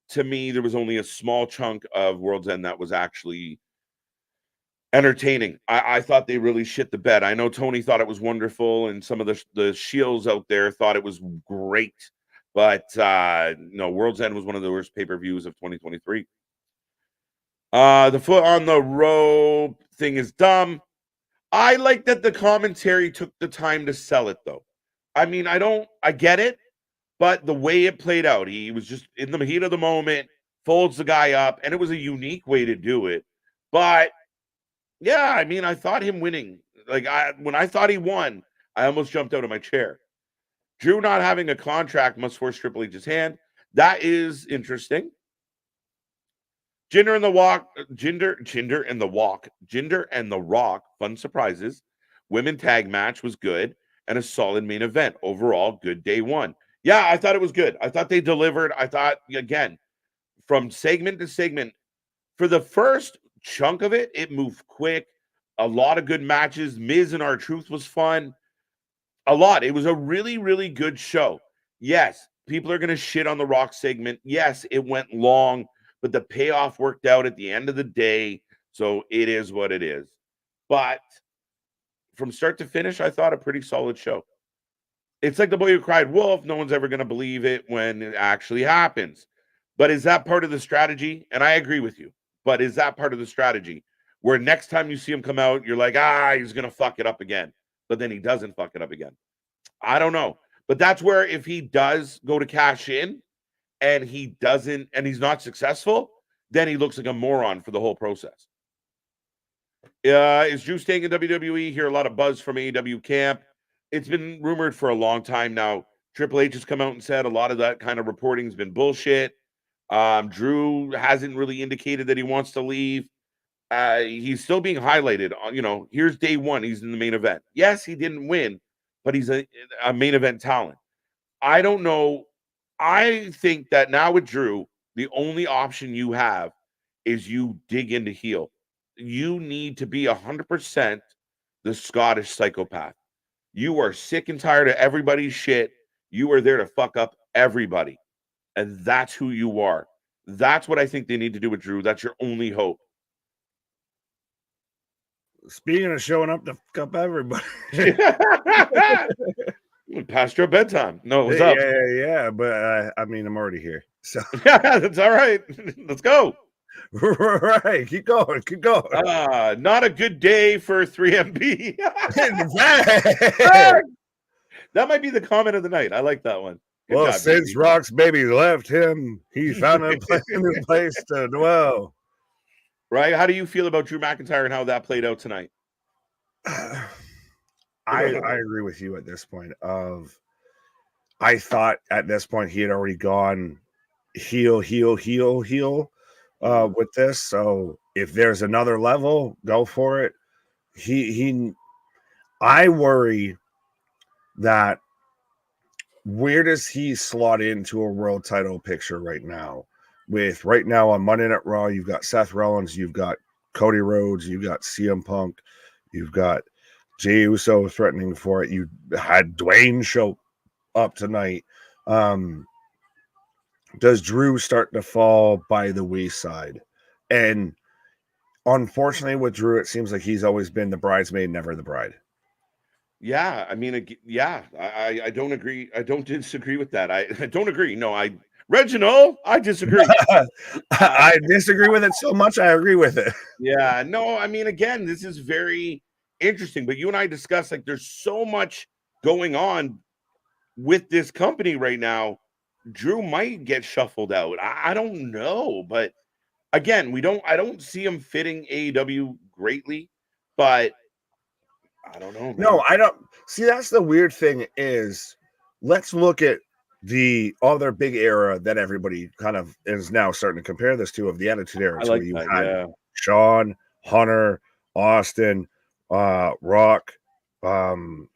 to me, there was only a small chunk of World's End that was actually entertaining. I thought they really shit the bed. I know Tony thought it was wonderful, and some of the shields out there thought it was great. But no, World's End was one of the worst pay-per-views of 2023. The foot on the rope thing is dumb. I like that the commentary took the time to sell it, though. I mean, I get it, but the way it played out, he was just in the heat of the moment, folds the guy up, and it was a unique way to do it. But yeah, I mean, I thought him winning. Like, when I thought he won, I almost jumped out of my chair. Drew not having a contract must force Triple H's hand. That is interesting. Jinder and the Rock, fun surprises. Women tag match was good and a solid main event. Overall, good day one. Yeah, I thought it was good. I thought they delivered. I thought, again, from segment to segment, for the first chunk of it, it moved quick. A lot of good matches. Miz and R-Truth was fun. A lot. It was a really, really good show. Yes, people are going to shit on the Rock segment. Yes, it went long, but the payoff worked out at the end of the day. So it is what it is. But from start to finish, I thought a pretty solid show. It's like the boy who cried wolf. No one's ever going to believe it when it actually happens. But is that part of the strategy? And I agree with you. But is that part of the strategy where next time you see him come out, you're like, he's going to fuck it up again. But then he doesn't fuck it up again. I don't know. But that's where if he does go to cash in and he doesn't, and he's not successful, then he looks like a moron for the whole process. Is Drew staying in WWE? Hear a lot of buzz from AEW camp. It's been rumored for a long time now. Triple H has come out and said a lot of that kind of reporting has been bullshit. Drew hasn't really indicated that he wants to leave. He's still being highlighted. Here's day one. He's in the main event. Yes, he didn't win, but he's a main event talent. I don't know. I think that now with Drew, the only option you have is you dig into heel. You need to be 100% the Scottish psychopath. You are sick and tired of everybody's shit. You are there to fuck up everybody. And that's who you are. That's what I think they need to do with Drew. That's your only hope. Speaking of showing up to fuck up everybody. Past your bedtime. No, what's up? Yeah. But I mean, I'm already here. So yeah, that's all right. Let's go. Right. Keep going. Not a good day for 3MB. That might be the comment of the night. I like that one. Good job, since baby. Rock's baby left him, he found a new place to dwell. Right? How do you feel about Drew McIntyre and how that played out tonight? I agree with you at this point. I thought at this point he had already gone heel with this. So if there's another level, go for it. I worry that where does he slot into a world title picture right now? Right now on Monday Night Raw, you've got Seth Rollins, you've got Cody Rhodes, you've got CM Punk, you've got Jey Uso threatening for it. You had Dwayne show up tonight. Does Drew start to fall by the wayside? And unfortunately with Drew, it seems like he's always been the bridesmaid, never the bride. Yeah, I mean, I don't agree. I don't disagree with that. I don't agree. No, I Reginald, I disagree. I disagree with it so much. I agree with it. Yeah, no, I mean, again, this is very interesting. But you and I discussed like there's so much going on with this company right now. Drew might get shuffled out. I don't know, but again, I don't see him fitting AEW greatly, but I don't know, man. No, I don't see. That's the weird thing is, let's look at the other big era that everybody kind of is now starting to compare this to, of the Attitude Era. I So like you that, had yeah. Shawn, Hunter, Austin, Rock, Dwayne,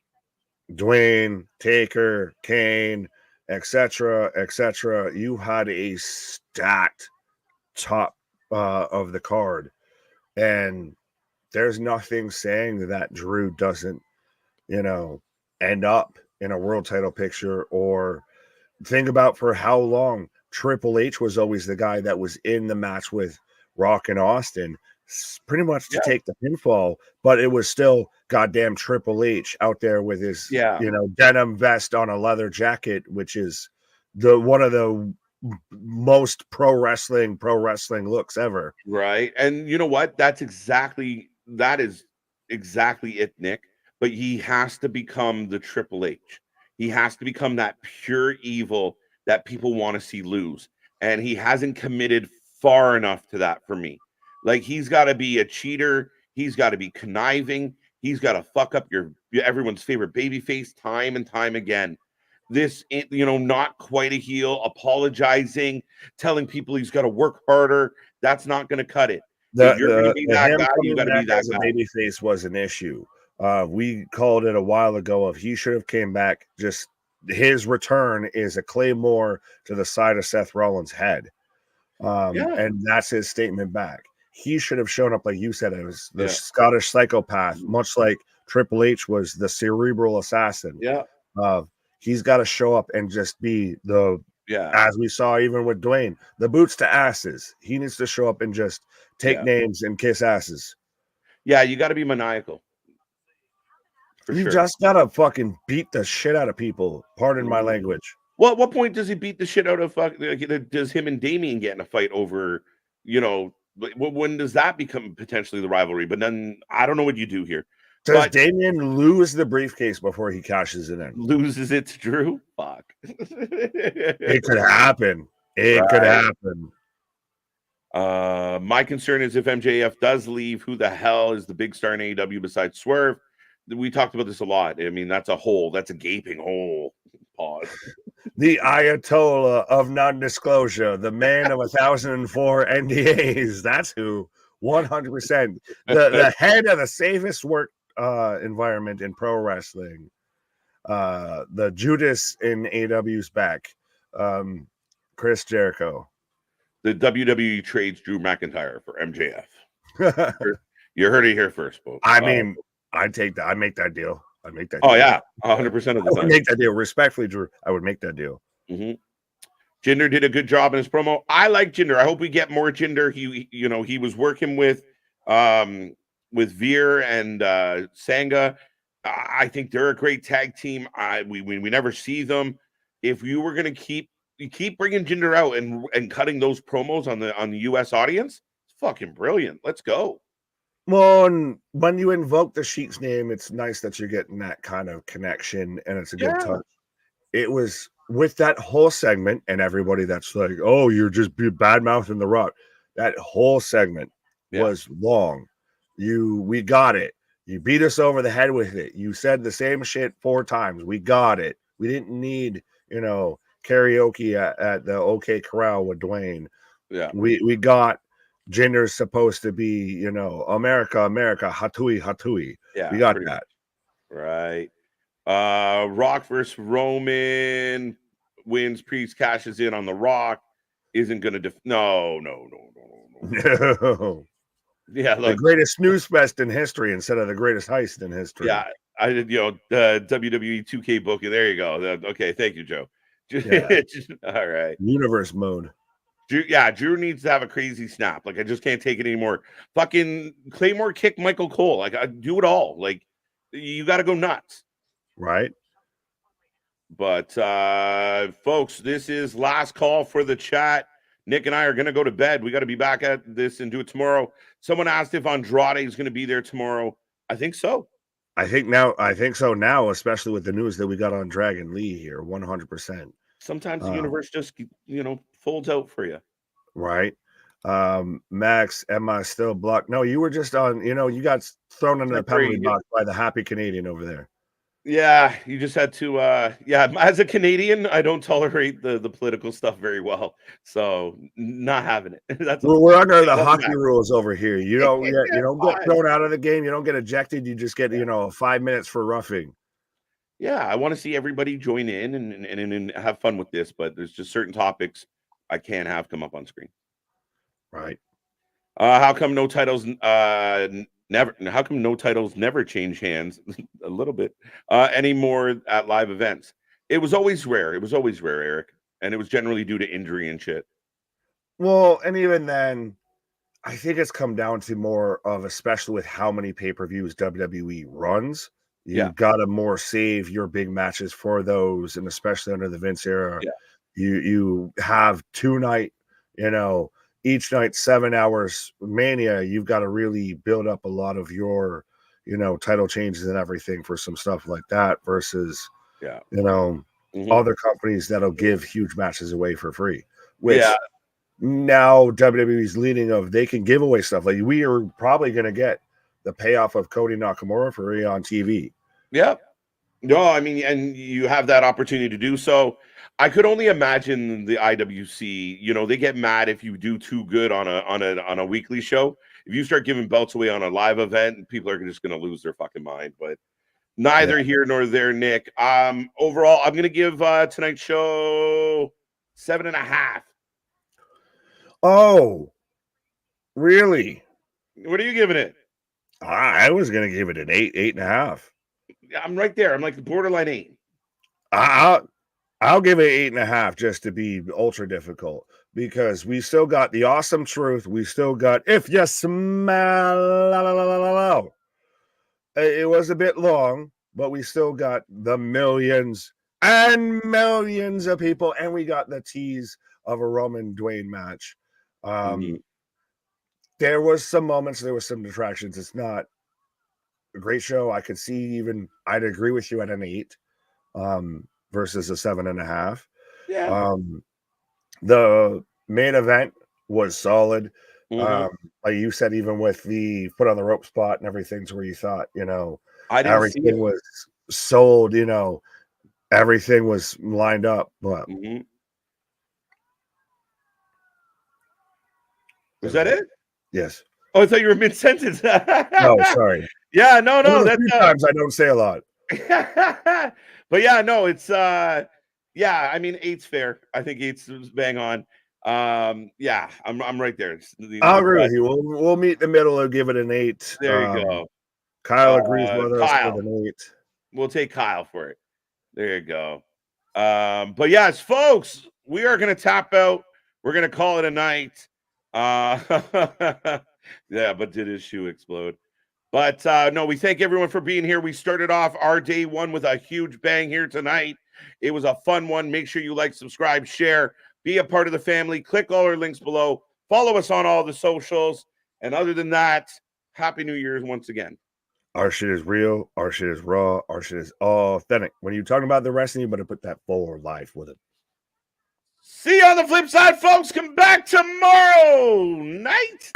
Taker, Kane, etc., etc. You had a stacked top of the card, and there's nothing saying that Drew doesn't, end up in a world title picture. Or think about for how long Triple H was always the guy that was in the match with Rock and Austin, pretty much to take the pinfall, but it was still goddamn Triple H out there with his, denim vest on a leather jacket, which is one of the most pro wrestling looks ever. Right. And you know what? That is exactly it, Nick. But he has to become the Triple H. He has to become that pure evil that people want to see lose. And he hasn't committed far enough to that for me. Like, he's got to be a cheater. He's got to be conniving. He's got to fuck up everyone's favorite babyface time and time again. This, not quite a heel, apologizing, telling people he's got to work harder. That's not going to cut it. If you're going to be that guy, you got to be that guy. Babyface was an issue. We called it a while ago of he should have came back. Just his return is a claymore to the side of Seth Rollins' head. And that's his statement back. He should have shown up, like you said, as the Scottish psychopath, much like Triple H was the cerebral assassin. Yeah. He's got to show up and just be as we saw even with Dwayne, the boots to asses. He needs to show up and just take names and kiss asses. Yeah, you got to be maniacal. You just got to fucking beat the shit out of people. Pardon my language. Well, at what point does he beat the shit out of does him and Damian get in a fight over, when does that become potentially the rivalry? But then I don't know what you do here. Does Damian lose the briefcase before he cashes it in? Loses it to Drew? Fuck. It could happen. Could happen. My concern is if MJF does leave, who the hell is the big star in AEW besides Swerve? We talked about this a lot. I mean, that's a hole. That's a gaping hole. Pause. The Ayatollah of non-disclosure, the man of 1,004 NDAs. That's who. 100%. The head of the safest work environment in pro wrestling. The Judas in AEW's back. Chris Jericho. The WWE trades Drew McIntyre for MJF. You heard it here first, folks. I mean, I'd take that. I'd make that deal. Oh, yeah. 100% of the time. I would make that deal. Respectfully, Drew, I would make that deal. Mm-hmm. Jinder did a good job in his promo. I like Jinder. I hope we get more Jinder. He was working with Veer and Sangha. I think they're a great tag team. We never see them. If you were going to keep bringing Jinder out and cutting those promos on the US audience, it's fucking brilliant. Let's go. Well, and when you invoke the Sheik's name, it's nice that you're getting that kind of connection, and it's a good touch. It was with that whole segment, and everybody that's like, oh, you're just bad-mouthing The Rock. That whole segment was long. We got it. You beat us over the head with it. You said the same shit 4 times. We got it. We didn't need, karaoke at the OK Corral with Dwayne. Yeah. We got Jinder's supposed to be, America, Hatui, Hatui. Yeah. We got that. Right. Rock versus Roman wins. Priest cashes in on The Rock. Isn't going to No. Yeah, look, the greatest snooze fest in history instead of the greatest heist in history. Yeah, I did. WWE 2K booking. There you go. Okay, thank you, Joe. All right. Universe mode. Drew needs to have a crazy snap. Like, I just can't take it anymore. Fucking Claymore kick Michael Cole. Like, I do it all. Like, you got to go nuts. Right. But folks, this is last call for the chat. Nick and I are going to go to bed. We got to be back at this and do it tomorrow. Someone asked if Andrade is going to be there tomorrow. I think so. I think so now, especially with the news that we got on Dragon Lee here, 100%. Sometimes the universe just, folds out for you. Right. Max, am I still blocked? No, you were just on, you got thrown into the penalty box by the happy Canadian over there. Yeah, you just had to as a Canadian, I don't tolerate the political stuff very well. So not having it. We're under the hockey rules over here. You don't get thrown out of the game, you don't get ejected, you just get 5 minutes for roughing. Yeah, I want to see everybody join in and have fun with this, but there's just certain topics I can't have come up on screen. Right. How come no titles never change hands a little bit anymore at live events? It was always rare, Eric, and it was generally due to injury and shit. Well, and even then, I think it's come down to more of, especially with how many pay-per-views WWE runs, you gotta more save your big matches for those, and especially under the Vince era, you have 2 night, each night 7 hours Mania. You've got to really build up a lot of your, title changes and everything for some stuff like that versus, other companies that'll give huge matches away for free. Which now WWE's leading of, they can give away stuff. Like, we are probably going to get the payoff of Cody Nakamura for Rhea on TV. Yep. No, I mean, and you have that opportunity to do so. I could only imagine the IWC, they get mad if you do too good on a weekly show. If you start giving belts away on a live event, people are just going to lose their fucking mind. But neither here nor there, Nick. Overall, I'm going to give tonight's show 7.5. Oh, really? What are you giving it? I was going to give it an 8.5. I'm right there. I'm like borderline 8. I'll give it 8.5 just to be ultra difficult, because we still got the awesome truth. We still got if you smell. It was a bit long, but we still got the millions and millions of people, and we got the tease of a Roman Dwayne match. There was some moments, there was some detractions. It's not a great show. I could see I'd agree with you at an 8 versus a 7.5. Yeah. The main event was solid. Like you said, even with the foot on the rope spot and everything, to where you thought, everything was sold, everything was lined up. But was that it? Yes. Oh, I thought you were mid-sentence. No, sorry. Yeah, no. That's times I don't say a lot. But yeah, no, it's I mean, 8's fair. I think 8's bang on. I'm right there. I'll agree with you. We'll meet the middle and give it an 8. There you go. Kyle agrees with us with an 8. We'll take Kyle for it. There you go. But yes, folks, we are gonna tap out. We're gonna call it a night. But did his shoe explode? But no, we thank everyone for being here. We started off our day one with a huge bang here tonight. It was a fun one. Make sure you like, subscribe, share, be a part of the family. Click all our links below. Follow us on all the socials. And other than that, Happy New Year's once again. Our shit is real. Our shit is raw. Our shit is authentic. When you're talking about the wrestling, you better put that full life with it. See you on the flip side, folks. Come back tomorrow night.